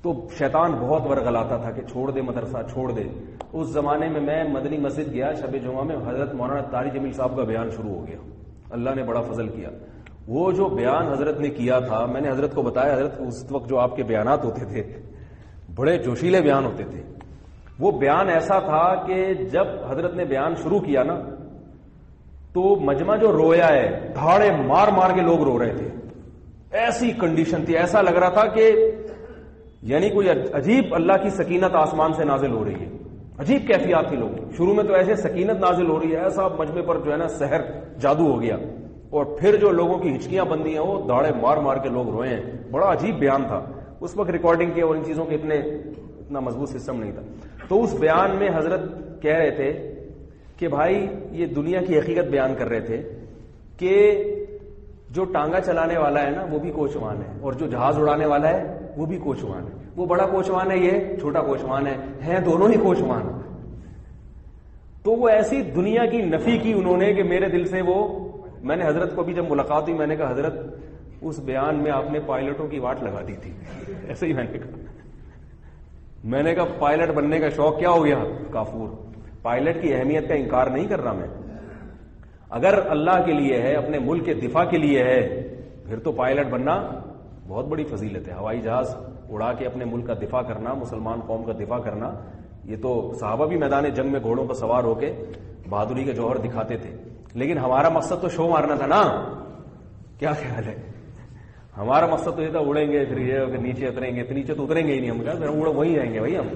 تو شیطان بہت ورغلاتا تھا کہ چھوڑ دے مدرسہ, چھوڑ دے. اس زمانے میں مدنی مسجد گیا شب جمعہ میں, حضرت مولانا طارق جمیل صاحب کا بیان شروع ہو گیا. اللہ نے بڑا فضل کیا. وہ جو بیان حضرت نے کیا تھا, میں نے حضرت کو بتایا, حضرت اس وقت جو آپ کے بیانات ہوتے تھے بڑے جوشیلے بیان ہوتے تھے. وہ بیان ایسا تھا کہ جب حضرت نے بیان شروع کیا نا تو مجمع جو رویا ہے, دھاڑے مار مار کے لوگ رو رہے تھے. ایسی کنڈیشن تھی, ایسا لگ رہا تھا کہ یعنی کوئی عجیب اللہ کی سکینت آسمان سے نازل ہو رہی ہے. عجیب کیفیات تھی لوگوں. شروع میں تو ایسے سکینت نازل ہو رہی ہے, ایسا مجمع پر جو ہے نا سحر جادو ہو گیا, اور پھر جو لوگوں کی ہچکیاں بندی ہیں وہ دھاڑے مار مار کے لوگ روئے ہیں. بڑا عجیب بیان تھا. اس وقت ریکارڈنگ کے اور ان چیزوں کے اتنا مضبوط سسٹم نہیں تھا. تو اس بیان میں حضرت کہہ رہے تھے کہ بھائی یہ دنیا کی حقیقت بیان کر رہے تھے کہ جو ٹانگا چلانے والا ہے نا وہ بھی کوچوان ہے, اور جو جہاز اڑانے والا ہے وہ بھی کوچوان ہے. وہ بڑا کوچوان ہے, یہ چھوٹا کوچوان ہے دونوں ہی کوچوان. تو وہ ایسی دنیا کی نفی کی انہوں نے کہ میرے دل سے وہ, میں نے حضرت کو بھی جب ملاقات ہوئی میں نے کہا حضرت اس بیان میں آپ نے پائلٹوں کی واٹ لگا دی تھی. ایسے ہی میں نے کہا پائلٹ بننے کا شوق کیا ہو گیا کافور. پائلٹ کی اہمیت کا انکار نہیں کر رہا میں. اگر اللہ کے لیے ہے, اپنے ملک کے دفاع کے لیے ہے, پھر تو پائلٹ بننا بہت بڑی فضیلت ہے. ہوائی جہاز اڑا کے اپنے ملک کا دفاع کرنا, مسلمان قوم کا دفاع کرنا, یہ تو صحابہ بھی میدان جنگ میں گھوڑوں پر سوار ہو کے بہادری کے جوہر دکھاتے تھے. لیکن ہمارا مقصد تو شو مارنا تھا نا. کیا خیال ہے, ہمارا مقصد تو یہ تھا اڑیں گے پھر یہ نیچے اتریں گے. تو نیچے تو اتریں گے ہی نہیں, ہم کیا وہیں رہیں گے بھائی, ہم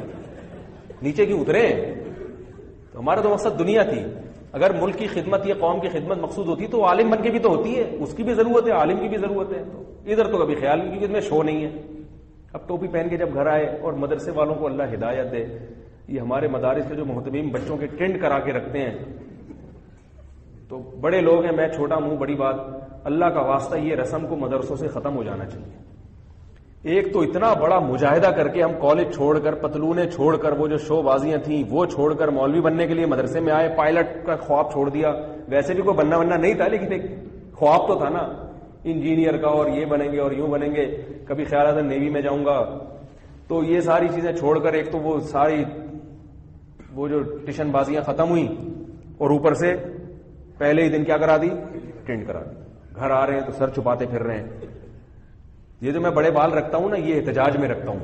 نیچے کیوں اترے. تو ہمارا تو مقصد دنیا تھی. اگر ملک کی خدمت یا قوم کی خدمت مقصود ہوتی تو عالم بن کے بھی تو ہوتی ہے, اس کی بھی ضرورت ہے, عالم کی بھی ضرورت ہے. تو ادھر تو کبھی خیال نہیں, کیونکہ اس میں شو نہیں ہے. اب ٹوپی پہن کے جب گھر آئے, اور مدرسے والوں کو اللہ ہدایت دے, یہ ہمارے مدارس کے جو محتمیم بچوں کے ٹرینڈ کرا کے رکھتے ہیں, تو بڑے لوگ ہیں, میں چھوٹا ہوں, بڑی بات, اللہ کا واسطہ یہ رسم کو مدرسوں سے ختم ہو جانا چاہیے. ایک تو اتنا بڑا مجاہدہ کر کے ہم کالج چھوڑ کر, پتلونیں چھوڑ کر, وہ جو شو بازیاں تھیں وہ چھوڑ کر مولوی بننے کے لیے مدرسے میں آئے. پائلٹ کا خواب چھوڑ دیا. ویسے بھی کوئی بننا نہیں تھا, لیکن ایک خواب تو تھا نا انجینئر کا, اور یہ بنیں گے اور یوں بنیں گے. کبھی خیال آتا نیوی میں جاؤں گا. تو یہ ساری چیزیں چھوڑ کر ایک تو وہ ساری وہ جو ٹیشن بازیاں ختم ہوئی, اور اوپر سے پہلے ہی دن کیا کرا دی, ٹرینڈ کرا دی. گھر آ رہے ہیں تو سر چھپاتے پھر رہے ہیں. یہ جو میں بڑے بال رکھتا ہوں نا, یہ احتجاج میں رکھتا ہوں,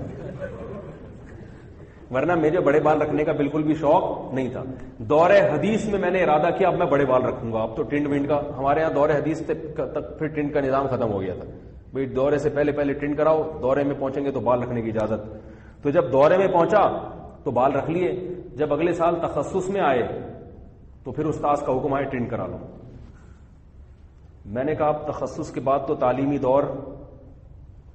ورنہ مجھے بڑے بال رکھنے کا بالکل بھی شوق نہیں تھا. دور حدیث میں نے ارادہ کیا اب میں بڑے بال رکھوں گا. اب تو ٹرینڈ وینڈ کا ہمارے یہاں دور حدیث تک پھر ٹرینڈ کا نظام ختم ہو گیا تھا. بھائی دورے سے پہلے ٹرینڈ کراؤ, دورے میں پہنچیں گے تو بال رکھنے کی اجازت. تو جب دورے میں پہنچا تو بال رکھ لیے. جب اگلے سال تخصص میں آئے تو پھر استاذ کا حکم آئے ٹرینڈ کرا لو. میں نے کہا اب تخصص کے بعد تو تعلیمی دور,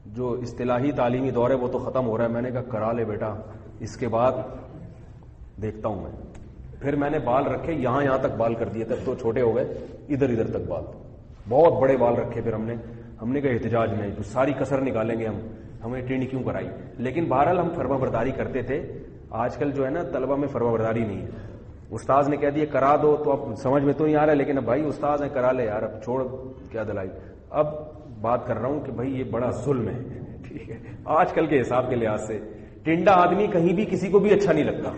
جو اصطلاحی تعلیمی دور ہے وہ تو ختم ہو رہا ہے. میں نے کہا کرا لے بیٹا, اس کے بعد دیکھتا ہوں میں. پھر میں نے بال رکھے, یہاں تک بال کر دیے, تب تو چھوٹے ہو گئے, ادھر تک بال, بہت بڑے بال رکھے. پھر ہم نے ہم نے کہا احتجاج میں تو ساری کسر نکالیں گے ہمیں ٹریننگ کیوں کرائی. لیکن بہرحال ہم فرما برداری کرتے تھے. آج کل جو ہے نا طلبہ میں فرما برداری نہیں ہے. استاذ نے کہہ دیا کرا دو تو اب سمجھ میں تو نہیں آ رہا ہے, لیکن اب بھائی استاذ ہیں کرا لے یار, اب چھوڑ کیا دلائی. اب بات کر رہا ہوں کہ بھائی یہ بڑا ظلم ہے, ٹھیک ہے, آج کل کے حساب کے لحاظ سے. ٹنڈا آدمی کہیں بھی کسی کو بھی اچھا نہیں لگتا,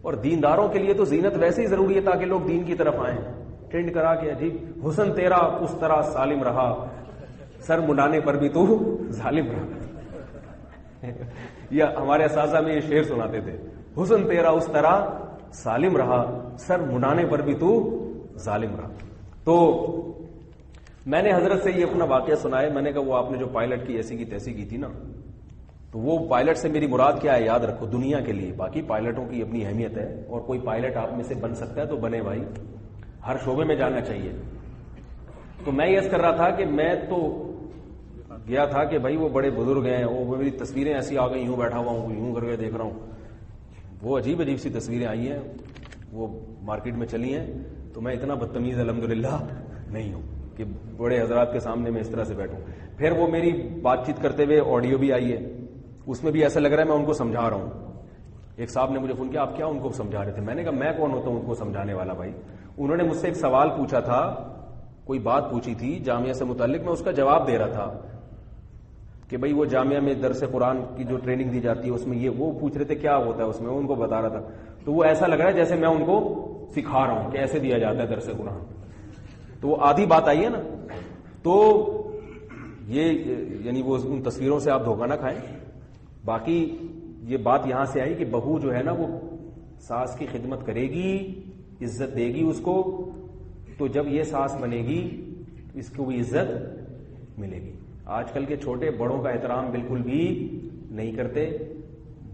اور دینداروں کے لیے تو زینت ویسے ہی ضروری ہے تاکہ لوگ دین کی طرف آئیں. ٹرینڈ کرا کے عجیب حسن تیرا اس طرح سالم رہا, سر منڈانے پر بھی تو ظالم رہا. یا ہمارے اساتذہ میں یہ شعر سناتے تھے, حسن تیرا اس طرح سالم رہا, سر منڈانے پر بھی تو ظالم رہا. تو میں نے حضرت سے یہ اپنا واقعہ سنا ہے. میں نے کہا وہ آپ نے جو پائلٹ کی ایسی کی تیسی کی تھی نا, تو وہ پائلٹ سے میری مراد کیا ہے یاد رکھو دنیا کے لیے. باقی پائلٹوں کی اپنی اہمیت ہے, اور کوئی پائلٹ آپ میں سے بن سکتا ہے تو بنے بھائی, ہر شعبے میں جانا چاہیے. تو میں یہ کر رہا تھا کہ میں تو گیا تھا کہ بھائی وہ بڑے بزرگ ہیں, وہ میری تصویریں ایسی آ گئی, یوں بیٹھا ہوا ہوں, یوں کر کے دیکھ رہا ہوں. وہ عجیب عجیب سی تصویریں آئی ہیں, وہ مارکیٹ میں چلی ہیں. تو میں اتنا بدتمیز الحمدللہ نہیں ہوں کہ بڑے حضرات کے سامنے میں اس طرح سے بیٹھوں. پھر وہ میری بات چیت کرتے ہوئے آڈیو بھی آئی ہے, اس میں بھی ایسا لگ رہا ہے میں ان کو سمجھا رہا ہوں. ایک صاحب نے مجھے فون کیا, آپ کیا ان کو سمجھا رہے تھے؟ میں نے کہا میں کون ہوتا ہوں ان کو سمجھانے والا بھائی. انہوں نے مجھ سے ایک سوال پوچھا تھا, کوئی بات پوچھی تھی جامعہ سے متعلق, میں اس کا جواب دے رہا تھا کہ بھئی وہ جامعہ میں درس قرآن کی جو ٹریننگ دی جاتی ہے اس میں یہ, وہ پوچھ رہے تھے کیا ہوتا ہے اس میں, ان کو بتا رہا تھا. تو وہ ایسا لگ رہا ہے جیسے میں ان کو سکھا رہا ہوں کہ ایسے دیا جاتا ہے درس قرآن. تو وہ آدھی بات آئی ہے نا. تو یہ یعنی وہ ان تصویروں سے آپ دھوکہ نہ کھائیں. باقی یہ بات یہاں سے آئی کہ بہو جو ہے نا وہ ساس کی خدمت کرے گی, عزت دے گی اس کو, تو جب یہ ساس بنے گی اس کو بھی عزت ملے گی. آج کل کے چھوٹے بڑوں کا احترام بالکل بھی نہیں کرتے,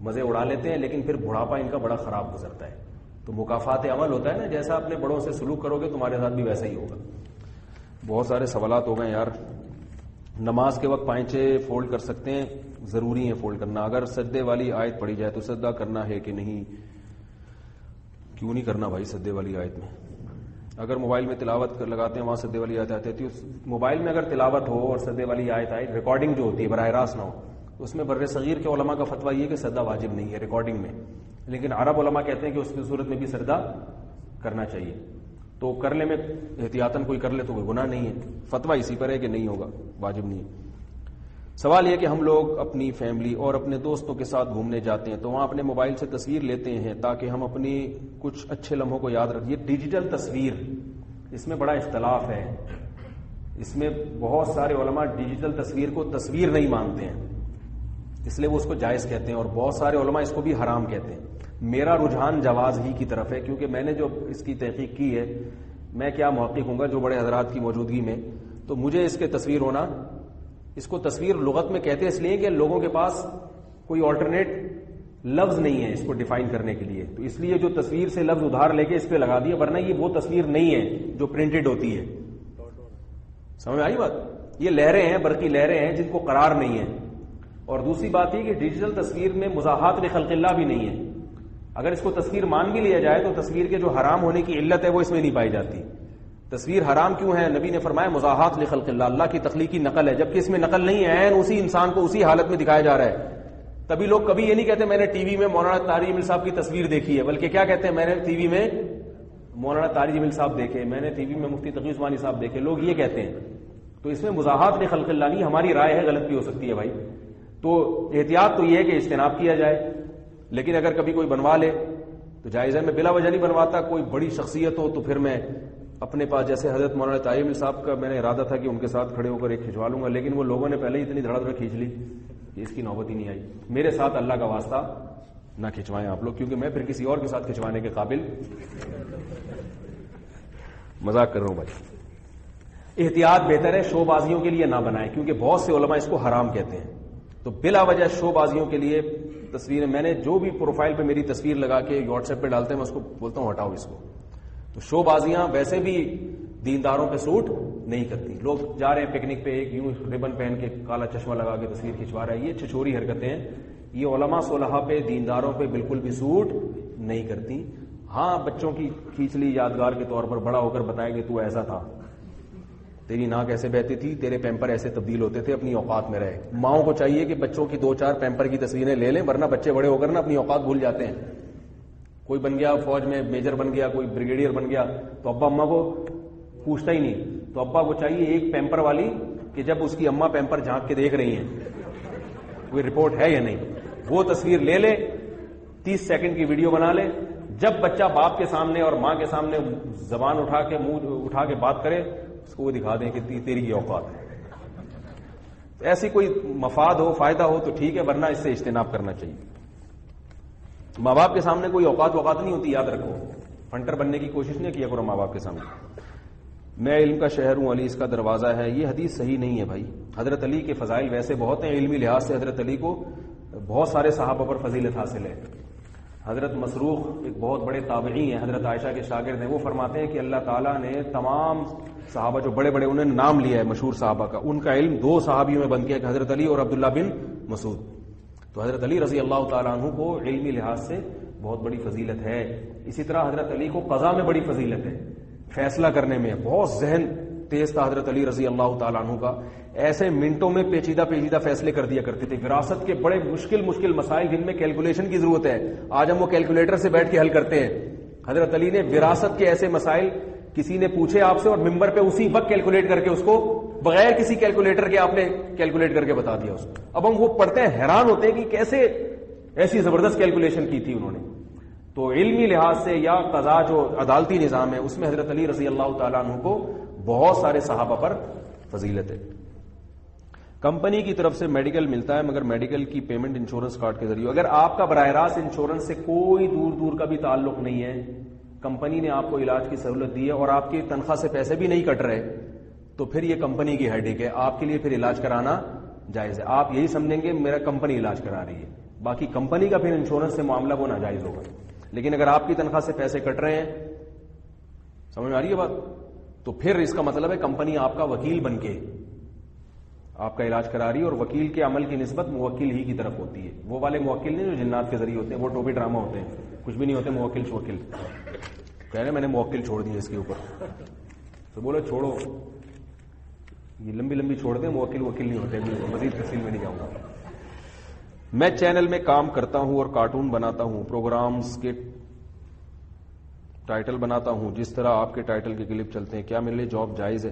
مزے اڑا لیتے ہیں, لیکن پھر بڑھاپا ان کا بڑا خراب گزرتا ہے. تو مکافات عمل ہوتا ہے نا, جیسا اپنے بڑوں سے سلوک کرو گے تمہارے ساتھ بھی ویسا ہی ہوگا. بہت سارے سوالات ہو گئے یار. نماز کے وقت پائنچے فولڈ کر سکتے ہیں؟ ضروری ہے فولڈ کرنا. اگر سجدے والی آیت پڑھی جائے تو سجدہ کرنا ہے کہ نہیں؟ کیوں نہیں کرنا بھائی سجدے والی آیت میں؟ اگر موبائل میں تلاوت لگاتے ہیں وہاں سجدے والی آیت آتی ہے, موبائل میں اگر تلاوت ہو اور سجدے والی آیت آئے, ریکارڈنگ جو ہوتی ہے براہ راست نہ ہو, اس میں بر صغیر کے علماء کا فتویٰ یہ کہ سجدہ واجب نہیں ہے ریکارڈنگ میں, لیکن عرب علماء کہتے ہیں کہ اس کی صورت میں بھی سجدہ کرنا چاہیے. تو کرنے میں احتیاطاً کوئی کر لے تو کوئی گناہ نہیں ہے. فتویٰ اسی پر ہے کہ نہیں ہوگا, واجب نہیں ہے. سوال یہ کہ ہم لوگ اپنی فیملی اور اپنے دوستوں کے ساتھ گھومنے جاتے ہیں تو وہاں اپنے موبائل سے تصویر لیتے ہیں تاکہ ہم اپنی کچھ اچھے لمحوں کو یاد رکھیں. یہ ڈیجیٹل تصویر, اس میں بڑا اختلاف ہے. اس میں بہت سارے علماء ڈیجیٹل تصویر کو تصویر نہیں مانتے ہیں, اس لیے وہ اس کو جائز کہتے ہیں, اور بہت سارے علماء اس کو بھی حرام کہتے ہیں. میرا رجحان جواز ہی کی طرف ہے, کیونکہ میں نے جو اس کی تحقیق کی ہے, میں کیا محقق ہوں گا جو بڑے حضرات کی موجودگی میں, تو مجھے اس کے تصویر ہونا, اس کو تصویر لغت میں کہتے ہیں اس لیے کہ لوگوں کے پاس کوئی آلٹرنیٹ لفظ نہیں ہے اس کو ڈیفائن کرنے کے لیے, تو اس لیے جو تصویر سے لفظ ادھار لے کے اس پہ لگا دیا, ورنہ یہ وہ تصویر نہیں ہے جو پرنٹڈ ہوتی ہے. سمجھ میں آئی بات؟ یہ لہریں ہیں, برقی لہریں ہیں جن کو قرار نہیں ہے. اور دوسری بات یہ کہ ڈیجیٹل تصویر میں مزاحات لخلق اللہ بھی نہیں ہے. اگر اس کو تصویر مان بھی لیا جائے تو تصویر کے جو حرام ہونے کی علت ہے وہ اس میں نہیں پائی جاتی. تصویر حرام کیوں ہے؟ نبی نے فرمایا مزاحات لخلق اللہ, اللہ کی تخلیقی نقل ہے, جبکہ اس میں نقل نہیں ہے, اسی انسان کو اسی حالت میں دکھایا جا رہا ہے. تبھی لوگ کبھی یہ نہیں کہتے میں نے ٹی وی میں مولانا طارق جمیل صاحب کی تصویر دیکھی ہے, بلکہ کیا کہتے ہیں میں نے ٹی وی میں مولانا طارق جمیل صاحب دیکھے, میں نے ٹی وی میں مفتی تقی عثمانی صاحب دیکھے, لوگ یہ کہتے ہیں. تو اس میں مزاحات لخلق اللہ نہیں, ہماری رائے ہے, غلط بھی ہو سکتی ہے بھائی. تو احتیاط تو یہ ہے کہ اجتناب کیا جائے, لیکن اگر کبھی کوئی بنوا لے تو جائز ہے. میں بلا وجہ نہیں بنواتا, کوئی بڑی شخصیت ہو تو پھر میں اپنے پاس, جیسے حضرت مولانا طارق جمیل صاحب کا میں نے ارادہ تھا کہ ان کے ساتھ کھڑے ہو کر ایک کھنچوا لوں گا, لیکن وہ لوگوں نے پہلے ہی اتنی دھڑا دھڑ کھینچ لی کہ اس کی نوبت ہی نہیں آئی. میرے ساتھ اللہ کا واسطہ نہ کھنچوائیں آپ لوگ, کیونکہ میں پھر کسی اور کے ساتھ کھنچوانے کے قابل. مذاق کر رہا ہوں بھائی. احتیاط بہتر ہے, شو بازیوں کے لیے نہ بنائیں, کیونکہ بہت سے علماء اس کو حرام کہتے ہیں. تو بلا وجہ شو بازیوں کے لیے تصویریں, میں نے جو بھی پروفائل پہ میری تصویر لگا کے واٹس ایپ پہ ڈالتے ہیں میں اس کو بولتا ہوں ہٹاؤ اس کو. تو شو بازیاں ویسے بھی دینداروں پہ سوٹ نہیں کرتی. لوگ جا رہے ہیں پکنک پہ, ایک یوں ربن پہن کے کالا چشمہ لگا کے تصویر کھنچوا رہا ہے, یہ چھچوری حرکتیں ہیں. یہ علماء صلحاء پہ, دینداروں پہ بالکل بھی سوٹ نہیں کرتی. ہاں بچوں کی کھینچ لی یادگار کے طور پر, بڑا ہو کر بتائیں گے تو ایسا تھا, تیری ناک ایسے بہتی تھی، تیرے پیمپر ایسے تبدیل ہوتے تھے، اپنی اوقات میں رہے. ماؤں کو چاہیے کہ بچوں کی 2-4 پیمپر کی تصویریں لے لیں، ورنہ بچے بڑے ہو کر نا اپنی اوقات بھول جاتے ہیں. کوئی بن گیا فوج میں میجر بن گیا، کوئی بریگیڈیئر بن گیا، تو ابا اماں کو پوچھتا ہی نہیں. تو ابا کو چاہیے ایک پیمپر والی کہ جب اس کی اماں پیمپر جھانک کے دیکھ رہی ہیں کوئی رپورٹ ہے یا نہیں، وہ تصویر لے لے، 30 سیکنڈ کی ویڈیو بنا لے. جب بچہ باپ کے سامنے اور ماں کے سامنے زبان اٹھا کے منہ اٹھا کے بات کرے، اس کو وہ دکھا دیں کہ تیری یہ اوقات ہے. ایسی کوئی مفاد ہو، فائدہ ہو تو ٹھیک ہے، ورنہ اس سے اجتناب کرنا چاہیے. ماں باپ کے سامنے کوئی اوقات نہیں ہوتی، یاد رکھو. فنٹر بننے کی کوشش نہیں کیا کرو ماں باپ کے سامنے. میں علم کا شہر ہوں، علی اس کا دروازہ ہے. یہ حدیث صحیح نہیں ہے بھائی. حضرت علی کے فضائل ویسے بہت ہیں، علمی لحاظ سے حضرت علی کو بہت سارے صحابہ پر فضیلت حاصل ہے. حضرت مسروق ایک بہت بڑے تابعی ہیں، حضرت عائشہ کے شاگرد ہیں. وہ فرماتے ہیں کہ اللہ تعالیٰ نے تمام صحابہ جو بڑے بڑے انہوں نے نام لیا ہے مشہور صحابہ کا، ان کا علم 2 صحابیوں میں بند کیا کہ حضرت علی اور عبداللہ بن مسعود. تو حضرت علی رضی اللہ تعالیٰ عنہ کو علمی لحاظ سے بہت بڑی فضیلت ہے. اسی طرح حضرت علی کو قضا میں بڑی فضیلت ہے، فیصلہ کرنے میں بہت ذہن تیز تھا حضرت علی رضی اللہ تعالیٰ عنہ کا. ایسے منٹوں میں پیچیدہ فیصلے کر دیا کرتے تھے. وراثت کے بڑے مشکل مسائل جن میں کیلکولیشن کی ضرورت ہے، آج ہم وہ کیلکولیٹر سے بیٹھ کے حل کرتے ہیں. حضرت علی نے وراثت کے ایسے مسائل کسی نے پوچھے آپ سے اور ممبر پہ اسی وقت کیلکولیٹ کر کے اس کو بغیر کسی کیلکولیٹر کے آپ نے کیلکولیٹ کر کے بتا دیا اس کو. اب ہم وہ پڑھتے ہیں حیران ہوتے ہیں کہ کیسے ایسی زبردست کیلکولیشن کی تھی انہوں نے. تو علمی لحاظ سے یا قضا جو عدالتی نظام ہے اس میں حضرت علی رضی اللہ تعالیٰ عنہ کو بہت سارے صحابہ پر فضیلت ہے. کمپنی کی طرف سے میڈیکل ملتا ہے مگر میڈیکل کی پیمنٹ انشورنس کارڈ کے ذریعے. اگر آپ کا براہ راست انشورنس سے کوئی دور کا بھی تعلق نہیں ہے، کمپنی نے آپ کو علاج کی سہولت دی ہے اور آپ کی تنخواہ سے پیسے بھی نہیں کٹ رہے، تو پھر یہ کمپنی کی ہیڈیک ہے. آپ کے لیے پھر علاج کرانا جائز ہے. آپ یہی سمجھیں گے میرا کمپنی علاج کرا رہی ہے، باقی کمپنی کا پھر انشورنس سے معاملہ وہ ناجائز ہوگا. لیکن اگر آپ کی تنخواہ سے پیسے کٹ رہے ہیں، سمجھ میں آ رہی ہے بات، تو پھر اس کا مطلب ہے کمپنی آپ کا وکیل بن کے آپ کا علاج کرا رہی ہے. اور وکیل کے عمل کی نسبت موکل ہی کی طرف ہوتی ہے. وہ والے موکل نہیں جو جنات کے ذریعے ہوتے ہیں، وہ ٹوپی ڈرامہ ہوتے ہیں، کچھ بھی نہیں ہوتے. موکل کہہ رہے میں نے موکل چھوڑ دیا اس کے اوپر، تو بولو چھوڑو، یہ لمبی چھوڑ دیں. موکل نہیں ہوتے. مزید تفصیل میں نہیں جاؤں گا. میں چینل میں کام کرتا ہوں اور کارٹون بناتا ہوں، پروگرامز کے ٹائٹل بناتا ہوں. جس طرح آپ کے ٹائٹل کے کلپ چلتے ہیں، کیا میرے لیے جاب جائز ہے؟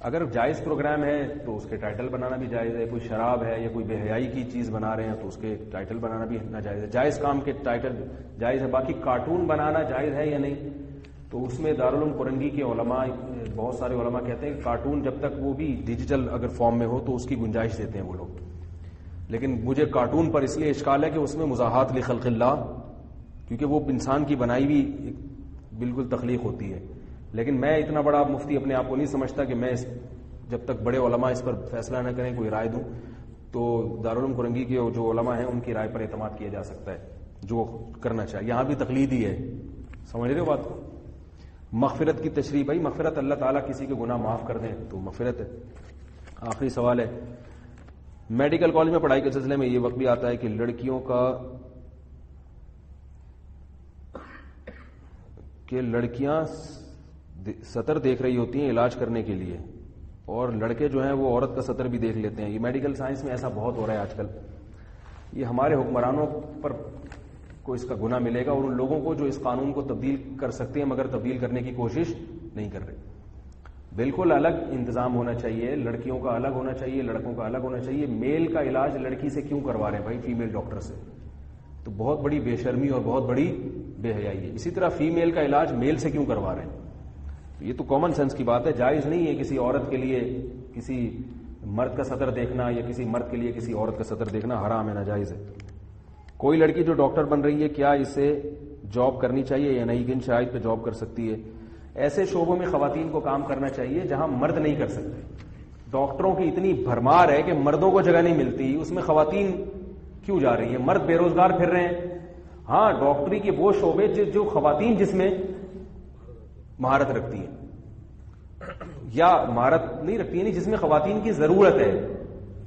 اگر جائز پروگرام ہے تو اس کے ٹائٹل بنانا بھی جائز ہے. کوئی شراب ہے یا کوئی بے حیائی کی چیز بنا رہے ہیں تو اس کے ٹائٹل بنانا بھی ناجائز ہے. جائز کام کے ٹائٹل جائز ہے. باقی کارٹون بنانا جائز ہے یا نہیں، تو اس میں دارالعلوم کرنگی کے علماء، بہت سارے علماء کہتے ہیں کہ کارٹون جب تک وہ بھی ڈیجیٹل اگر فارم میں ہو تو اس کی گنجائش دیتے ہیں وہ لوگ. لیکن مجھے کارٹون پر اس لیے اشکال ہے کہ اس میں مزاحات لخلق اللہ، کیونکہ وہ انسان کی بنائی ہوئی بالکل تخلیق ہوتی ہے. لیکن میں اتنا بڑا مفتی اپنے آپ کو نہیں سمجھتا کہ میں جب تک بڑے علماء اس پر فیصلہ نہ کریں کوئی رائے دوں. تو دارالعلوم کرنگی کے جو علماء ہیں ان کی رائے پر اعتماد کیا جا سکتا ہے جو کرنا چاہیے. یہاں بھی تقلید ہی ہے، سمجھ رہے ہو بات کو. مغفرت کی تشریح، بھائی مغفرت اللہ تعالیٰ کسی کے گناہ معاف کر دیں تو مغفرت ہے. آخری سوال ہے، میڈیکل کالج میں پڑھائی کے سلسلے میں یہ وقت بھی آتا ہے کہ لڑکیاں سطر دیکھ رہی ہوتی ہیں علاج کرنے کے لیے، اور لڑکے جو ہیں وہ عورت کا سطر بھی دیکھ لیتے ہیں. یہ میڈیکل سائنس میں ایسا بہت ہو رہا ہے آج کل. یہ ہمارے حکمرانوں پر کو اس کا گناہ ملے گا، اور ان لوگوں کو جو اس قانون کو تبدیل کر سکتے ہیں مگر تبدیل کرنے کی کوشش نہیں کر رہے. بالکل الگ انتظام ہونا چاحیے. لڑکیوں کا الگ ہونا چاہیے، لڑکوں کا الگ ہونا چاہیے. میل کا علاج لڑکی سے کیوں کروا رہے ہیں بھائی فیمیل ڈاکٹر سے؟ تو بہت بڑی بے شرمی اور بہت بڑی بے حیائی ہے. اسی طرح فیمیل کا علاج میل سے کیوں کروا رہے ہیں؟ یہ تو کامن سینس کی بات ہے. جائز نہیں ہے کسی عورت کے لیے کسی مرد کا سطر دیکھنا یا کسی مرد کے لیے کسی عورت کا سطر دیکھنا، حرام ہے، ناجائز ہے. کوئی لڑکی جو ڈاکٹر بن رہی ہے کیا اسے جاب کرنی چاہیے یا نہیں؟ کن شرائط پہ جاب کر سکتی ہے؟ ایسے شعبوں میں خواتین کو کام کرنا چاہیے جہاں مرد نہیں کر سکتے. ڈاکٹروں کی اتنی بھرمار ہے کہ مردوں کو جگہ نہیں ملتی، اس میں خواتین کیوں جا رہی ہیں؟ مرد بے روزگار پھر رہے ہیں. ہاں ڈاکٹری کے وہ شعبے جو خواتین جس میں مہارت رکھتی ہیں یا مہارت نہیں رکھتی ہیں، جس میں خواتین کی ضرورت ہے،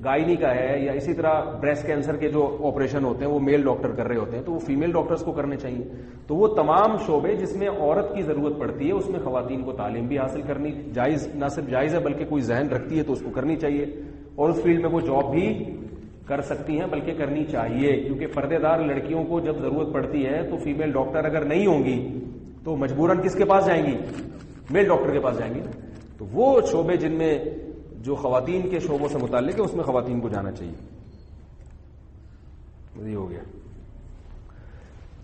گائنی کا ہے، یا اسی طرح بریسٹ کینسر کے جو آپریشن ہوتے ہیں وہ میل ڈاکٹر کر رہے ہوتے ہیں، تو وہ فیمیل ڈاکٹرز کو کرنے چاہیے. تو وہ تمام شعبے جس میں عورت کی ضرورت پڑتی ہے اس میں خواتین کو تعلیم بھی حاصل کرنی جائز، نہ صرف جائز ہے بلکہ کوئی ذہن رکھتی ہے تو اس کو کرنی چاہیے، اور اس فیلڈ میں وہ جاب بھی کر سکتی ہیں بلکہ کرنی چاہیے. کیونکہ پردے دار لڑکیوں کو جب ضرورت پڑتی ہے تو فیمیل ڈاکٹر اگر نہیں ہوں گی تو مجبوراً کس کے پاس جائیں گی؟ میل ڈاکٹر کے پاس جائیں گی. تو وہ شعبے جن میں جو خواتین کے شعبوں سے متعلق ہے اس میں خواتین کو جانا چاہیے. یہ ہو گیا.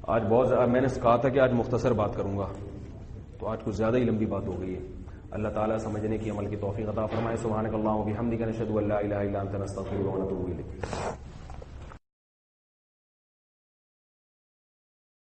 آج بہت میں نے کہا تھا کہ آج مختصر بات کروں گا، تو آج کچھ زیادہ ہی لمبی بات ہو گئی ہے. اللہ تعالیٰ سمجھنے کی عمل کی توفیق عطا فرمائے. سبحانک اللہم و بحمدک، نشہد ان لا الہ الا انت، نستغفرک و نتوب الیک.